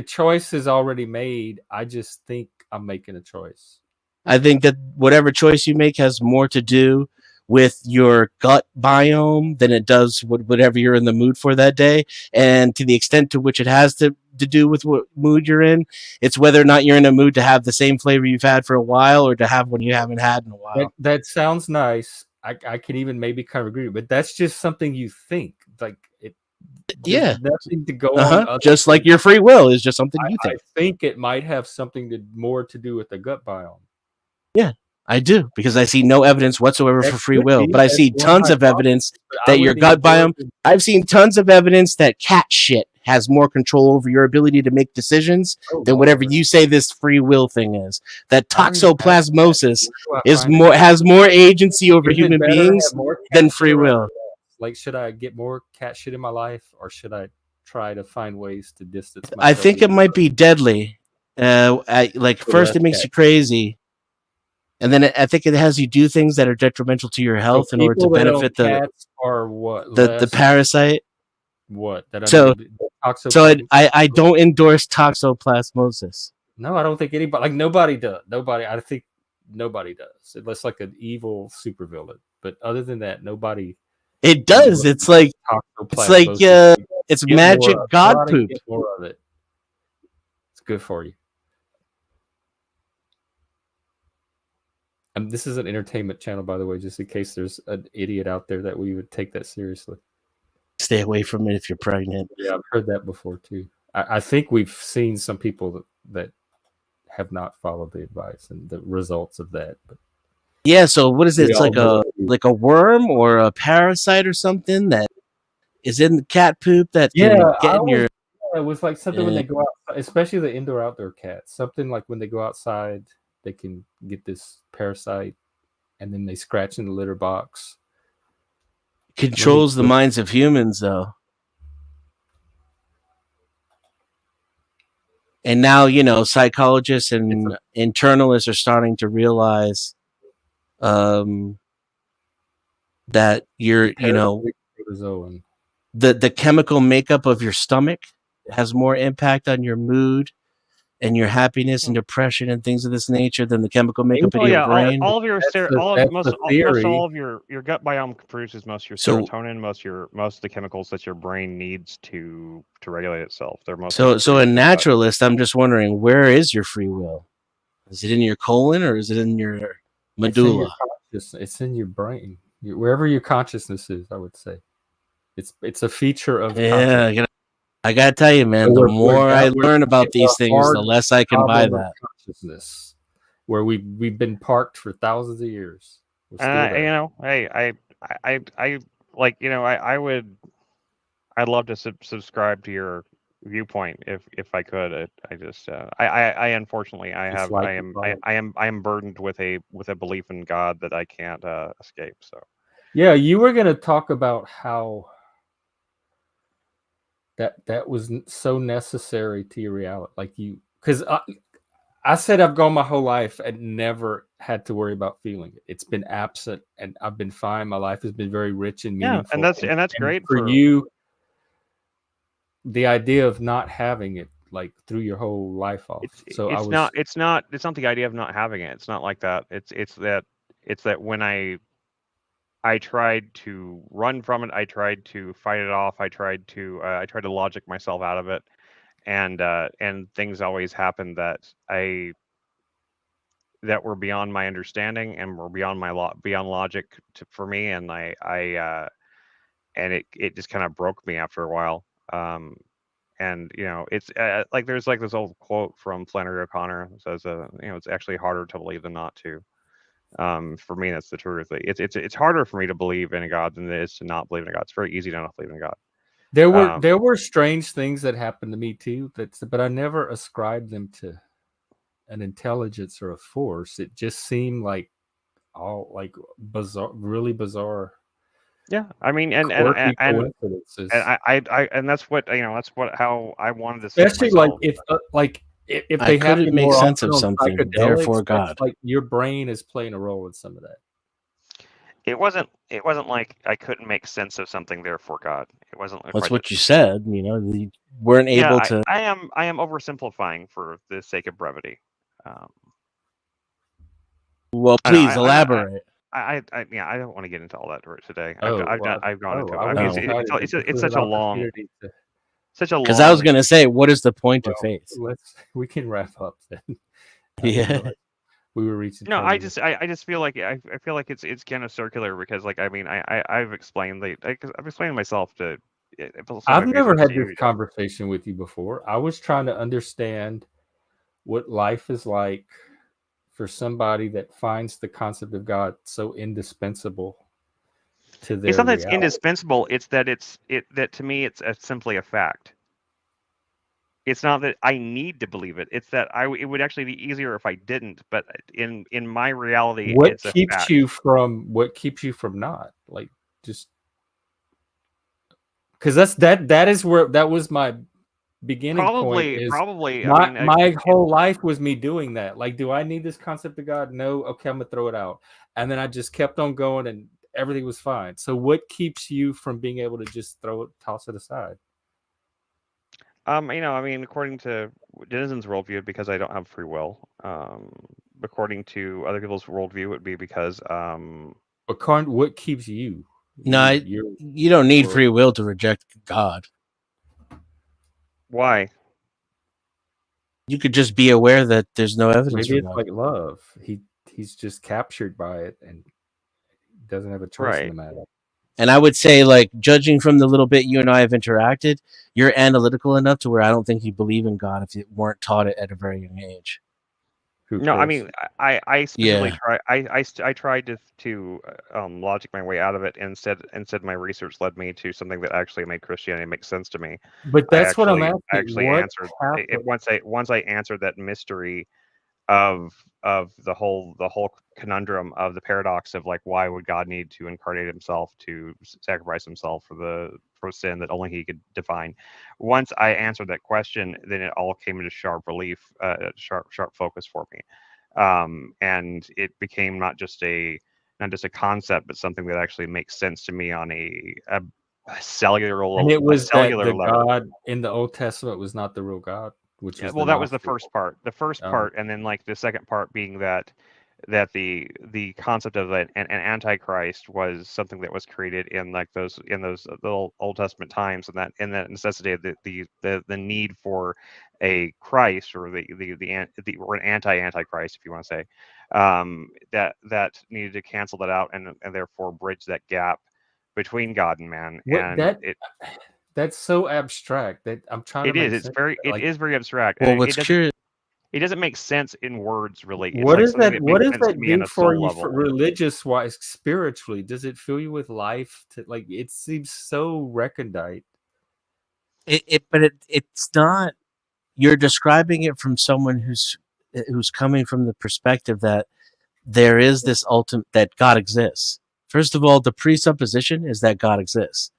choice is already made. I just think I'm making a choice. I think that whatever choice you make has more to do with your gut biome than it does with whatever you're in the mood for that day. And to the extent to which it has to do with what mood you're in, it's whether or not you're in a mood to have the same flavor you've had for a while or to have one you haven't had in a while. That sounds nice. I can even maybe kind of agree, but that's just something you think. Like it. Yeah, nothing to go on. Just like your free will is just something you think. I think it might have something more to do with the gut biome. Yeah, I do, because I see no evidence whatsoever for free will, but I see tons of evidence that your gut biome. I've seen tons of evidence that cat shit has more control over your ability to make decisions than whatever you say this free will thing is. That toxoplasmosis has more agency over human beings than free will. Like, should I get more cat shit in my life, or should I try to find ways to distance myself? I think it might be deadly. First it makes you crazy, and then I think it has you do things that are detrimental to your health in order to benefit the parasite. What? So I don't endorse toxoplasmosis. No, I don't think anybody, like, nobody does. I think nobody does. It's like an evil supervillain. But other than that, nobody. It does. It's magic god poop. Get more of it. It's good for you. This is an entertainment channel, by the way, just in case there's an idiot out there that we would take that seriously. Stay away from it if you're pregnant. Yeah, I've heard that before too. I think we've seen some people that have not followed the advice and the results of that. But yeah, so what is it? It's like a worm or a parasite or something that is in the cat poop that can get in your. It was like something when they go out, especially the indoor-outdoor cats. Something like when they go outside, they can get this parasite, and then they scratch in the litter box. Controls the minds of humans, though. And now, psychologists and internalists are starting to realize that the chemical makeup of your stomach has more impact on your mood and your happiness and depression and things of this nature than the chemical makeup of your brain. All of your your gut biome produces most of your serotonin, most of the chemicals that your brain needs to regulate itself. They're most so a naturalist. I'm just wondering, where is your free will? Is it in your colon or is it in your medulla? It's in your brain, wherever your consciousness is. I would say it's a feature of I gotta tell you, man, the more I learn about these things, the less I can buy that. Consciousness, where we've been parked for thousands of years. I'd love to subscribe to your viewpoint if I could. I unfortunately I am burdened with a belief in God that I can't escape. So yeah, you were gonna talk about how that was so necessary to your reality, because I said I've gone my whole life and never had to worry about feeling it. It's been absent, and I've been fine. My life has been very rich and meaningful. And that's great for you. The idea of not having it, like, through your whole life off. It's not the idea of not having it. It's not like that. It's that when I tried to run from it. I tried to fight it off. I tried to logic myself out of it, and things always happened that were beyond my understanding and were beyond beyond logic for me, and it just kind of broke me after a while. And it's like there's like this old quote from Flannery O'Connor that says, it's actually harder to believe than not to. For me, that's the truth. It's harder for me to believe in a God than it is to not believe in a God. It's very easy to not believe in God. There were strange things that happened to me too, but I never ascribed them to an intelligence or a force. It just seemed like all like bizarre, really bizarre. Yeah, I mean, and that's what how I wanted to say. Especially if they have to make sense of something, therefore God. Like your brain is playing a role in some of that. It wasn't like I couldn't make sense of something, therefore God. It wasn't. That's what you said. You weren't able to. I am oversimplifying for the sake of brevity. Well, please elaborate. I don't want to get into all that today. I've gone into it. I mean, it's such a long. Because I was going to say, what is the point of faith? We can wrap up then. Yeah. We were reaching. No, I just feel like it's kind of circular because I've explained I've explained myself to. I've never had this conversation with you before. I was trying to understand what life is like for somebody that finds the concept of God so indispensable to their. It's not that it's indispensable. It's that that to me it's simply a fact. It's not that I need to believe it. It's that it would actually be easier if I didn't. But in my reality, it's a fact. What keeps you from not, like, just because that is where that was my beginning point. Is probably. my whole life was me doing that. Like, do I need this concept of God? No. Okay, I'm gonna throw it out. And then I just kept on going, and everything was fine. So what keeps you from being able to just toss it aside? According to Denizen's worldview, because I don't have free will. According to other people's worldview, it would be because what keeps you? No, you don't need free will to reject God. Why? You could just be aware that there's no evidence. Maybe it's like love. He's just captured by it and doesn't have a choice in the matter. And I would say, like, judging from the little bit you and I have interacted, you're analytical enough to where I don't think you believe in God if you weren't taught it at a very young age. No, I mean, I specifically I tried to logic my way out of it. Instead, my research led me to something that actually made Christianity make sense to me. But that's what I'm asking. I actually answered it once I answered that mystery of the whole conundrum of the paradox of, like, why would God need to incarnate himself to sacrifice himself for sin that only he could define. Once I answered that question, then it all came into sharp relief, sharp focus for me, and it became not just a concept, but something that actually makes sense to me on a cellular level. And it was that the God in the Old Testament was not the real God. That was the first part. And then, like, the second part being that the concept of an antichrist was something that was created in, like, those Old Testament times, and that necessitated the need for a Christ, or or an antichrist, if you want to say, that needed to cancel that out and therefore bridge that gap between God and man. That's so abstract that I'm trying to make sense. It is very abstract. Well, what's curious, it doesn't make sense in words, really. What does that do for you, religious wise, spiritually? Does it fill you with life? Like, it seems so recondite. But it's not. You're describing it from someone who's coming from the perspective that there is this ultimate, that God exists. First of all, the presupposition is that God exists.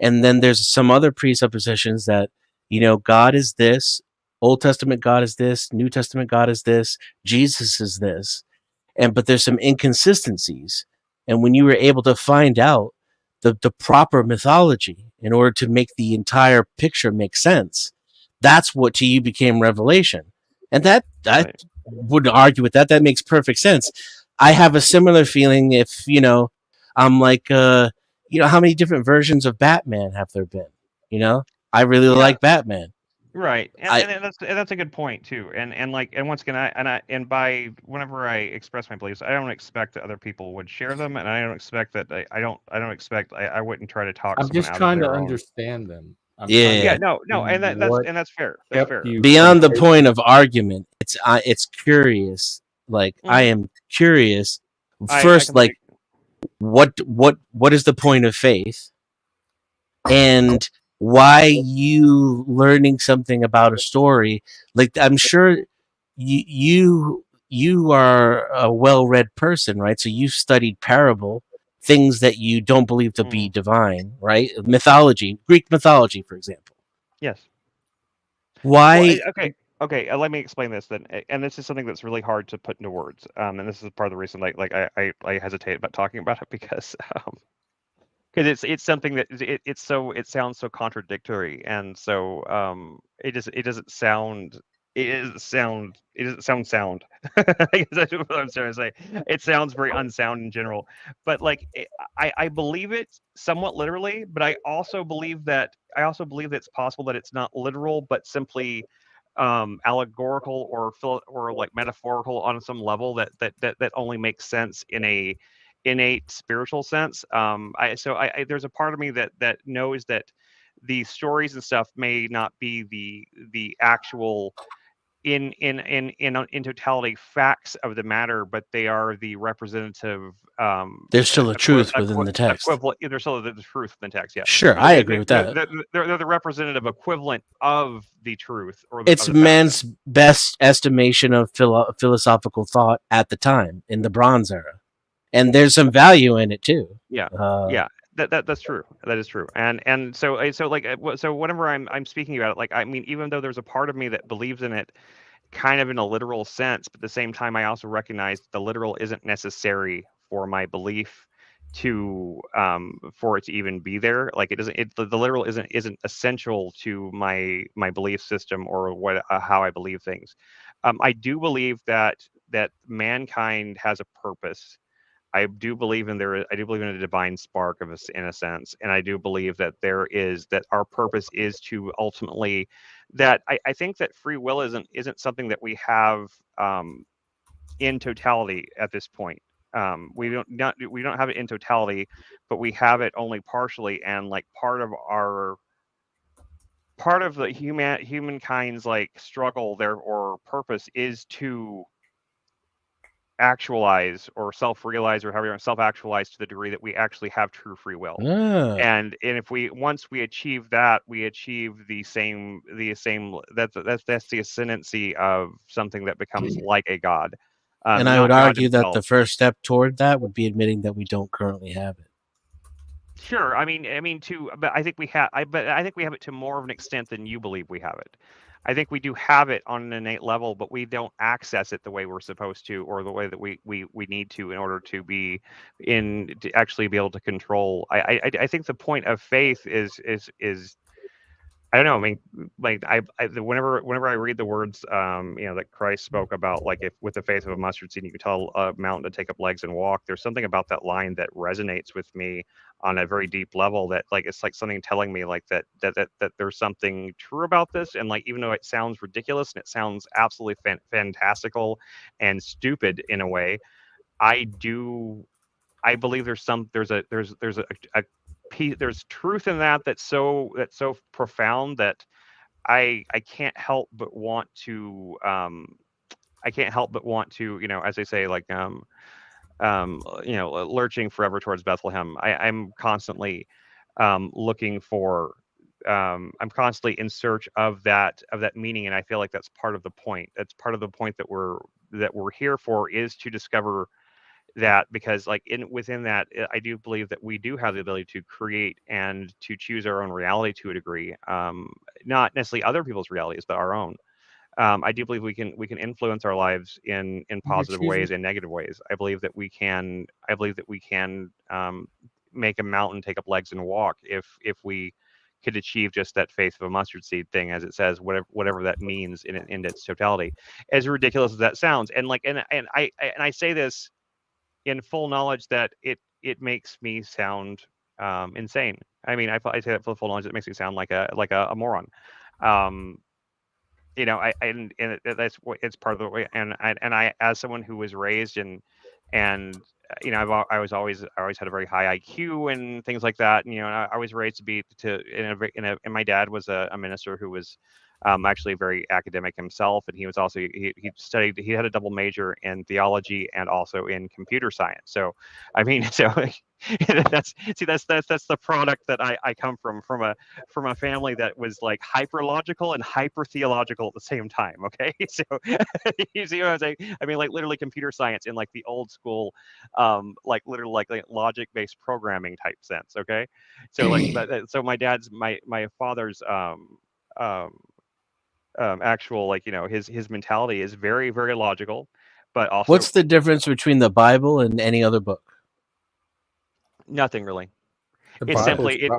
And then there's some other presuppositions that, God is this, Old Testament God is this, New Testament God is this, Jesus is this. But there's some inconsistencies. And when you were able to find out the proper mythology in order to make the entire picture make sense, that's what to you became revelation. And that I wouldn't argue with that. That makes perfect sense. I have a similar feeling if, I'm like, how many different versions of Batman have there been? I really like Batman. Right, and that's a good point too. And once again, by whenever I express my beliefs, I don't expect that other people would share them, and I don't expect that I wouldn't try to talk. I'm just trying to understand them. No, and that's fair. That's fair. Beyond the point of argument, it's curious. Like, I am curious. First, like, what is the point of faith, and why you learning something about a story? Like, I'm sure you are a well-read person, right? So you've studied parable, things that you don't believe to be divine, right? Mythology, Greek mythology, for example. Yes. Why? Well, okay. Let me explain this then. And this is something that's really hard to put into words. And this is part of the reason, I hesitate about talking about it, because it's something that it sounds so contradictory, and so it doesn't sound sound. I guess that's what I'm trying to say. It sounds very unsound in general, but, like, I believe it somewhat literally, but I also believe that it's possible that it's not literal, but simply allegorical or like metaphorical on some level that only makes sense in a innate spiritual sense. There's a part of me that knows that the stories and stuff may not be the actual in totality facts of the matter, but they are the representative. There's still a truth within the text. Equivalent. There's still the truth in the text. Yeah. Sure, I agree with that. They're the representative equivalent of the truth, or it's man's best estimation of philosophical thought at the time in the Bronze Era, and there's some value in it too. Yeah. Yeah. That's true. That is true. And so whenever I'm speaking about it, like, I mean, even though there's a part of me that believes in it kind of in a literal sense, but at the same time, I also recognize the literal isn't necessary for my belief to for it to even be there. Like, the literal isn't essential to my belief system or what how I believe things. I do believe that mankind has a purpose. I do believe in a divine spark of in a sense, and I do believe that that our purpose is to ultimately, that I think that free will isn't something that we have in totality at this point. We don't have it in totality, but we have it only partially, and like part of the humankind's like struggle there or purpose is to actualize or self-realize, or however you want, self-actualize to the degree that we actually have true free will. And if once we achieve that, we achieve the same that's the ascendancy of something that becomes like a god. And I would argue that the first step toward that would be admitting that we don't currently have it. Sure. But I think we have it to more of an extent than you believe we have it. I think we do have it on an innate level, but we don't access it the way we're supposed to, or the way that we need to, in order to actually be able to control. I think the point of faith is I don't know. I mean, like, whenever I read the words, that Christ spoke about, like, if with the faith of a mustard seed, you can tell a mountain to take up legs and walk. There's something about that line that resonates with me on a very deep level. That, like, it's like something telling me, like, that there's something true about this. And, like, even though it sounds ridiculous and it sounds absolutely fantastical and stupid in a way, I believe there's truth in that's so profound that I can't help but want to as they say, like, lurching forever towards Bethlehem. I'm constantly looking for I'm constantly in search of that meaning, and I feel like that's part of the point. That's part of the point that we're here for, is to discover that, because, like, within that, I do believe that we do have the ability to create and to choose our own reality to a degree, not necessarily other people's realities, but our own. I do believe we can influence our lives in positive ways and negative ways. I believe that we can make a mountain take up legs and walk if we could achieve just that faith of a mustard seed thing, as it says, whatever that means in its totality, as ridiculous as that sounds. And like, and I say this in full knowledge that it makes me sound insane. I mean, I say that for full knowledge, it makes me sound like a moron. That's what it's part of the way. And I, as someone who was raised and I always had a very high IQ and things like that. And, I was raised and my dad was a minister who was actually very academic himself, and he was also he had a double major in theology and also in computer science. So I mean, that's the product that I come from a family that was like hyper logical and hyper theological at the same time. Okay, so you see what I'm saying? I mean, like, literally computer science in like the old school like literally like logic based programming type sense. Okay, so like so my father's actual, like, his mentality is very, very logical, but also, what's the difference between the Bible and any other book? Nothing really. It's simply an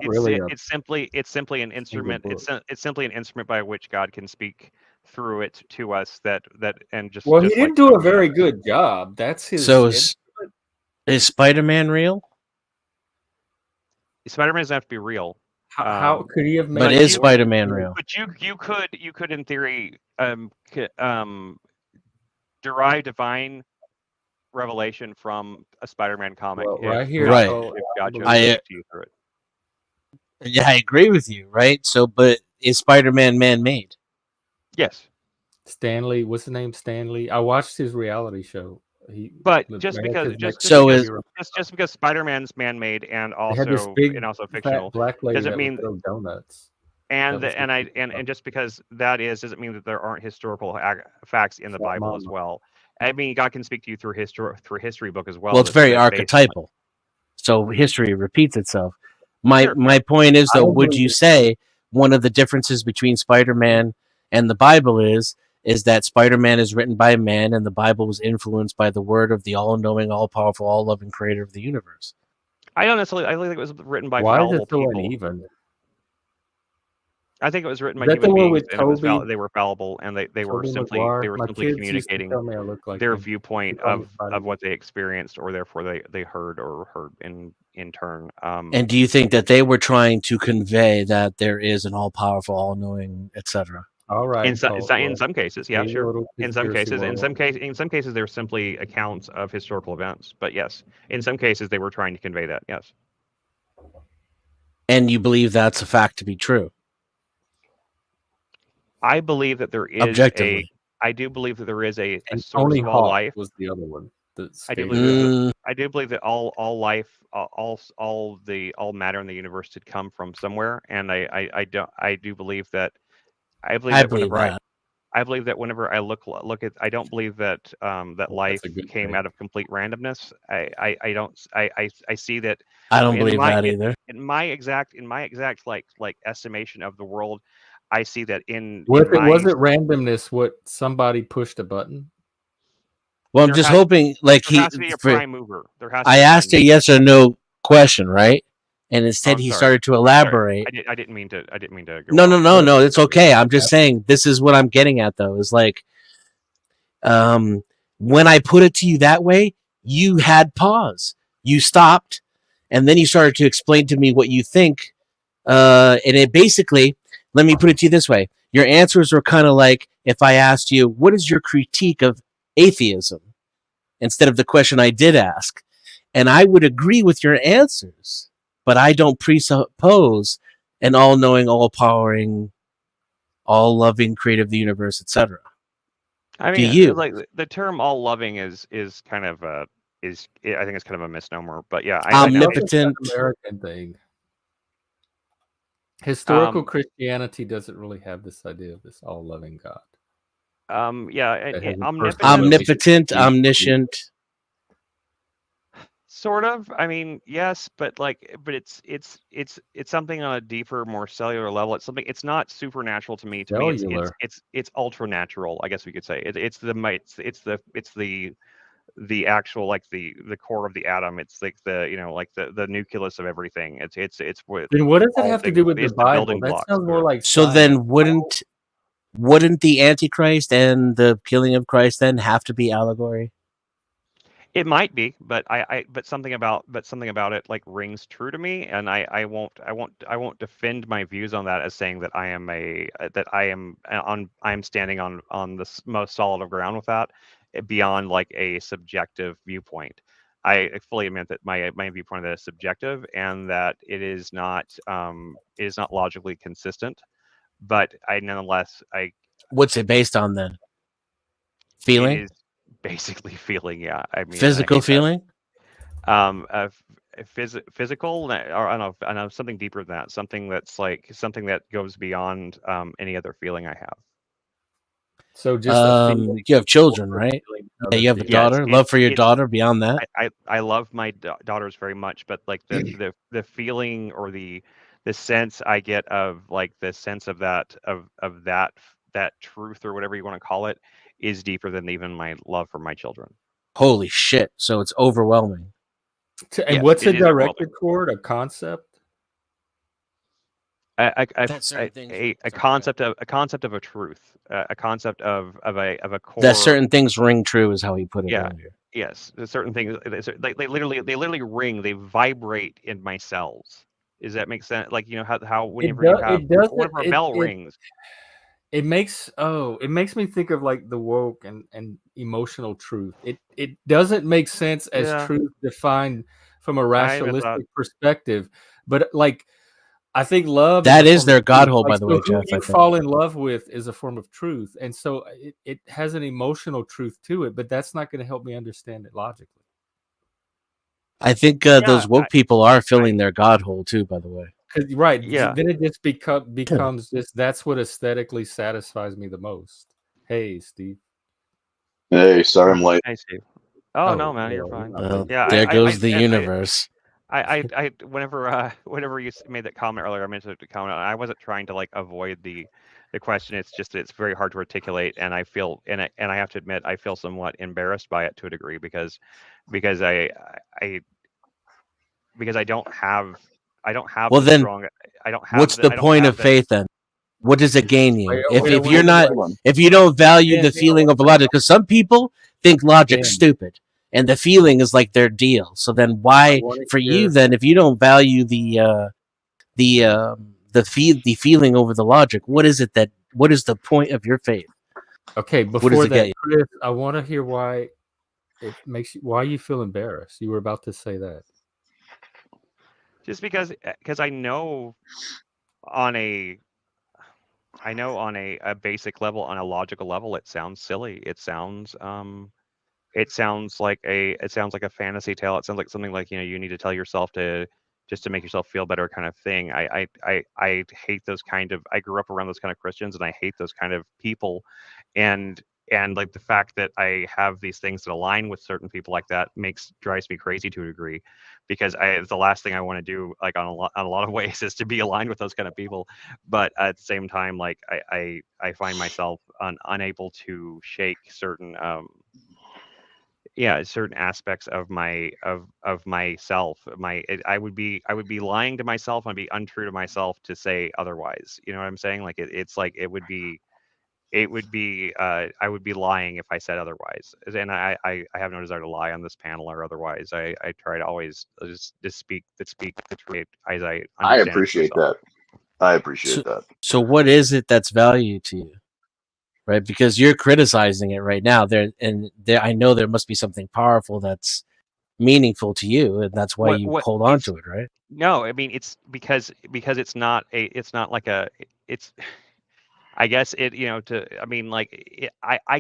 instrument. It's simply an instrument by which God can speak through it to us. He didn't do a very good job. That's his. So is Spider-Man real? Spider-Man doesn't have to be real. How could he have made? But is Spider-Man real? But you could in theory derive divine revelation from a Spider-Man comic. Right here, right? If God chose to speak to you through it. Yeah, I agree with you. Right. So, but is Spider-Man man-made? Yes. Stanley, what's the name? Stanley. I watched his reality show. But just because Spider-Man's man-made and also fictional black lady doesn't that mean would throw donuts. And just because that doesn't mean that there aren't historical facts in the Bible as well. I mean, God can speak to you through history book as well. Well, it's very archetypal, so history repeats itself. My point is, though, would you say one of the differences between Spider-Man and the Bible is that Spider-Man is written by man and the Bible was influenced by the word of the all-knowing, all-powerful, all-loving creator of the universe? I don't necessarily. I think it was written by fallible people. I think it was written by human beings, and they were fallible, and they were simply communicating their viewpoint of what they experienced, or therefore they heard in turn. And do you think that they were trying to convey that there is an all-powerful, all-knowing, etc.? All right. In some cases, yeah, sure. In some cases, they're simply accounts of historical events. But yes, in some cases, they were trying to convey that. Yes. And you believe that's a fact to be true? I believe that there is objectively. I do believe that there is a source of all life. Was the other one? I do believe that all life, all matter in the universe did come from somewhere, and I do believe that. I believe that whenever I look at, I don't believe that that life came out of complete randomness. I see that. I don't believe that either. In my exact like estimation of the world, I see that was it randomness? What somebody pushed a button? Well, I'm just hoping, like there has to be a prime mover. I asked a yes or no question, right? And instead, he started to elaborate. I didn't mean to. No. It's okay. I'm just saying this is what I'm getting at, though. Is like, when I put it to you that way, you had pause. You stopped, and then you started to explain to me what you think. And it basically, let me put it to you this way: your answers were kind of like if I asked you, "What is your critique of atheism?" instead of the question I did ask, and I would agree with your answers. But I don't presuppose an all-knowing, all-powering, all-loving creator of the universe, etc. I mean, like the term "all-loving" is kind of I think it's kind of a misnomer. But yeah, omnipotent American thing. Historical Christianity doesn't really have this idea of this all-loving God. Omnipotent, omniscient. Sort of. I mean, yes, but it's something on a deeper, more cellular level. It's something. It's not supernatural to me. To me, it's ultra natural. I guess we could say it's the actual, like the core of the atom. It's like the nucleus of everything. It's then what does it have to do with the Bible? That sounds more like so. Then wouldn't the Antichrist and the killing of Christ then have to be allegory? It might be, but but something about it like rings true to me, and I won't defend my views on that as saying that I am standing on the most solid of ground with that, beyond like a subjective viewpoint. I fully admit that my viewpoint of that is subjective, and that it is not logically consistent. But nonetheless, what's it based on then? Feeling? It is basically feeling, yeah. I mean, physical feeling. Physical, or I don't know, something deeper than that. Something that goes beyond any other feeling I have. So just you have children, right? Yeah, you have a daughter. Love for your daughter. Beyond that, I love my daughters very much, but like the feeling or the sense I get of like the sense of that truth or whatever you want to call it is deeper than even my love for my children. Holy shit! So it's overwhelming. And yes, what's a directed toward? A concept? A concept of a truth, a concept of a core. That certain things ring true is how he put it. Yeah. Earlier. Yes. There's certain things. They literally ring. They vibrate in my cells. Does that make sense? Like, how whenever a bell rings. It makes me think of like the woke and emotional truth. It doesn't make sense as truth defined from a rationalistic perspective, but like I think love that is their of God truth. hole, Like, by the so way, who Jeff. I you think. fall in love with is a form of truth, and so it has an emotional truth to it, but that's not going to help me understand it logically. I think those woke people are filling their God hole too, by the way. Right. Yeah. Then it just becomes just that's what aesthetically satisfies me the most. Hey, Steve. Hey, sorry I'm late. Hey, Steve. Oh, no, man, you're fine. Well, Yeah, there goes the universe. I whenever you made that comment earlier, I mentioned to comment. I wasn't trying to like avoid the question. It's just it's very hard to articulate, and I feel and I have to admit I feel somewhat embarrassed by it to a degree because I don't have Well, the then, strong. I don't have. what's the I don't point have of faith then? What does it gain you if you're wait, not if you don't value the feeling of logic? Because some people think logic's stupid and the feeling is like their deal. So then why for you then if you don't value the feeling over the logic, what is the point of your faith? Okay, before that, Chris, I want to hear why it makes you why you feel embarrassed. You were about to say that. Just because I know on a basic level, on a logical level, it sounds silly. It sounds like a fantasy tale. It sounds like something like, you need to tell yourself to just to make yourself feel better kind of thing. I hate those kind of. I grew up around those kind of Christians, and I hate those kind of people, and like the fact that I have these things that align with certain people like that drives me crazy to a degree, because the last thing I want to do, like on a lot of ways, is to be aligned with those kind of people. But at the same time, like I find myself unable to shake certain certain aspects of myself. I would be lying to myself. I'd be untrue to myself to say otherwise. You know what I'm saying? Like it's like it would be I would be lying if I said otherwise. And I have no desire to lie on this panel or otherwise. I try to always just speak the truth as I understand I appreciate myself. that. I appreciate that. So what is it that's value to you? Right, because you're criticizing it right now. I know there must be something powerful that's meaningful to you, and that's why you hold on to it, right? No, I mean it's because it's not like it's. I guess I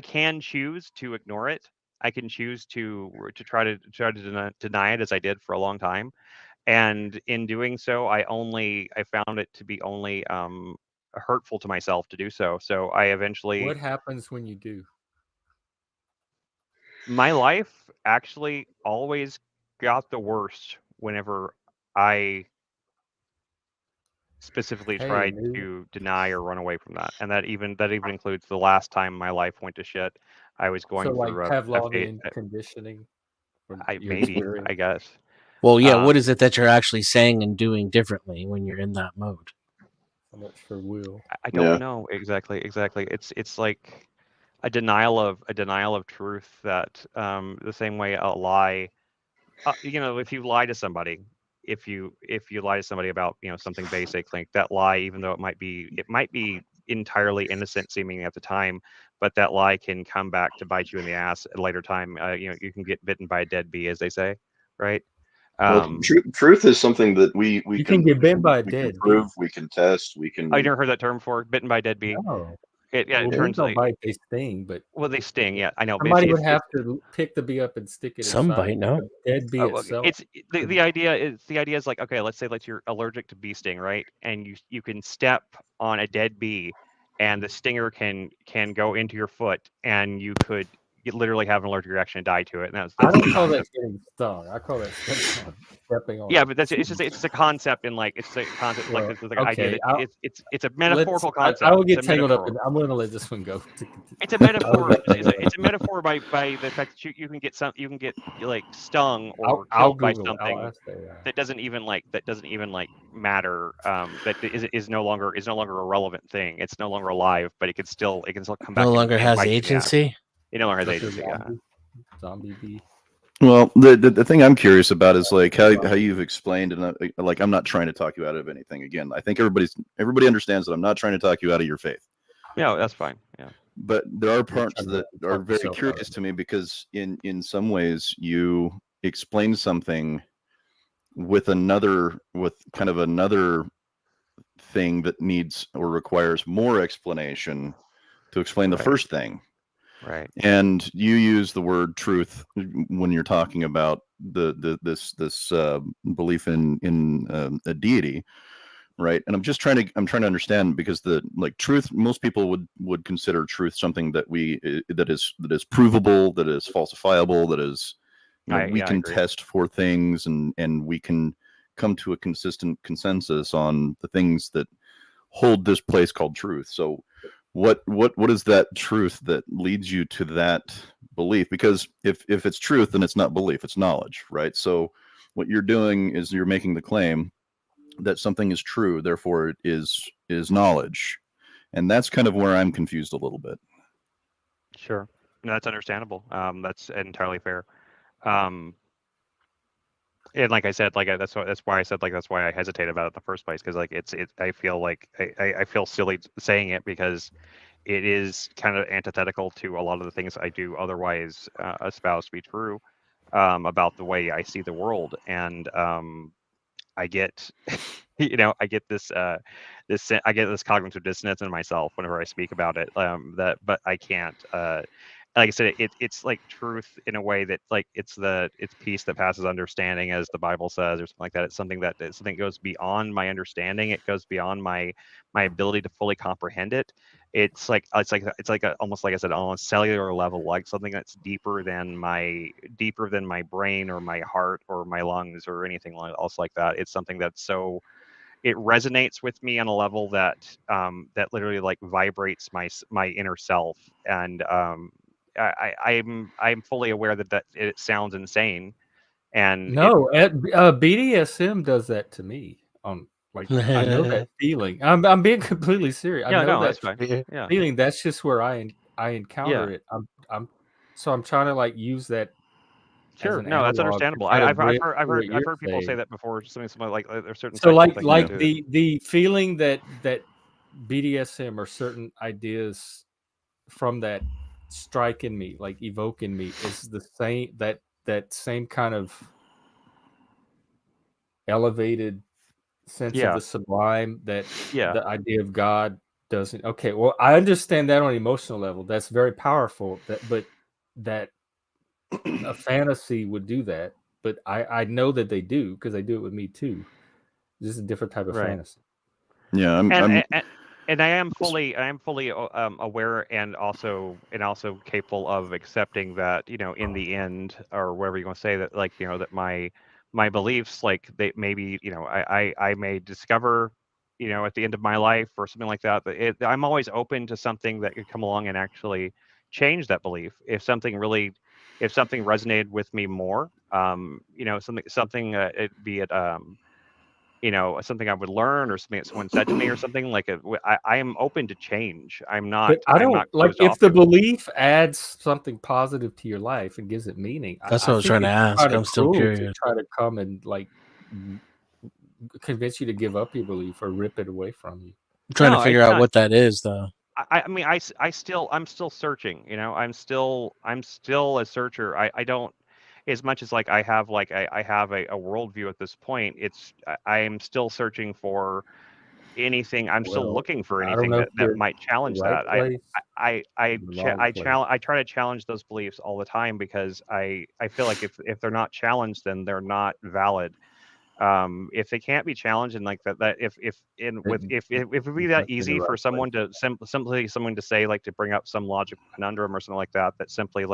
can choose to ignore it. I can choose to try to deny it, as I did for a long time, and in doing so, I found it to be only hurtful to myself to do so. So I eventually. What happens when you do? My life actually always got the worst whenever I specifically tried to deny or run away from that, and that even includes the last time my life went to shit. I was going through Pavlovian conditioning. I guess. Well, yeah. What is it that you're actually saying and doing differently when you're in that mode? So much for will. I don't know exactly. It's like a denial of truth, that the same way a lie. If you lie to somebody, if you lie to somebody about something basic, like that lie, even though it might be entirely innocent seeming at the time, but that lie can come back to bite you in the ass at a later time. You can get bitten by a dead bee, as they say, right? Truth is something that we can get bitten by a dead prove, bee. we can test, we can. Oh, you never heard that term before? Bitten by a dead bee? No. It turns don't bite, they sting, but they sting. Yeah, I know. Somebody would have to pick the bee up and stick it some inside. Bite, no? Dead bee itself. It's the idea is like, okay, let's say you're allergic to bee sting, right? And you can step on a dead bee, and the stinger can go into your foot, and you could literally have an allergic reaction and die to it. And I don't call that getting stung. I call that stepping on. Yeah, but it's just a concept, and like it's a concept, like it's like an idea that it's a metaphorical concept. I will get tangled up. I'm going to let this one go. It's a metaphor. It's a metaphor by the fact that you can get like stung or killed by something that doesn't even matter. That is no longer a relevant thing. It's no longer alive, but it can still come back. No longer has agency. It no longer has agency. Zombie bee. Well, the thing I'm curious about is like how you've explained, and like I'm not trying to talk you out of anything. Again, I think everybody understands that I'm not trying to talk you out of your faith. Yeah, that's fine. Yeah. But there are parts that are very curious to me, because in some ways you explain something with kind of another thing that needs or requires more explanation to explain the first thing. Right. And you use the word truth when you're talking about this belief in a deity, right? And I'm trying to understand, because the truth, most people would consider truth something that is provable, that is falsifiable, that is, we can test for things, and we can come to a consistent consensus on the things that hold this place called truth. So what is that truth that leads you to that belief? Because if it's truth, then it's not belief, it's knowledge, right? So what you're doing is you're making the claim that something is true, therefore it is knowledge. And that's kind of where I'm confused a little bit. Sure. No, that's understandable. That's entirely fair. And like I said, that's why I said, that's why I hesitate about it in the first place, because I feel like I feel silly saying it, because it is kind of antithetical to a lot of the things I do otherwise espouse to be true about the way I see the world. And I get I get this I get this cognitive dissonance in myself whenever I speak about it, but I can't like I said, it's like truth in a way that it's peace that passes understanding, as the Bible says, or something like that. It's something that goes beyond my understanding. It goes beyond my ability to fully comprehend it. It's like almost, like I said, on a cellular level, like something that's deeper than my brain or my heart or my lungs or anything else like that. It's something that's so, it resonates with me on a level that that literally vibrates my inner self. And I'm fully aware that it sounds insane. And no, BDSM does that to me. I know that feeling. I'm being completely serious. I know that's fine. Yeah, feeling. That's just where I encounter it. I'm trying to use that. Sure. No, that's understandable. I've heard people say that before. Something like there's certain so the feeling that BDSM or certain ideas from that strike in me, evoke in me, is the same, that same kind of elevated sense of the sublime that the idea of God doesn't. Okay, well, I understand that on an emotional level. That's very powerful. But that a fantasy would do that. But I know that they do, because they do it with me too. This is a different type of fantasy. Yeah, and I am fully aware and also capable of accepting that, in the end, or whatever you want to say, that that my beliefs, they maybe, I may discover, at the end of my life or something like that, I'm always open to something that could come along and actually change that belief if something resonated with me more. Something be it something I would learn, or something that someone said to me, or something I am open to change. I'm not. But I don't, I'm not closed if off the to it. belief adds something positive to your life and gives it meaning. That's what I was trying to ask. I'm still curious. To try to come and convince you to give up your belief or rip it away from you. I'm trying to figure out what that is, though. I'm still searching. I'm still a searcher. I don't, as much as I have I have a worldview at this point. I am still searching for anything. I'm still looking for anything that might challenge that. I try to challenge those beliefs all the time, because I feel like if they're not challenged, then they're not valid. If they can't be challenged, and if it would be that easy for someone to simply say, to bring up some logical conundrum or something like that, that simply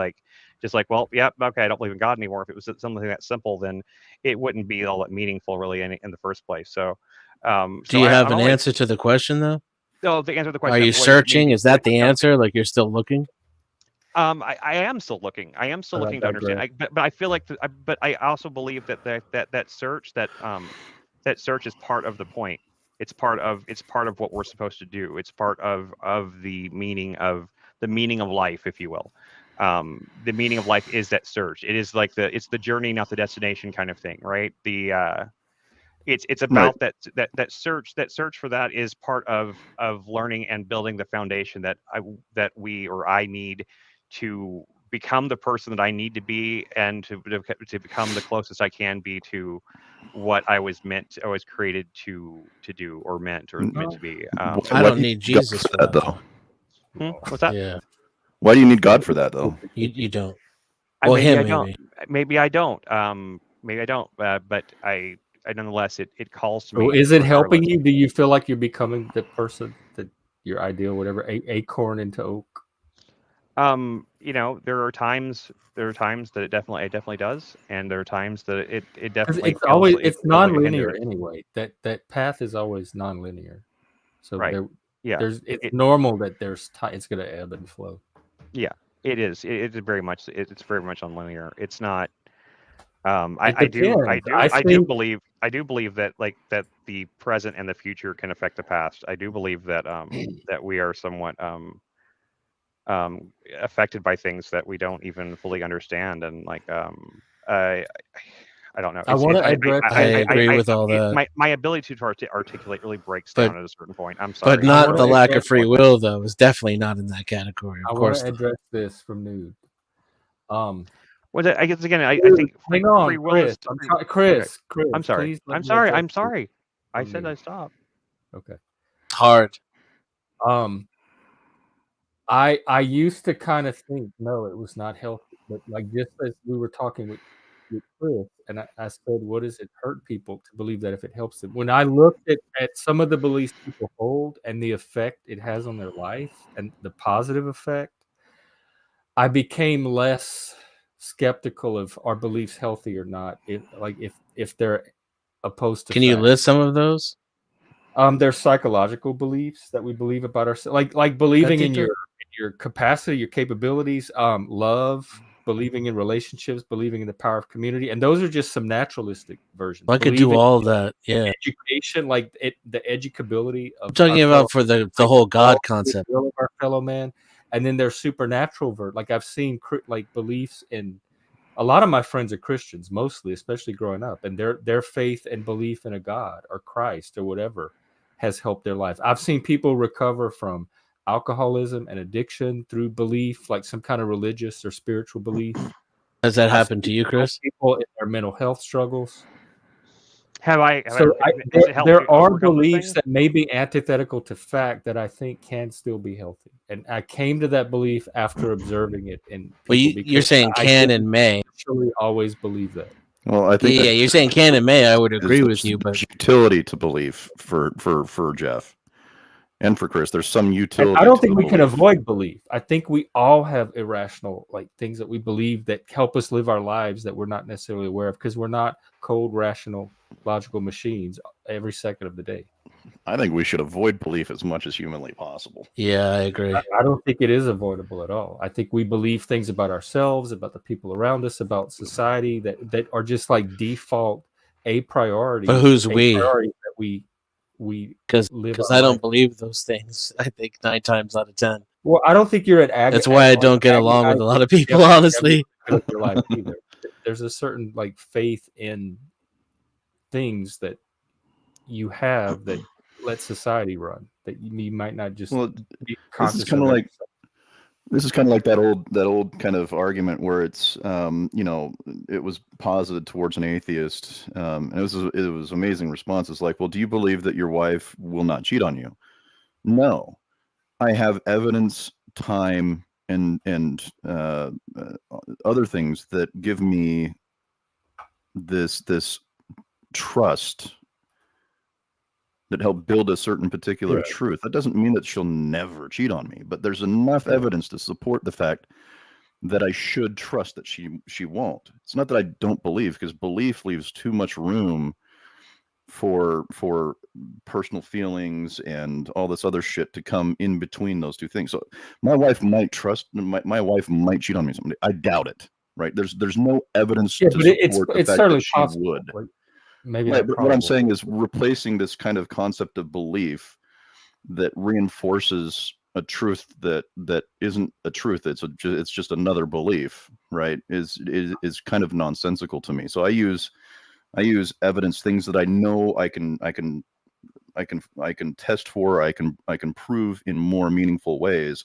well, yeah, okay, I don't believe in God anymore. If it was something that simple, then it wouldn't be all that meaningful really in the first place. So do you have an answer to the question, though? No, the answer to the question. Are you searching? Is that the answer? You're still looking? I am still looking. I am still looking to understand. But I feel like, but I also believe that search is part of the point. It's part of what we're supposed to do. It's part of the meaning of life, if you will. The meaning of life is that search. It is it's the journey, not the destination, kind of thing, right? It's about that search. That search for that is part of learning and building the foundation that I need to become the person that I need to be, and to become the closest I can be to what I was created to do, or meant to be. I don't need Jesus for that, though. What's that? Yeah. Why do you need God for that, though? You don't. Well, maybe him, I don't. Maybe I don't. Maybe I don't. But I nonetheless, it calls to me. So is it helping regardless. you? Do you feel like you're becoming the person that your ideal, whatever, acorn into oak? You know, there are times that it definitely does, and there are times that it definitely It's always feels it's like it non-linear hinders. anyway. That path is always non-linear. So Right. Yeah. it's normal that it's going to ebb and flow. Yeah, it is. It's very much unlinear. It's not. It I do think believe that that the present and the future can affect the past. I do believe that that we are somewhat affected by things that we don't even fully understand, and I don't know. I want to address. I agree with all that. My ability to articulate really breaks But- down at a certain point. I'm sorry, But not the wanna lack of address free one will, though, is definitely not in that category. I Of want course. to address this from Nude. Well, I guess again, I think Hang on, free will is. Chris. I'm sorry. Please let I'm me sorry. address I'm this sorry. I from said Nude. I stopped. Okay. Hard. I used to kind of think, no, it was not healthy. But like just as we were talking with Chris, and I said, what does it hurt people to believe that if it helps them? When I looked at some of the beliefs people hold and the effect it has on their life and the positive effect, I became less skeptical of our beliefs healthy or not. If they're opposed to Can you fact. list some of those? There's psychological beliefs that we believe about ourselves, like believing in your capacity, your capabilities, love, believing in relationships, believing in the power of community, and those are just some naturalistic versions. I could do all that. Yeah, education, the educability of. I'm talking about for the whole God concept of our fellow man, and then there's supernatural like I've seen like beliefs in. A lot of my friends are Christians, mostly, especially growing up, and their faith and belief in a God or Christ or whatever has helped their life. I've seen people recover from alcoholism and addiction through belief, like some kind of religious or spiritual belief. Has that happened to you, Chris? People in their mental health struggles. There are beliefs that may be antithetical to fact that I think can still be healthy, and I came to that belief after observing it. And you're saying can and may. Actually, always believe that. Well, I think you're saying can and may. I would agree with you, but utility to belief for Jeff and for Chris, there's some utility. And I don't think we can avoid belief. I think we all have irrational things that we believe that help us live our lives that we're not necessarily aware of because we're not cold, rational, logical machines every second of the day. I think we should avoid belief as much as humanly possible. Yeah, I agree. I don't think it is avoidable at all. I think we believe things about ourselves, about the people around us, about society that are just like default a priority. But who's we? Priority that we because I don't believe those things. I think 9 times out of 10. Well, I don't think you're at That's why I don't get along with a lot of people, honestly. Your life either. There's a certain faith in things that you have that let society run that you might not just be conscious. This is kind of like that old kind of argument where it's it was posited towards an atheist, and it was amazing response. It's like, well, do you believe that your wife will not cheat on you? No, I have evidence, time, and other things that give me this trust that help build a certain particular truth. That doesn't mean that she'll never cheat on me, but there's enough evidence to support the fact that I should trust that she won't. It's not that I don't believe, because belief leaves too much room for personal feelings and all this other shit to come in between those two things. So my wife might my wife might cheat on me someday. I doubt it. Right? There's no evidence to support the fact that she would. Maybe right, but what I'm saying is replacing this kind of concept of belief that reinforces a truth that isn't a truth. It's just another belief, right? Is kind of nonsensical to me. So I use evidence, things that I know I can test for, I can prove in more meaningful ways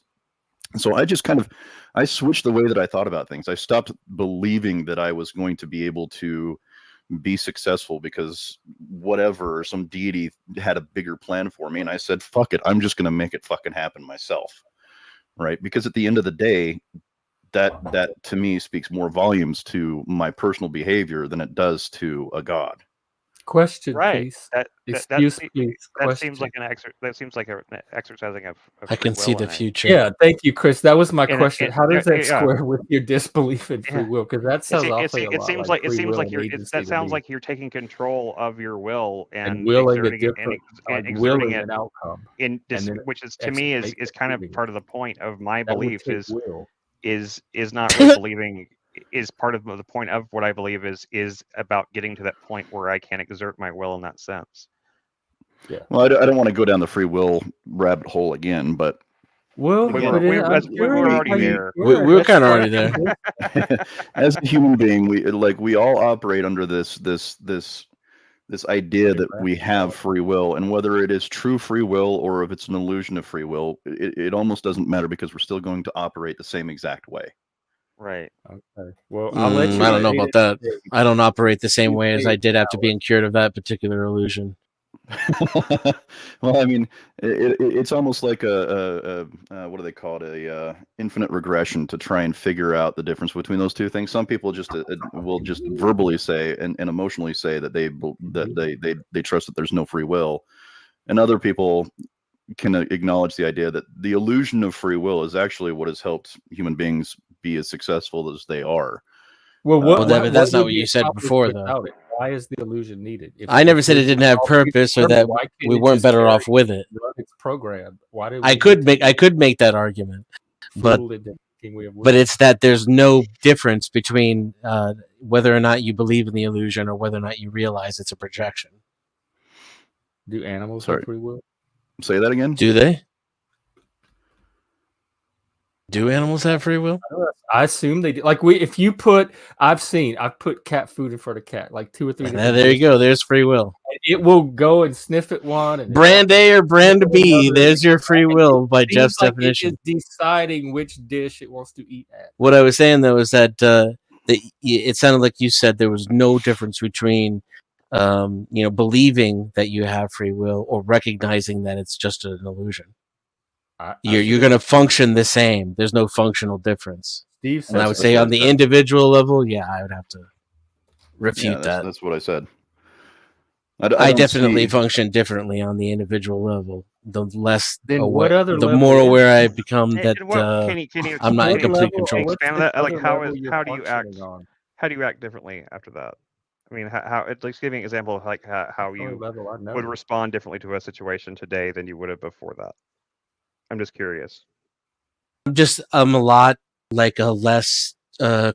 So I switched the way that I thought about things. I stopped believing that I was going to be able to be successful because whatever, some deity had a bigger plan for me. And I said, fuck it, I'm just going to make it fucking happen myself. Right. Because at the end of the day, that to me speaks more volumes to my personal behavior than it does to a god. Question, Right. please. That seems like an exercising of I can see the and future. Yeah, thank you, Chris. That was my And- question. and- How does that yeah. square with your disbelief in free Yeah. will? Because that sounds awfully a lot seems like it free seems will like and you're agency that to sounds me. like you're taking control of your will and willing a exerting it different, and exerting willing it an outcome, which is to me is kind of executing part of the point of my that would belief take will. is not really believing is part of the point of what I believe is about getting to that point where I can exert my will in that sense. Yeah. Well, I don't want to go down the free will rabbit hole again, but Well, We Again, were already there. We were kind of already there. as a human being, we all operate under this idea that we have free will, and whether it is true free will or if it's an illusion of free will, it almost doesn't matter because we're still going to operate the same exact way. Right. Okay. Well, I'll let you. I don't know about that. I don't operate the same way as I did after being cured of that particular illusion. Well, I mean, it's almost like a what do they call it? A infinite regression to try and figure out the difference between those two things. Some people just will just verbally say and emotionally say that they trust that there's no free will, and other people can acknowledge the idea that the illusion of free will is actually what has helped human beings be as successful as they are. Well, that's not what you said before, though. Why is the illusion needed? I never said it didn't have purpose or that we weren't better off with it. It's programmed. Why do I could make that argument, but it's that there's no difference between whether or not you believe in the illusion or whether or not you realize it's a projection. Do animals have free will? Say that again. Do they? Do animals have free will? I assume they do. Like I've put cat food in front of cat, like 2 or 3. There you go. There's free will. It will go and sniff at one. And brand A or brand B. There's your free will by Jeff's definition. It is deciding which dish it wants to eat at. What I was saying though is that it sounded like you said there was no difference between believing that you have free will or recognizing that it's just an illusion. You're going to function the same. There's no functional difference. Steve says, and I would say on the individual level, I would have to refute that. That's what I said. I definitely function differently on the individual level. The less the more aware I become that I'm not in complete control. Expand that? Like how do you act? How do you act differently after that? I mean, how at least give me an example of like how you would respond differently to a situation today than you would have before that. I'm just curious. I'm a lot like a less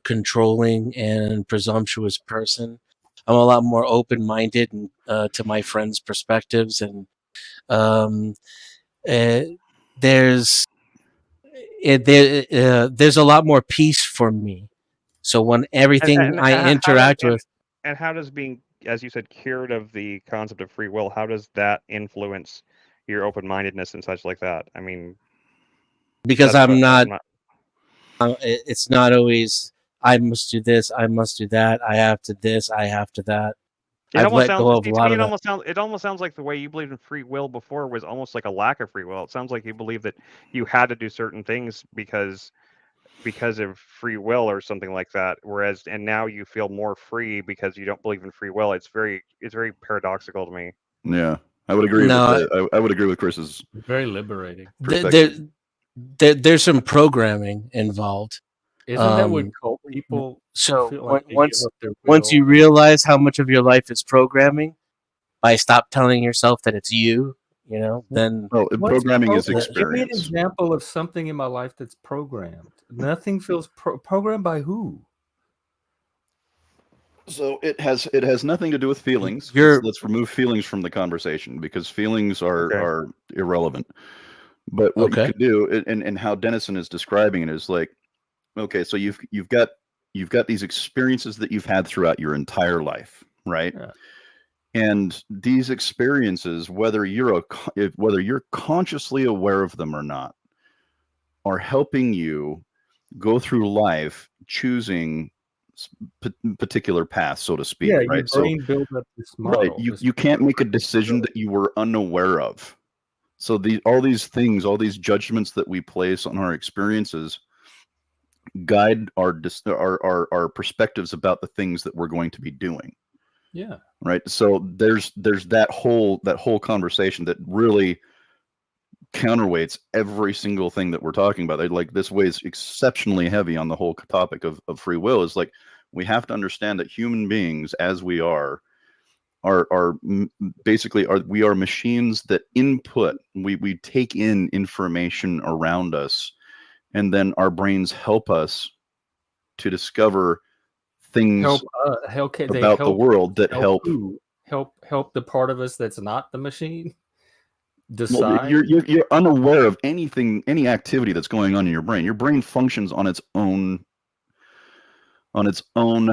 controlling and presumptuous person. I'm a lot more open-minded to my friends' perspectives, and there's a lot more peace for me. So when everything I interact with, and how does being, as you said, cured of the concept of free will, how does that influence your open-mindedness and such like that? I mean, because it's not always I must do this, I must do that, I have to this, I have to that. It almost sounds like the way you believed in free will before was almost like a lack of free will. It sounds like you believe that you had to do certain things because of free will or something like that. And now you feel more free because you don't believe in free will. It's very paradoxical to me. Yeah, I would agree. I would agree with Chris's. Very liberating. There's some programming involved. Isn't that what cult people? So like once you realize how much of your life is programming, by stop telling yourself that it's you, then programming is experience. Give me an example of something in my life that's programmed. Nothing feels programmed by who? So it has nothing to do with feelings. Let's remove feelings from the conversation because feelings are irrelevant. But what you could do, and how Denizen is describing it is like, okay, so you've got these experiences that you've had throughout your entire life, right? Yeah. And these experiences, whether you're consciously aware of them or not, are helping you go through life choosing particular paths, so to speak. Yeah, right. your brain builds up this model. Right. You can't make a decision that you were unaware of. So all these things, all these judgments that we place on our experiences guide our perspectives about the things that we're going to be doing. Yeah. Right. So there's that whole conversation that really counterweights every single thing that we're talking about. Like, this weighs exceptionally heavy on the whole topic of free will. Is like, we have to understand that human beings, as we are basically we are machines that input. We take in information around us, and then our brains help us to discover things about the world that help the part of us that's not the machine decide. Well, you're unaware of anything, any activity that's going on in your brain. Your brain functions on its own. What's the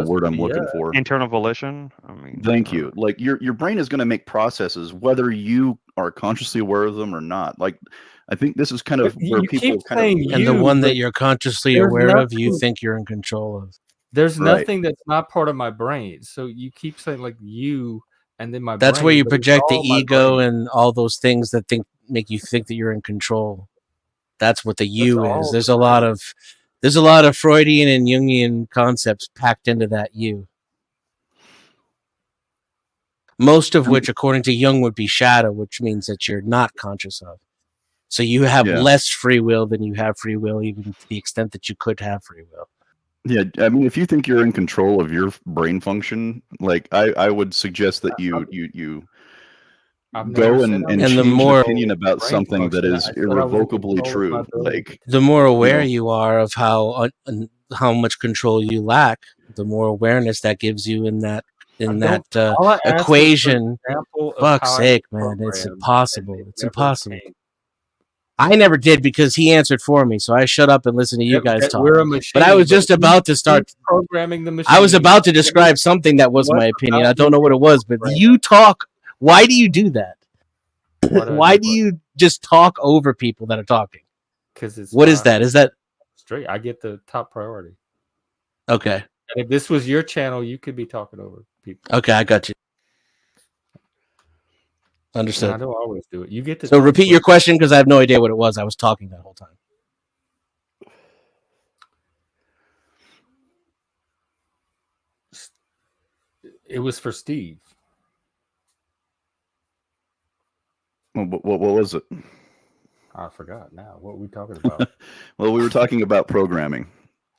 word I'm looking for? Internal volition. I mean, thank you. Like, your brain is going to make processes whether you are consciously aware of them or not. Like, I think this is kind of where people and the one that you're consciously aware of, you think you're in control of. There's nothing that's not part of my brain. So you keep saying like you, and then my that's brain, where you project the ego and all those things that make you think that you're in control. That's what the you is. There's a lot of Freudian and Jungian concepts packed into that you. Most of which, according to Jung, would be shadow, which means that you're not conscious of. So you have less free will than you have free will, even to the extent that you could have free will. Yeah, I mean, if you think you're in control of your brain function, like, I would suggest that you go and change an opinion about something that is irrevocably true. Like, the more aware you are of how much control you lack, the more awareness that gives you in that equation. Fuck's sake, man, it's impossible. It's impossible. I never did, because he answered for me, so I shut up and listened to you guys talk. But I was just about to start programming the machine. I was about to describe something that was my opinion. I don't know what it was, but you talk. Why do you do that? Why do you just talk over people that are talking? Because it's what is that? Is that straight? I get the top priority. Okay. And if this was your channel, you could be talking over people. Okay, I got you. Understood. And I don't always do it. You get to. So repeat your question, because I have no idea what it was. I was talking that whole time. It was for Steve. What was it? I forgot now. What were we talking about? Well, we were talking about programming.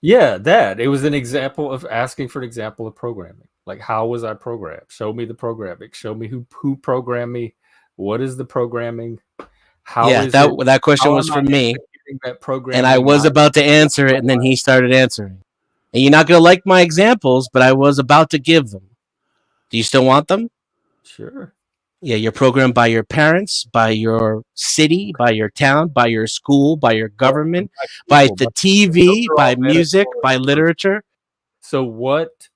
Yeah, that. It was an example of asking for an example of programming. Like, how was I programmed? Show me the programming. Show me who programmed me. What is the programming? That question was for me. And I was about to answer it, and then he started answering. And you're not going to like my examples, but I was about to give them. Do you still want them? Sure. Yeah, you're programmed by your parents, by your city, by your town, by your school, by your government, by the TV, by music, by literature. So what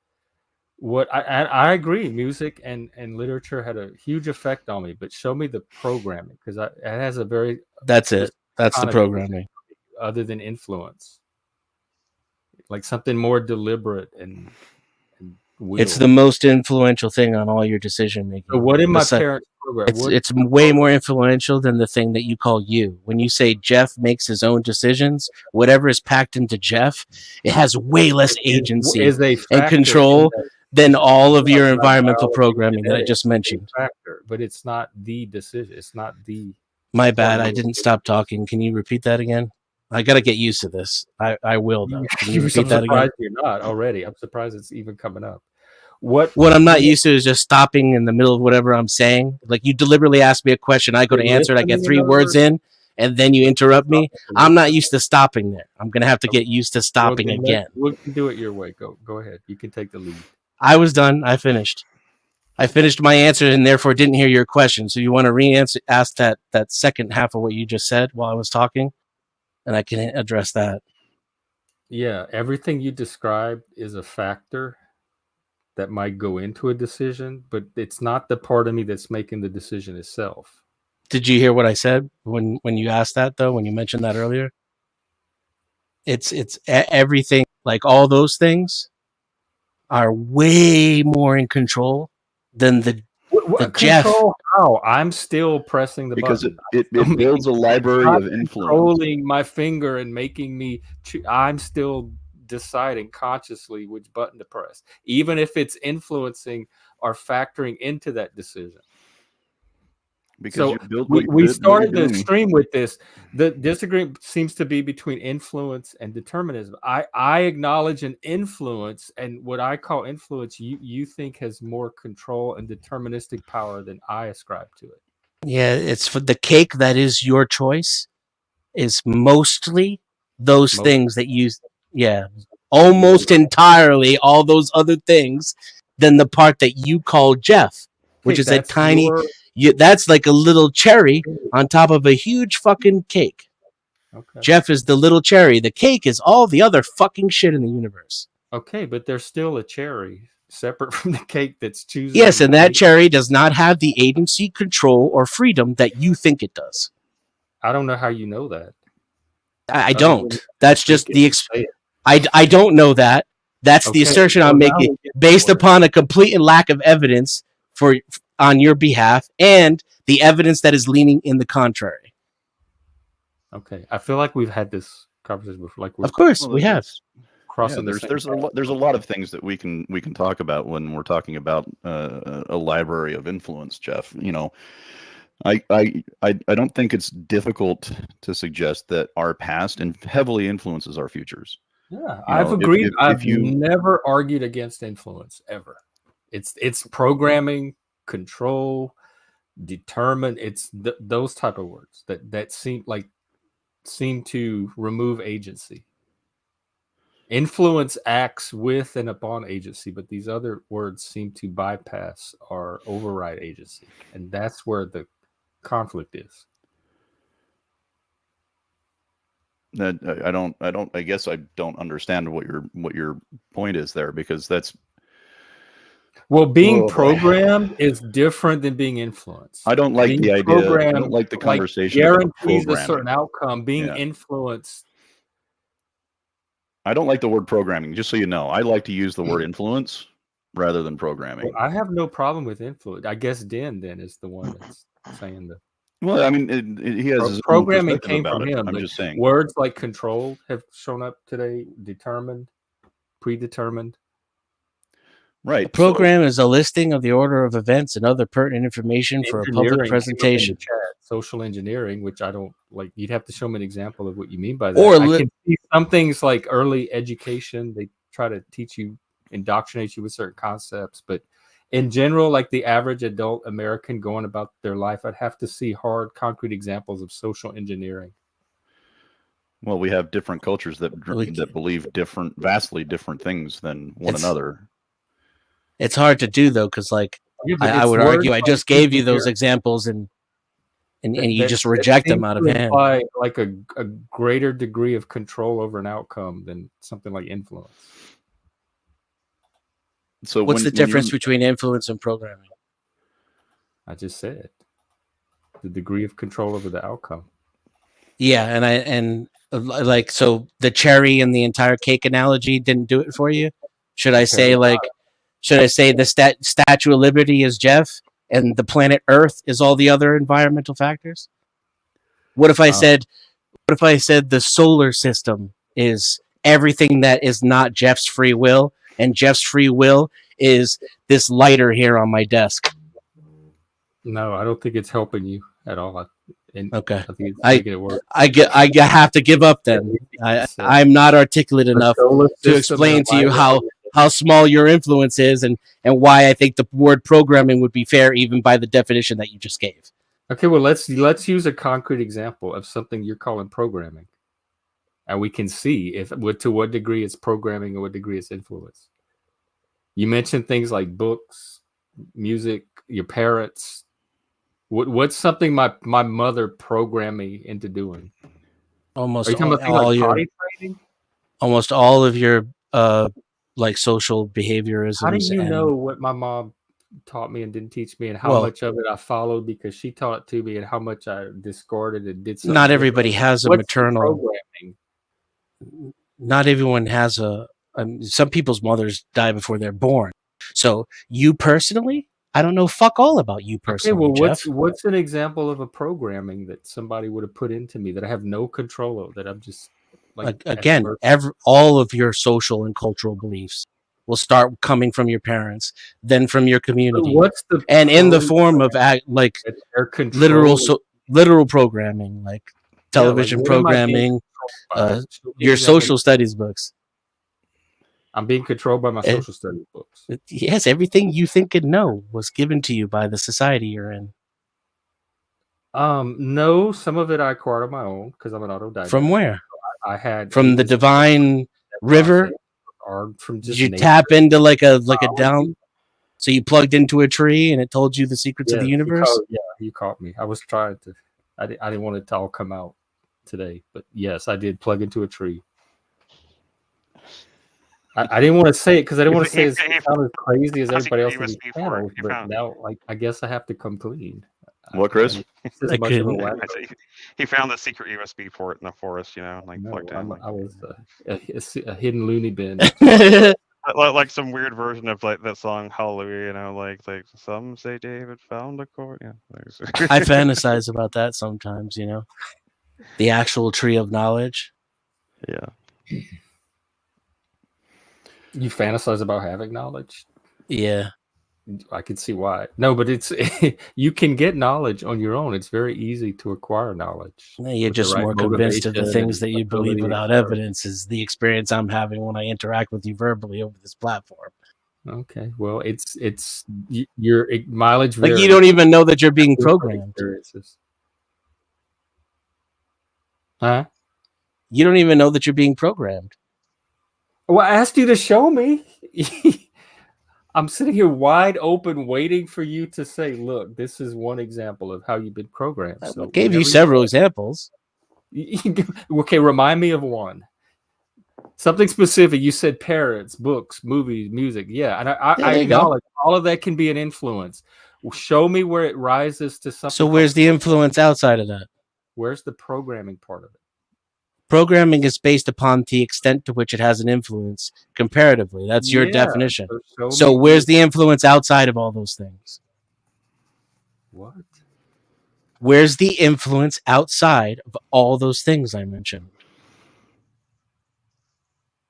I agree, music and literature had a huge effect on me, but show me the programming, because it has a very that's the programming other than influence, like something more deliberate and it's the most influential thing on all your decision making. So what in my parents' program? It's way more influential than the thing that you call you. When you say Jeff makes his own decisions, whatever is packed into Jeff, it has way less agency and control than all of your environmental programming that I just mentioned. But it's not the decision. It's not the. My bad. I didn't stop talking. Can you repeat that again? I got to get used to this. I will, though. Can you repeat that again? You're not already. I'm surprised it's even coming up. What I'm not used to is just stopping in the middle of whatever I'm saying. Like, you deliberately ask me a question, I go to answer it, I get 3 words in, and then you interrupt me. I'm not used to stopping there. I'm going to have to get used to stopping again. We can do it your way. Go ahead. You can take the lead. I was done. I finished my answer, and therefore didn't hear your question. So you want to ask that second half of what you just said while I was talking, and I can address that. Yeah, everything you described is a factor that might go into a decision, but it's not the part of me that's making the decision itself. Did you hear what I said when you asked that though? When you mentioned that earlier, it's everything. Like all those things are way more in control than the Jeff. Control how? I'm still pressing the because button. it builds a library of influence. Controlling my finger and making me. I'm still deciding consciously which button to press, even if it's influencing or factoring into that decision. Because so we started the stream with this. The disagreement seems to be between influence and determinism. I acknowledge an influence, and what I call influence, you think has more control and deterministic power than I ascribe to it. Yeah, it's for the cake that is your choice is mostly those things that you, almost entirely all those other things than the part that you call Jeff, which is a tiny. That's like a little cherry on top of a huge fucking cake. Okay. Jeff is the little cherry. The cake is all the other fucking shit in the universe. Okay, but there's still a cherry separate from the cake that's choosing. Yes, and that cherry does not have the agency, control, or freedom that you think it does. I don't know how you know that. I don't. That's just the. I don't know that. That's the assertion I'm making based upon a complete lack of evidence on your behalf and the evidence that is leaning in the contrary. Okay, I feel like we've had this conversation before. Of course, we have. Crossing there's a lot of things that we can talk about when we're talking about a library of influence, Jeff. I don't think it's difficult to suggest that our past heavily influences our futures. Yeah, I've agreed. I've never argued against influence ever. It's programming, control, determine. It's those type of words that seem to remove agency. Influence acts with and upon agency, but these other words seem to bypass or override agency, and that's where the conflict is. That I guess I don't understand what your point is there, because that's being programmed is different than being influenced. I don't like the idea. I don't like the conversation. Guarantees a certain outcome. Being influenced. I don't like the word programming. Just so you know, I like to use the word influence rather than programming. Well, I have no problem with influence. I guess Den then is the one that's saying that. Well, I mean, he has his programming came from him. I'm just saying. Words like controlled have shown up today. Determined, predetermined. Right. A program is a listing of the order of events and other pertinent information for a public presentation. Social engineering, which I don't like. You'd have to show me an example of what you mean by that. Or I can see some things like early education. They try to teach you, indoctrinate you with certain concepts, but in general, like the average adult American going about their life, I'd have to see hard, concrete examples of social engineering. Well, we have different cultures that believe vastly different things than one another. It's hard to do though, because I would argue I just gave you those examples and you just reject them out of hand. Like a greater degree of control over an outcome than something like influence. So what's the difference between influence and programming? I just said the degree of control over the outcome. Yeah, so the cherry and the entire cake analogy didn't do it for you. Should I say the Statue of Liberty is Jeff and the planet Earth is all the other environmental factors? What if I said the solar system is everything that is not Jeff's free will? And Jeff's free will is this lighter here on my desk. No, I don't think it's helping you at all. Okay, I think it's making it work. I have to give up then. I'm not articulate enough to explain to you how small your influence is and why I think the word programming would be fair even by the definition that you just gave. Okay, well let's use a concrete example of something you're calling programming. And we can see to what degree it's programming or what degree it's influence. You mentioned things like books, music, your parents. What's something my mother programmed me into doing? Almost all of your social behaviorism. How do you know what my mom taught me and didn't teach me, and how much of it I followed because she taught it to me, and how much I discarded and did something. Not everybody has a maternal programming. Not everyone has a. Some people's mothers die before they're born. So you personally, I don't know fuck all about you personally. Okay, well, Jeff. what's an example of a programming that somebody would have put into me that I have no control over, that I'm just like again, all of your social and cultural beliefs will start coming from your parents, then from your community, and in the form of like literal programming, like television programming, your social studies books. I'm being controlled by my social studies books. Yes, everything you think and know was given to you by the society you're in. No, some of it I acquired on my own because I'm an autodidact. From where? I had from the divine river, or from just did you nature. tap into like a down? So you plugged into a tree and it told you the secrets of the universe. You caught me. I was trying to. I didn't want it to all come out today, but yes, I did plug into a tree. I didn't want to say it because I didn't want to say it sound as crazy as everybody else in the panel. But now, I guess I have to come clean. What, Chris? He found the secret USB port in the forest, plugged in. I was a hidden loony bin. like some weird version of like that song Hallelujah, like some say David found a cord. Yeah, I fantasize about that sometimes, the actual tree of knowledge. Yeah. You fantasize about having knowledge? Yeah. I can see why. No, but it's you can get knowledge on your own. It's very easy to acquire knowledge. You're just more convinced of the things that you believe without evidence is the experience I'm having when I interact with you verbally over this platform. Okay, well, it's your mileage. Like you don't even know that you're being programmed. Huh? You don't even know that you're being programmed. Well, I asked you to show me. I'm sitting here wide open waiting for you to say, look, this is one example of how you've been programmed. So I gave you several examples. Okay, remind me of one. Something specific. You said parents, books, movies, music. Yeah, and I acknowledge all of that can be an influence. Show me where it rises to something. So where's the influence outside of that? Where's the programming part of it? Programming is based upon the extent to which it has an influence comparatively. That's your definition. So where's the influence outside of all those things? What? Where's the influence outside of all those things I mentioned?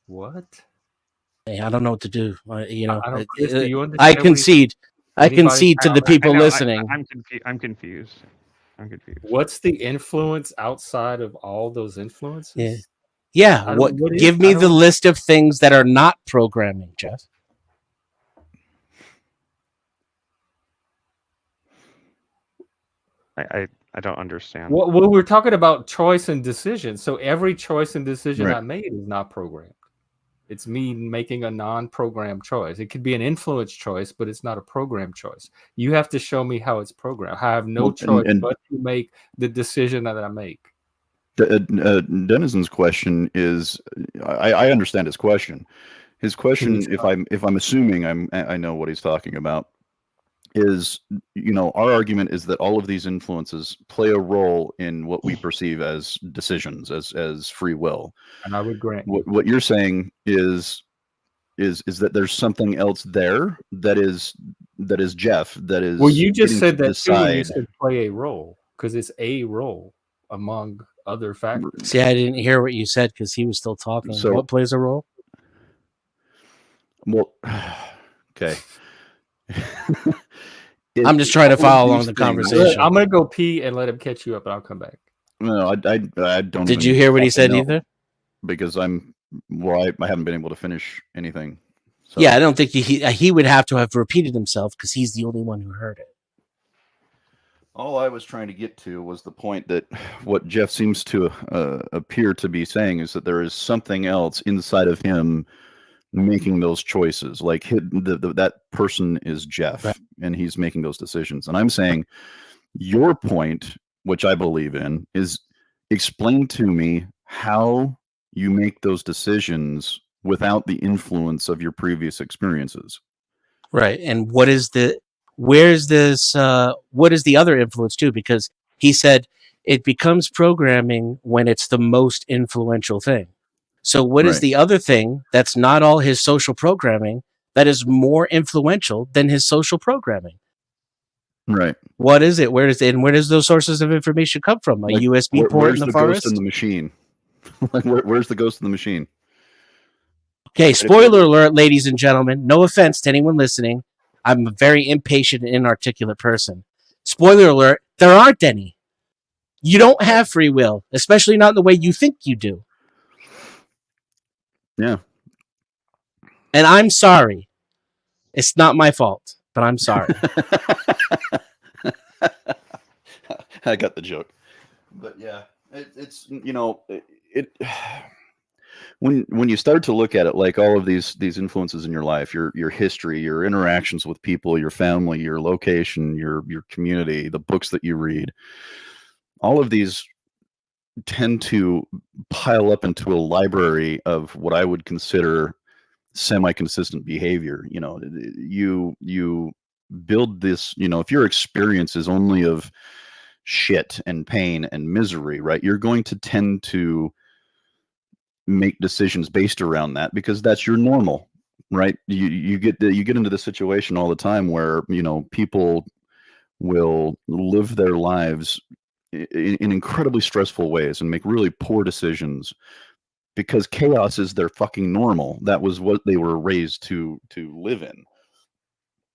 What? Hey, I don't know what to do. I concede. I concede to the people listening. I'm confused. What's the influence outside of all those influences? Yeah. Give me the list of things that are not programming, Jeff. I don't understand. Well, we're talking about choice and decision. So every choice and decision I made is not programmed. It's me making a non-programmed choice. It could be an influence choice, but it's not a programmed choice. You have to show me how it's programmed. I have no choice but to make the decision that I make. Denizen's question is, I understand his question. His question, if I'm assuming I know what he's talking about, is our argument is that all of these influences play a role in what we perceive as decisions, as free will. And I would grant what you're saying is that there's something else there that is Jeff, that is. Well, you just said that too. You said play a role because it's a role among other factors. See, I didn't hear what you said because he was still talking. So what plays a role? Well, okay. I'm just trying to follow along the conversation. I'm gonna go pee and let him catch you up, and I'll come back. No, I don't. Did you hear what he said either? Because I haven't been able to finish anything. So. Yeah, I don't think he would have to have repeated himself because he's the only one who heard it. All I was trying to get to was the point that what Jeff seems to appear to be saying is that there is something else inside of him making those choices. Like that person is Jeff, right, and he's making those decisions. And I'm saying your point, which I believe in, is explain to me how you make those decisions without the influence of your previous experiences. Right. And what is the where's this? What is the other influence too? Because he said it becomes programming when it's the most influential thing. So what is the other thing that's not all his social programming that is more influential than his social programming? Right. What is it? Where does those sources of information come from? A USB port in the forest? Ghost in the machine? Like where's the ghost in the machine? Okay, spoiler alert, ladies and gentlemen. No offense to anyone listening. I'm a very impatient and inarticulate person. Spoiler alert, there aren't any. You don't have free will, especially not in the way you think you do. Yeah. And I'm sorry. It's not my fault, but I'm sorry. I got the joke. But yeah, it's when you start to look at it, like all of these influences in your life, your history, your interactions with people, your family, your location, your community, the books that you read, all of these tend to pile up into a library of what I would consider semi-consistent behavior. You build this, if your experience is only of shit and pain and misery, right, you're going to tend to make decisions based around that because that's your normal, right? You get into the situation all the time where people will live their lives in incredibly stressful ways and make really poor decisions because chaos is their fucking normal. That was what they were raised to live in,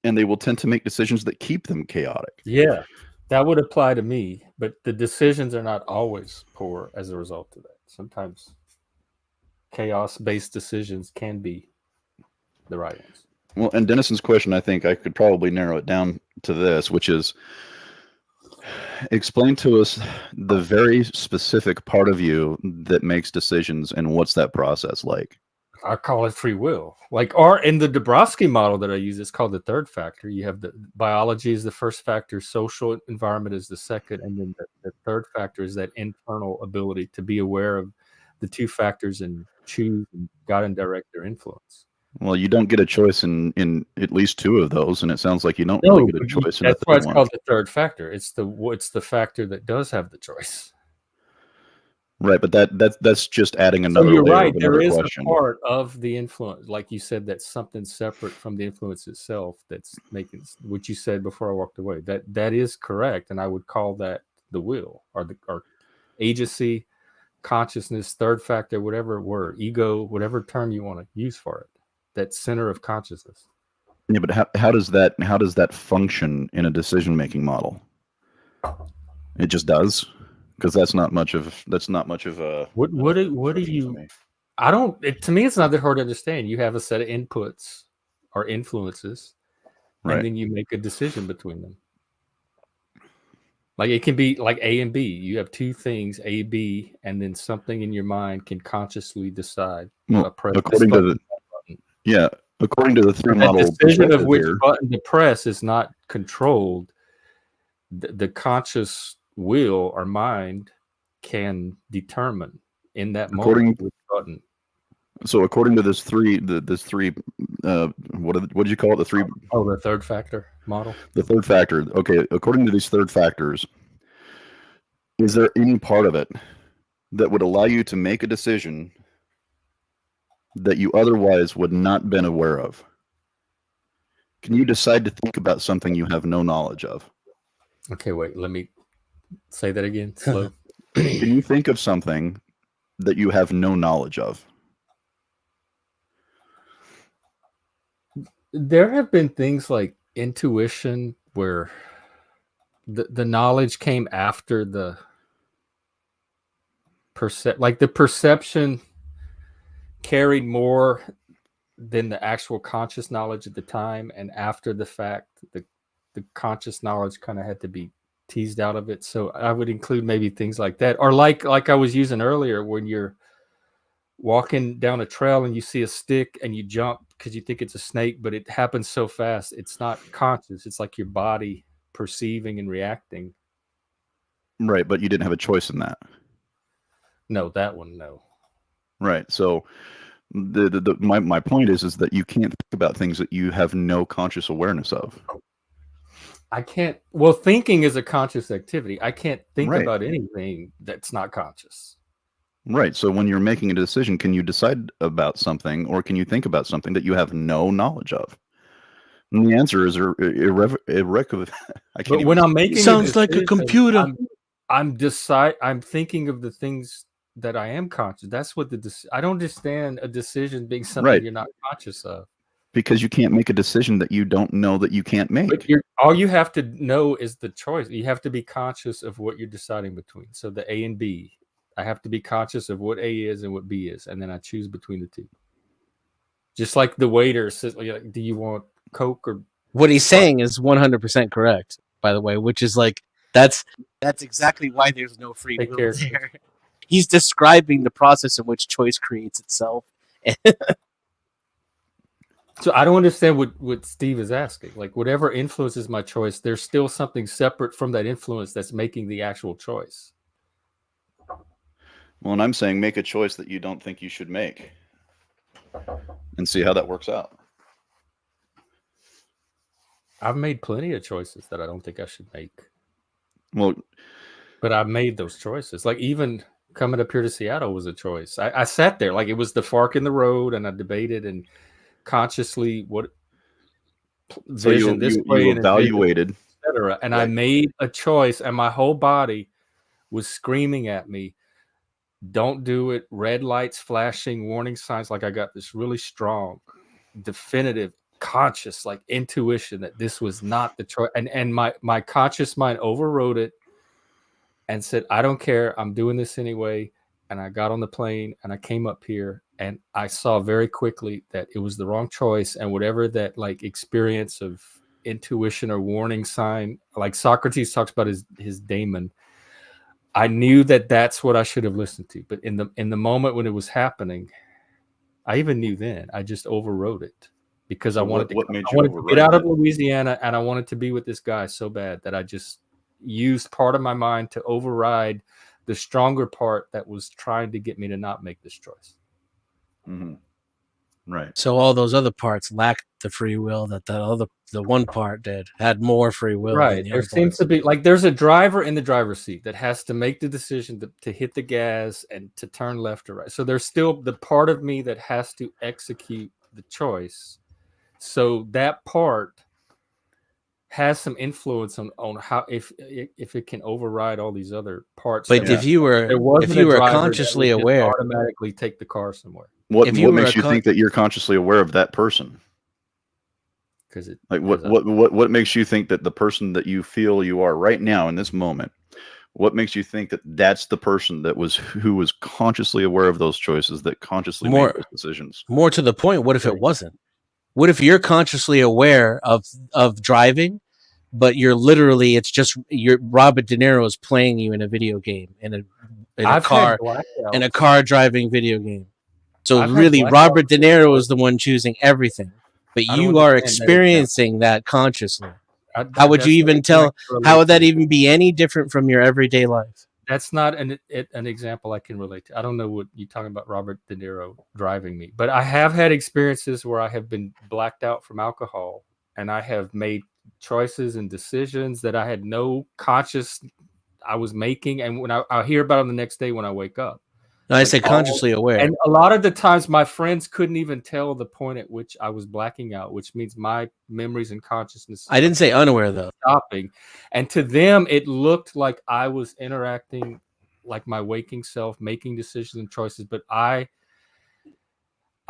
and they will tend to make decisions that keep them chaotic. Yeah, that would apply to me, but the decisions are not always poor as a result of that. Sometimes chaos-based decisions can be the right ones. Well, and Denizen's question, I think I could probably narrow it down to this, which is, explain to us the very specific part of you that makes decisions, and what's that process like? I call it free will. Or in the Dabrowski model that I use, it's called the third factor. You have the biology is the first factor, social environment is the second, and then the third factor is that internal ability to be aware of the two factors and choose and guide and direct their influence. Well, you don't get a choice in at least two of those, and it sounds like you don't really get a choice in the third one. That's why it's called the third factor. It's the factor that does have the choice. Right, but that's just adding another. So you're layer right. of another There is question. a part of the influence, like you said, that's something separate from the influence itself. That's making what you said before I walked away. That is correct, and I would call that the will or agency, consciousness, third factor, whatever word, ego, whatever term you want to use for it. That center of consciousness. Yeah, but how does that function in a decision-making model? It just does, because that's not much of a. What do you? I don't. To me, it's not that hard to understand. You have a set of inputs or influences, right, and then you make a decision between them. Like it can be like A and B. You have two things, A, B, and then something in your mind can consciously decide. Well, according to the three model, the decision of which button to press is not controlled. The conscious will or mind can determine in that moment which button. So according to this three, what did you call it? The third factor model. The third factor. Okay, according to these third factors, is there any part of it that would allow you to make a decision that you otherwise would not been aware of? Can you decide to think about something you have no knowledge of? Okay, wait, let me say that again. Slow. Can you think of something that you have no knowledge of? There have been things like intuition where the knowledge came after the perception carried more than the actual conscious knowledge at the time, and after the fact the conscious knowledge kind of had to be teased out of it. So I would include maybe things like that, or like I was using earlier, when you're walking down a trail and you see a stick and you jump because you think it's a snake, but it happens so fast it's not conscious. It's like your body perceiving and reacting. Right, but you didn't have a choice in that. No, that one, no. Right. So my point is that you can't think about things that you have no conscious awareness of. I can't. Well, thinking is a conscious activity. I can't think Right. about anything that's not conscious. Right. So when you're making a decision, can you decide about something, or can you think about something that you have no knowledge of? And the answer is irrevocable. But when I'm making sounds like a computer. I'm thinking of the things that I am conscious. That's what I don't understand a decision being something you're not conscious of. Because you can't make a decision that you don't know that you can't make. But all you have to know is the choice. You have to be conscious of what you're deciding between. So the A and B, I have to be conscious of what A is and what B is, and then I choose between the two. Just like the waiter says, like, do you want Coke or? What he's saying is 100% correct, by the way, which is like that's exactly why there's no free will there. He's describing the process in which choice creates itself. So I don't understand what Steve is asking. Like, whatever influences my choice, there's still something separate from that influence that's making the actual choice. Well, and I'm saying make a choice that you don't think you should make and see how that works out. I've made plenty of choices that I don't think I should make. Well, but I've made those choices. Like, even coming up here to Seattle was a choice. I sat there like it was the fork in the road, and I debated and consciously what vision this way and evaluated, etc. And I made a choice, and my whole body was screaming at me, "Don't do it!" Red lights flashing, warning signs. Like, I got this really strong, definitive, conscious, like, intuition that this was not the choice. And my conscious mind overrode it and said, "I don't care. I'm doing this anyway." And I got on the plane and I came up here, and I saw very quickly that it was the wrong choice. And whatever that, like, experience of intuition or warning sign, like Socrates talks about his daemon, I knew that that's what I should have listened to. But in the moment when it was happening, I even knew then, I just overrode it because I wanted to get out of Louisiana, and I wanted to be with this guy so bad that I just used part of my mind to override the stronger part that was trying to get me to not make this choice. Mm-hmm. Right. So all those other parts lacked the free will that the one part had more free will. Right. There seems to be, like, there's a driver in the driver's seat that has to make the decision to hit the gas and to turn left or right. So there's still the part of me that has to execute the choice. So that part has some influence on how if it can override all these other parts. But if you were consciously aware, automatically take the car somewhere. What makes you think that you're consciously aware of that person? Because what makes you think that the person that you feel you are right now in this moment, what makes you think that that's the person who was consciously aware of those choices, that consciously made those decisions? More to the point, what if it wasn't? What if you're consciously aware of driving, but you're literally, it's just Robert De Niro is playing you in a video game, in a car driving video game. So really, Robert De Niro is the one choosing everything, but you are experiencing that consciously. How would you even tell? How would that even be any different from your everyday life? That's not an example I can relate to. I don't know what you're talking about, Robert De Niro driving me, but I have had experiences where I have been blacked out from alcohol, and I have made choices and decisions that I had no conscious I was making, and when I hear about them the next day when I wake up. No, I say consciously aware. And a lot of the times my friends couldn't even tell the point at which I was blacking out, which means my memories and consciousness. I didn't say unaware, though. Stopping. And to them, it looked like I was interacting like my waking self, making decisions and choices. But I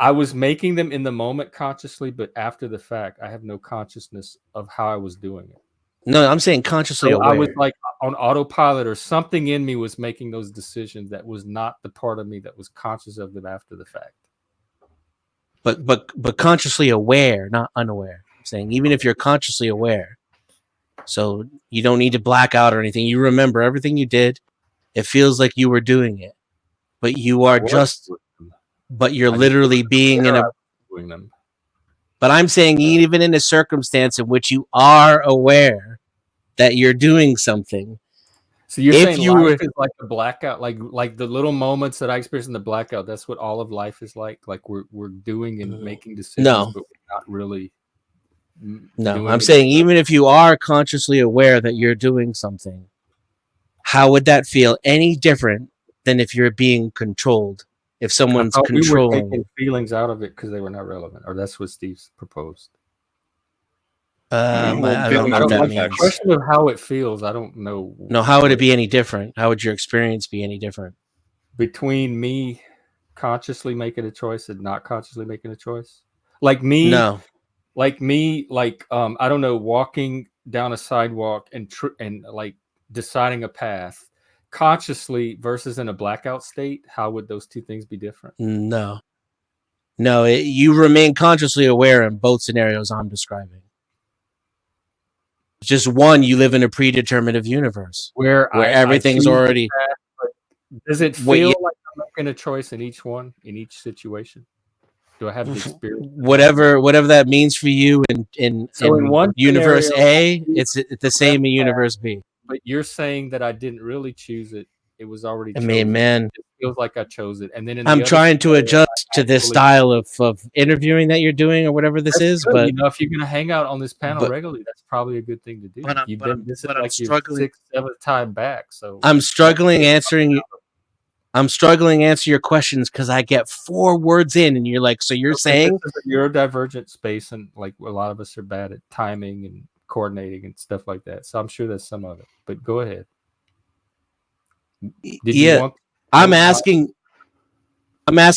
was making them in the moment consciously, but after the fact, I have no consciousness of how I was doing it. No, I'm saying consciously aware. I was like on autopilot, or something in me was making those decisions that was not the part of me that was conscious of them after the fact. But consciously aware, not unaware. I'm saying even if you're consciously aware, so you don't need to black out or anything. You remember everything you did. It feels like you were doing it, but you are but you're literally being in a. But I'm saying even in a circumstance in which you are aware that you're doing something. So you're saying life is like a blackout, like the little moments that I experienced in the blackout. That's what all of life is like. Like we're doing and making decisions, but we're not really No, I'm saying even if you are consciously aware that you're doing something, how would that feel any different than if you're being controlled? If someone's controlling, we were taking feelings out of it because they were not relevant, or that's what Steve's proposed. I don't know what that means. The question of how it feels, I don't know. No, how would it be any different? How would your experience be any different? Between me consciously making a choice and not consciously making a choice? Like me, no. I don't know, walking down a sidewalk and like deciding a path consciously versus in a blackout state, how would those two things be different? No, you remain consciously aware in both scenarios I'm describing. Just one, you live in a predeterminative universe where everything's already. Does it feel like I'm making a choice in each one, in each situation? Do I have the experience? Whatever that means for you in one universe scenario, A, it's the same in universe B. But you're saying that I didn't really choose it. It was already chosen. I mean, man, it feels like I chose it. And then I'm trying to adjust to this style of interviewing that you're doing or whatever this is. Good. But if you're going to hang out on this panel regularly, that's probably a good thing to do. This is like your 6th, 7th time back. So I'm struggling answering your questions because I get 4 words in and you're like, so you're saying this is a neurodivergent space, and like a lot of us are bad at timing and coordinating and stuff like that. So I'm sure that's some of it. But go ahead. I'm asking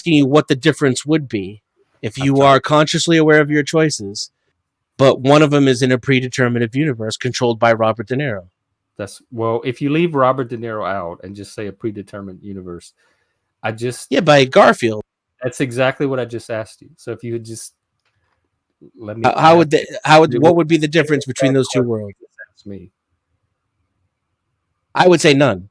you what the difference would be if you are consciously aware of your choices, but one of them is in a predeterminative universe controlled by Robert De Niro. If you leave Robert De Niro out and just say a predetermined universe, by Garfield. That's exactly what I just asked you. So if you would just let me, what would be the difference between those two worlds? That's me. I would say none.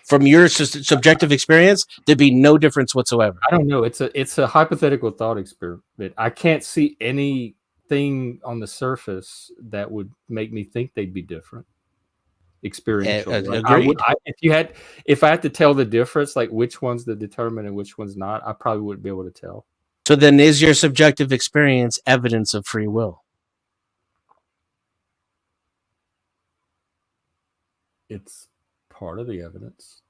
From your subjective experience, there'd be no difference whatsoever. I don't know. It's a hypothetical thought experiment. I can't see anything on the surface that would make me think they'd be different. Experiential. If I had to tell the difference, like which one's the determined and which one's not, I probably wouldn't be able to tell. So then, is your subjective experience evidence of free will? It's part of the evidence.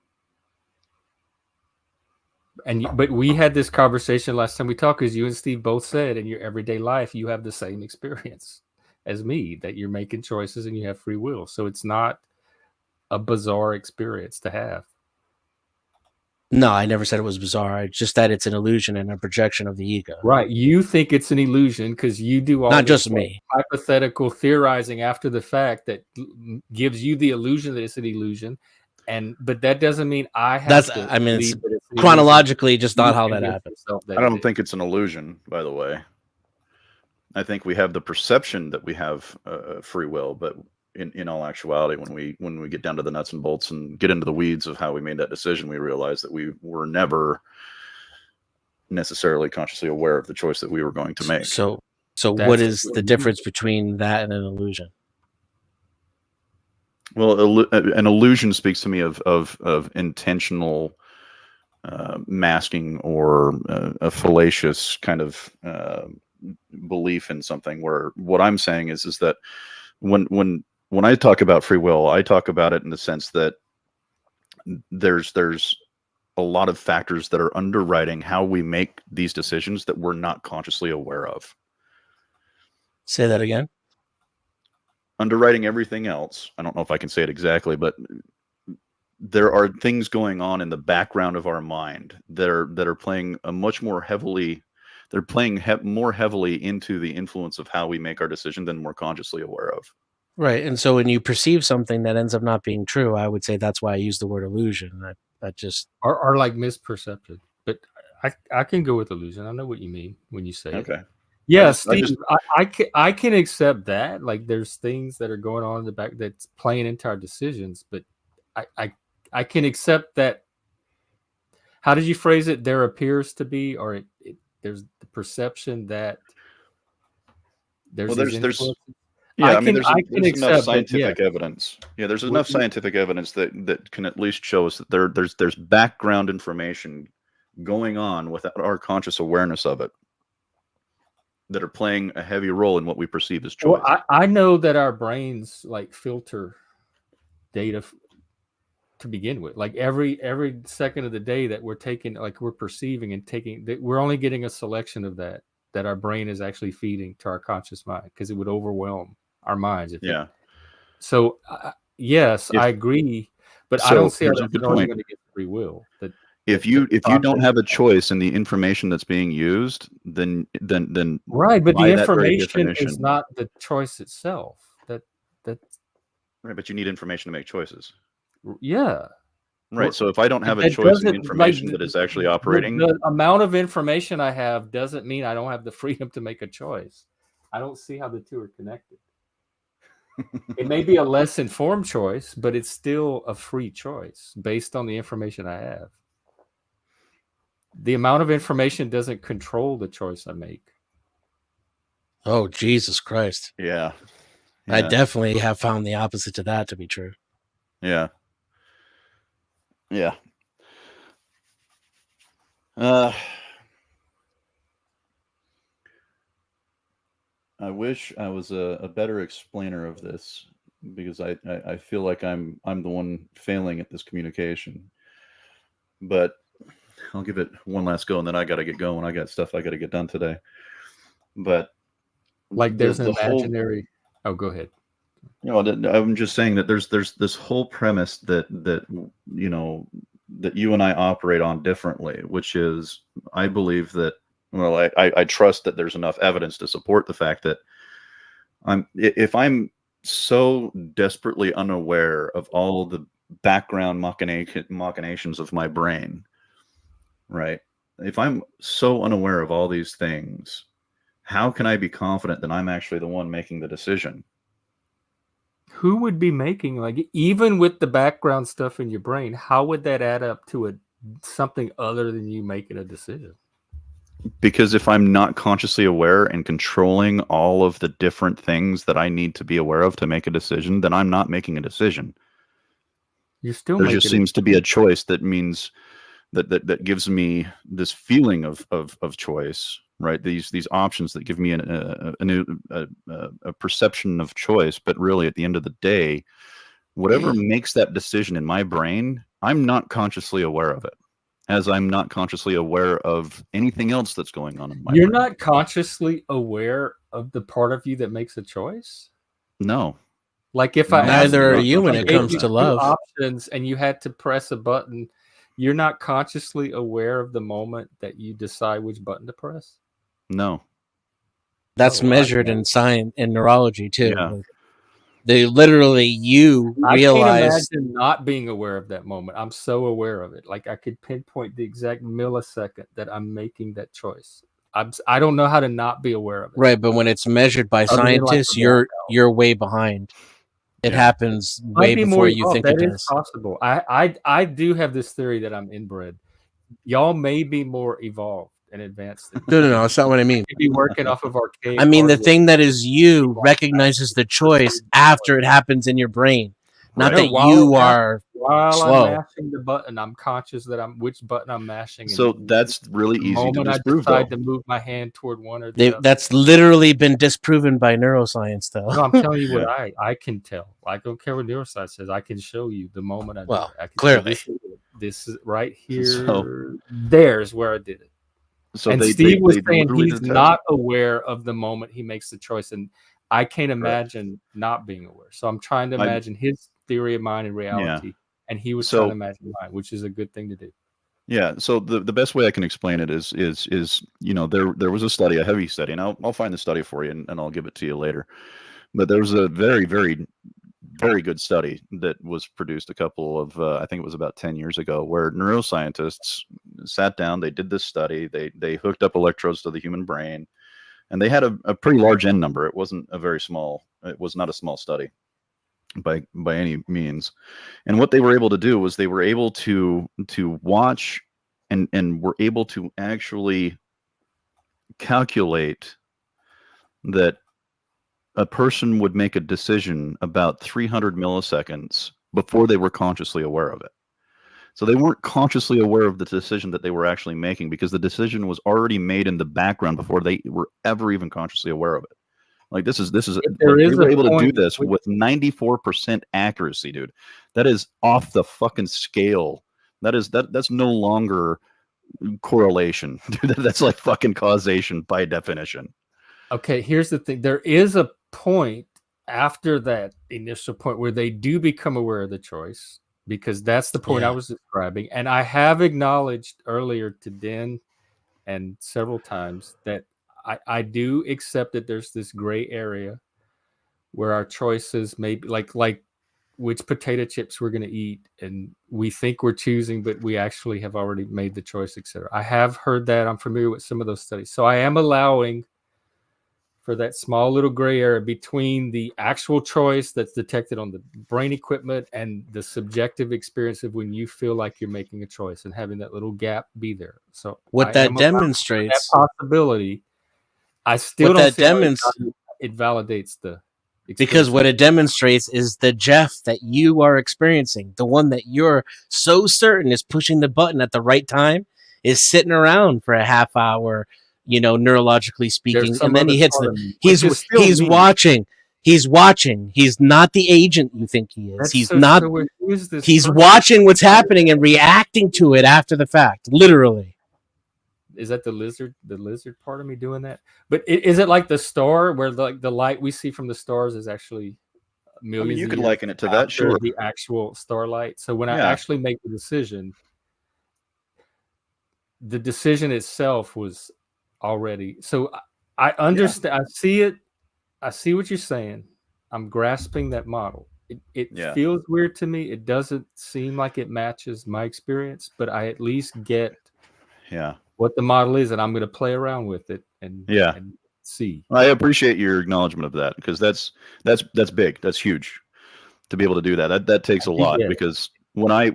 But we had this conversation last time we talked, because you and Steve both said in your everyday life you have the same experience as me, that you're making choices and you have free will. So it's not a bizarre experience to have. No, I never said it was bizarre. Just that it's an illusion and a projection of the ego. Right. You think it's an illusion because you do all not just me hypothetical theorizing after the fact that gives you the illusion that it's an illusion. But that doesn't mean I have it's chronologically just not how that happens. I don't think it's an illusion, by the way. I think we have the perception that we have free will, but in all actuality, when we get down to the nuts and bolts and get into the weeds of how we made that decision, we realize that we were never necessarily consciously aware of the choice that we were going to make. So what is the difference between that and an illusion? Well, an illusion speaks to me of intentional masking or a fallacious kind of belief in something. Where what I'm saying is that when I talk about free will, I talk about it in the sense that there's a lot of factors that are underwriting how we make these decisions that we're not consciously aware of. Say that again. Underwriting everything else. I don't know if I can say it exactly, but there are things going on in the background of our mind that are playing a much more heavily. They're playing more heavily into the influence of how we make our decision than we're consciously aware of. Right, and so when you perceive something that ends up not being true, I would say that's why I use the word illusion. That just are like misperception. But I can go with illusion. I know what you mean when you say okay. It. Yeah, Steve, I can accept that. Like there's things that are going on in the back that's playing into our decisions, but I can accept that. How did you phrase it? There appears to be, or there's the perception that there's yeah, I mean, there's enough scientific evidence. Yeah, there's enough scientific evidence that can at least show us that there's background information going on without our conscious awareness of it. that are playing a heavy role in what we perceive as choice. Well, I know that our brains like filter data to begin with. Like every second of the day that we're taking, like we're perceiving and taking, we're only getting a selection of that our brain is actually feeding to our conscious mind, because it would overwhelm our minds. So yes, I agree, but I don't see how that's going to get free will. If you don't have a choice in the information that's being used, then right, but the information is not the choice itself. That's right, but you need information to make choices. Yeah. Right. So if I don't have a choice in information that is actually operating, the amount of information I have doesn't mean I don't have the freedom to make a choice. I don't see how the two are connected. It may be a less informed choice, but it's still a free choice based on the information I have. The amount of information doesn't control the choice I make. Oh, Jesus Christ. Yeah. I definitely have found the opposite to that to be true. Yeah. Yeah. I wish I was a better explainer of this, because I feel like I'm the one failing at this communication. But I'll give it one last go, and then I got to get going. I got stuff I got to get done today. But like there's an imaginary. Oh, go ahead. You know, I'm just saying that there's this whole premise that you know, that you and I operate on differently, which is, I believe that, well, I trust that there's enough evidence to support the fact that if I'm so desperately unaware of all the background machinations of my brain, right? If I'm so unaware of all these things, how can I be confident that I'm actually the one making the decision? Who would be making, like, even with the background stuff in your brain, how would that add up to something other than you making a decision? Because if I'm not consciously aware and controlling all of the different things that I need to be aware of to make a decision, then I'm not making a decision. You're still there just seems to be a choice that means that gives me this feeling of choice, right? These options that give me a perception of choice, but really at the end of the day, whatever makes that decision in my brain, I'm not consciously aware of it, as I'm not consciously aware of anything else that's going on in my brain. You're not consciously aware of the part of you that makes a choice? No. Like if neither are you when it comes to love. Options and you had to press a button, you're not consciously aware of the moment that you decide which button to press? No. That's measured in science and neurology too. Yeah. They literally, you realize. I can't imagine not being aware of that moment. I'm so aware of it. Like I could pinpoint the exact millisecond that I'm making that choice. I don't know how to not be aware of it. Right, but when it's measured by scientists, you're way behind. It happens way before you think it does. That is possible. I do have this theory that I'm inbred. Y'all may be more evolved and advanced. No, that's not what I mean. Be working off of arcade. I mean, the thing that is you recognizes the choice after it happens in your brain. Not that you are slow. I'm mashing the button, I'm conscious that which button I'm mashing. So that's really easy to disprove. I decide to move my hand toward one or the other. That's literally been disproven by neuroscience, though. No, I'm telling you what I can tell. I don't care what neuroscience says. I can show you the moment I did it. I can clearly. This is right here. There's where I did it. So and Steve was saying he's not aware of the moment he makes the choice, and I can't imagine not being aware. So I'm trying to imagine his theory of mind and reality, and he was trying to imagine mine, which is a good thing to do. Yeah. So the best way I can explain it is you know, there was a study, a heavy study, and I'll find the study for you and I'll give it to you later. But there was a very, very, very good study that was produced a couple of I think it was about 10 years ago, where neuroscientists sat down, they did this study, they hooked up electrodes to the human brain, and they had a pretty large N number. It wasn't it was not a small study by any means. And what they were able to do was they were able to watch and were able to actually calculate that a person would make a decision about 300 milliseconds before they were consciously aware of it. So they weren't consciously aware of the decision that they were actually making, because the decision was already made in the background before they were ever even consciously aware of it. Like this is like, they were able to do this with 94% accuracy, dude. That is off the fucking scale. That's no longer correlation. Dude, that's like fucking causation by definition. Okay, here's the thing. There is a point after that initial point where they do become aware of the choice, because that's the point I was describing. And I have acknowledged earlier to Den and several times that I do accept that there's this gray area where our choices may be like which potato chips we're going to eat, and we think we're choosing, but we actually have already made the choice, etc. I have heard that. I'm familiar with some of those studies. So I am allowing for that small little gray area between the actual choice that's detected on the brain equipment and the subjective experience of when you feel like you're making a choice, and having that little gap be there. So what that demonstrates, that possibility, I still don't see it validates the experience. Because what it demonstrates is the Jeff that you are experiencing, the one that you're so certain is pushing the button at the right time, is sitting around for a half hour, neurologically speaking, and then he hits he's watching. He's watching. He's not the agent you think he is. He's not. He's watching what's happening and reacting to it after the fact, literally. Is that the lizard part of me doing that? But is it like the star, where the light we see from the stars is actually millions? You could liken it to that, sure. The actual starlight. So when I actually make the decision itself was already. So I understand. I see it. I see what you're saying. I'm grasping that model. It feels weird to me. It doesn't seem like it matches my experience, but I at least get what the model is, and I'm going to play around with it and see. I appreciate your acknowledgement of that, because that's big. That's huge to be able to do that. That takes a lot, because when I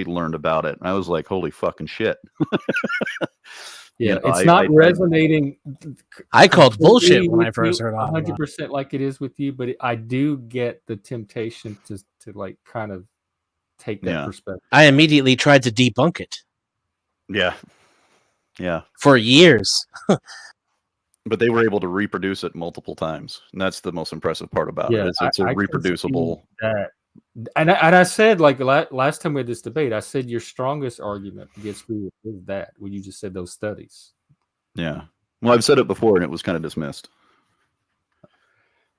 learned about it, I was like, holy fucking shit. It's not resonating. I called bullshit when I first heard it. 100% like it is with you, but I do get the temptation to like kind of take that perspective. I immediately tried to debunk it. Yeah. For years. But they were able to reproduce it multiple times, and that's the most impressive part about it. It's a reproducible. And I said, like last time we had this debate, I said your strongest argument against me is that when you just said those studies. Yeah. Well, I've said it before, and it was kind of dismissed.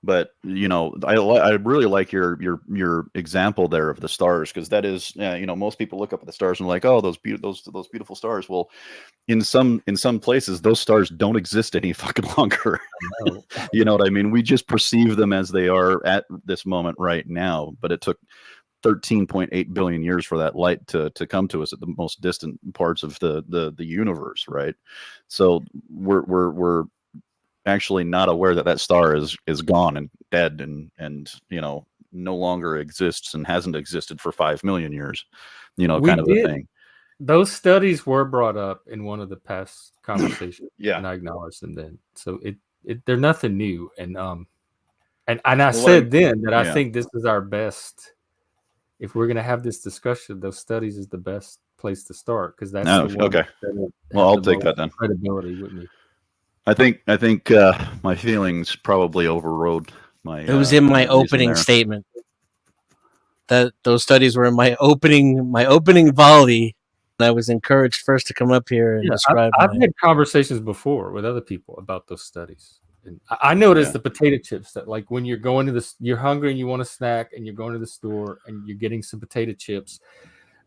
But I really like your example there of the stars, because that is most people look up at the stars and are like, oh, those beautiful stars. Well, in some places those stars don't exist any fucking longer. You know what I mean? We just perceive them as they are at this moment right now, but it took 13.8 billion years for that light to come to us at the most distant parts of the universe, right? So we're actually not aware that star is gone and dead and no longer exists and hasn't existed for 5 million years, kind of a thing. Those studies were brought up in one of the past conversations. And I acknowledged them then. So they're nothing new. And I said then that I think this is our best. If we're going to have this discussion, those studies is the best place to start, because that's the one okay. Well, I'll take that then. Credibility with me. I think my feelings probably overrode my. It was in my opening statement. That those studies were in my opening volley. I was encouraged first to come up here and describe. I've had conversations before with other people about those studies. And I noticed the potato chips, that like when you're going to you're hungry and you want a snack, and you're going to the store and you're getting some potato chips,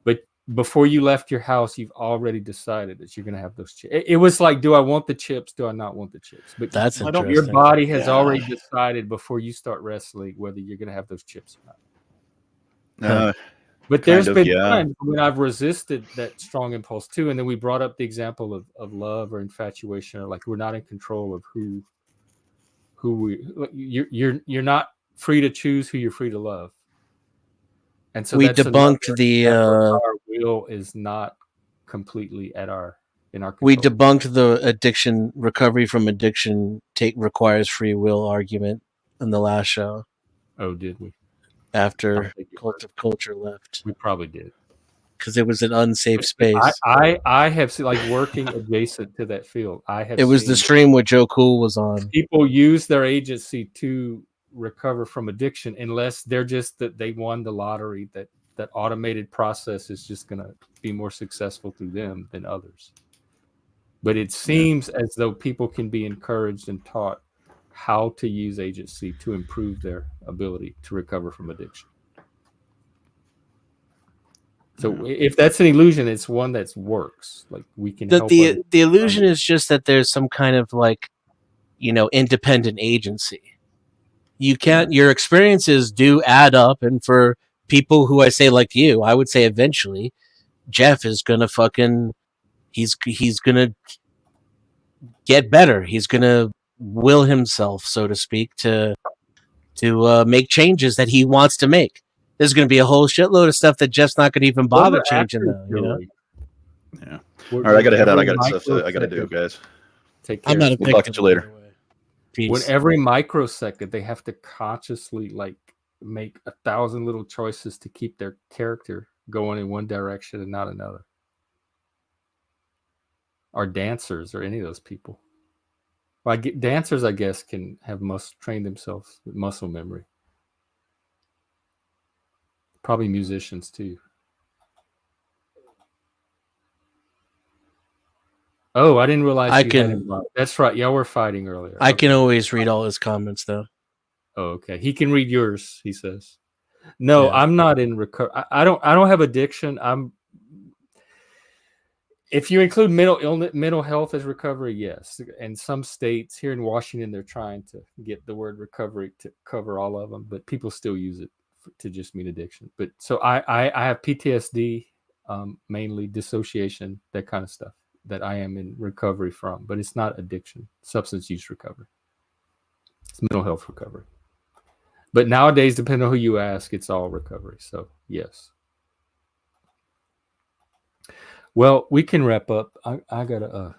but before you left your house, you've already decided that you're going to have those chips. It was like, do I want the chips? Do I not want the chips? But that's your body has already decided before you start wrestling whether you're going to have those chips or not. But there's been times when I've resisted that strong impulse too. And then we brought up the example of love or infatuation, or like we're not in control of who you're not free to choose who you're free to love. And so we debunked our will is not completely in our control. We debunked the recovery from addiction requires free will argument in the last show. Oh, did we? after Cult of Culture left. We probably did. Because it was an unsafe space. I have seen, like, working adjacent to that field. It was the stream where Joe Cool was on. People use their agency to recover from addiction, unless they're just that they won the lottery. That automated process is just going to be more successful through them than others. But it seems as though people can be encouraged and taught how to use agency to improve their ability to recover from addiction. So if that's an illusion, it's one that works. Like, we can help. The illusion is just that there's some kind of, like, independent agency. You can't. Your experiences do add up, and for people who I say like you, I would say eventually, Jeff is gonna he's gonna get better. He's gonna will himself, so to speak, to make changes that he wants to make. There's going to be a whole shitload of stuff that Jeff's not going to even bother changing, though. Yeah. All right, I got to head out. I got stuff I got to do, guys. Take care. I'm not a We'll talk to you later. Peace. When every microsecond they have to consciously, like, make 1,000 little choices to keep their character going in one direction and not another. Or dancers, or any of those people. Well, dancers, I guess, can have train themselves with muscle memory. Probably musicians too. Oh, I didn't realize that's right. Y'all were fighting earlier. I can always read all his comments, though. Oh, okay. He can read yours, he says. No, yeah. I'm not in recovery. I don't have addiction. If you include mental health as recovery, yes. And some states here in Washington, they're trying to get the word recovery to cover all of them, but people still use it to just mean addiction. But so I have PTSD, mainly dissociation, that kind of stuff that I am in recovery from, but it's not addiction, substance use recovery. It's mental health recovery. But nowadays, depending on who you ask, it's all recovery. So yes. Well, we can wrap up. I gotta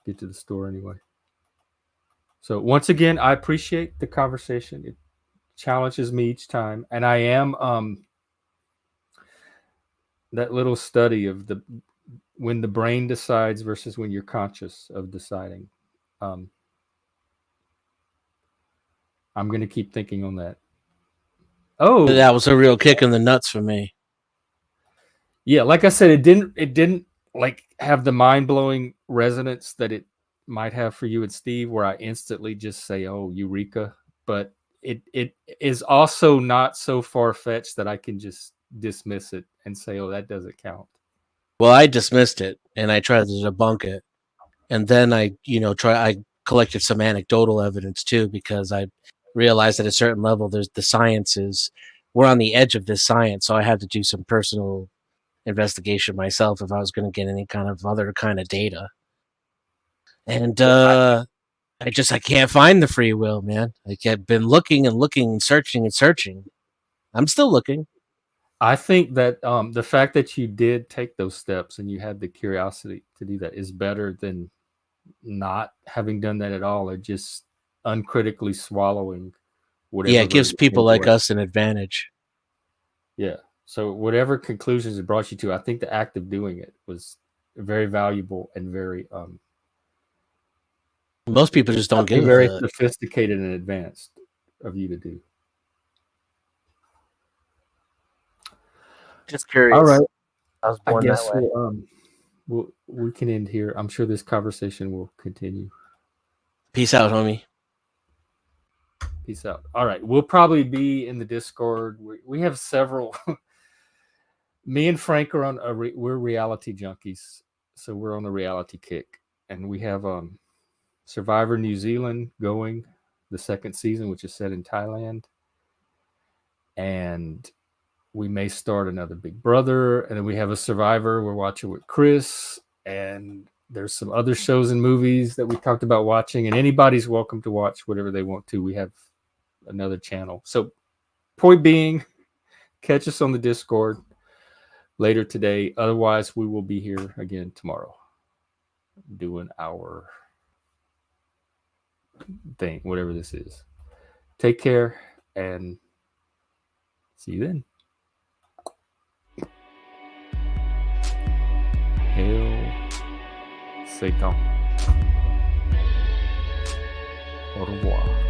get to the store anyway. So once again, I appreciate the conversation. It challenges me each time, and I am that little study of when the brain decides versus when you're conscious of deciding. I'm going to keep thinking on that. Oh, that was a real kick in the nuts for me. Yeah, like I said, it didn't like have the mind-blowing resonance that it might have for you and Steve, where I instantly just say, "Oh, eureka!" But it is also not so far-fetched that I can just dismiss it and say, "Oh, that doesn't count." Well, I dismissed it and I tried to debunk it, and then I collected some anecdotal evidence too, because I realized at a certain level, we're on the edge of this science, so I had to do some personal investigation myself if I was going to get any kind of other kind of data. And I can't find the free will, man. I've been looking and looking and searching and searching. I'm still looking. I think that the fact that you did take those steps and you had the curiosity to do that is better than not having done that at all, or just uncritically swallowing whatever. Yeah, it gives people like us an advantage. Yeah. So whatever conclusions it brought you to, I think the act of doing it was very valuable and very most people just don't give very sophisticated and advanced of you to do. Just curious. All right. I was born guess that way. we can end here. I'm sure this conversation will continue. Peace out, homie. Peace out. All right. We'll probably be in the Discord. We have several. Me and Frank are on we're reality junkies. So we're on a reality kick. And we have Survivor New Zealand going, the second season, which is set in Thailand. And we may start another Big Brother. And then we have a Survivor we're watching with Chris. And there's some other shows and movies that we talked about watching. And anybody's welcome to watch whatever they want to. We have another channel. So point being, catch us on the Discord later today. Otherwise, we will be here again tomorrow doing our thing, whatever this is. Take care and See you then. Hail Satan. Au revoir.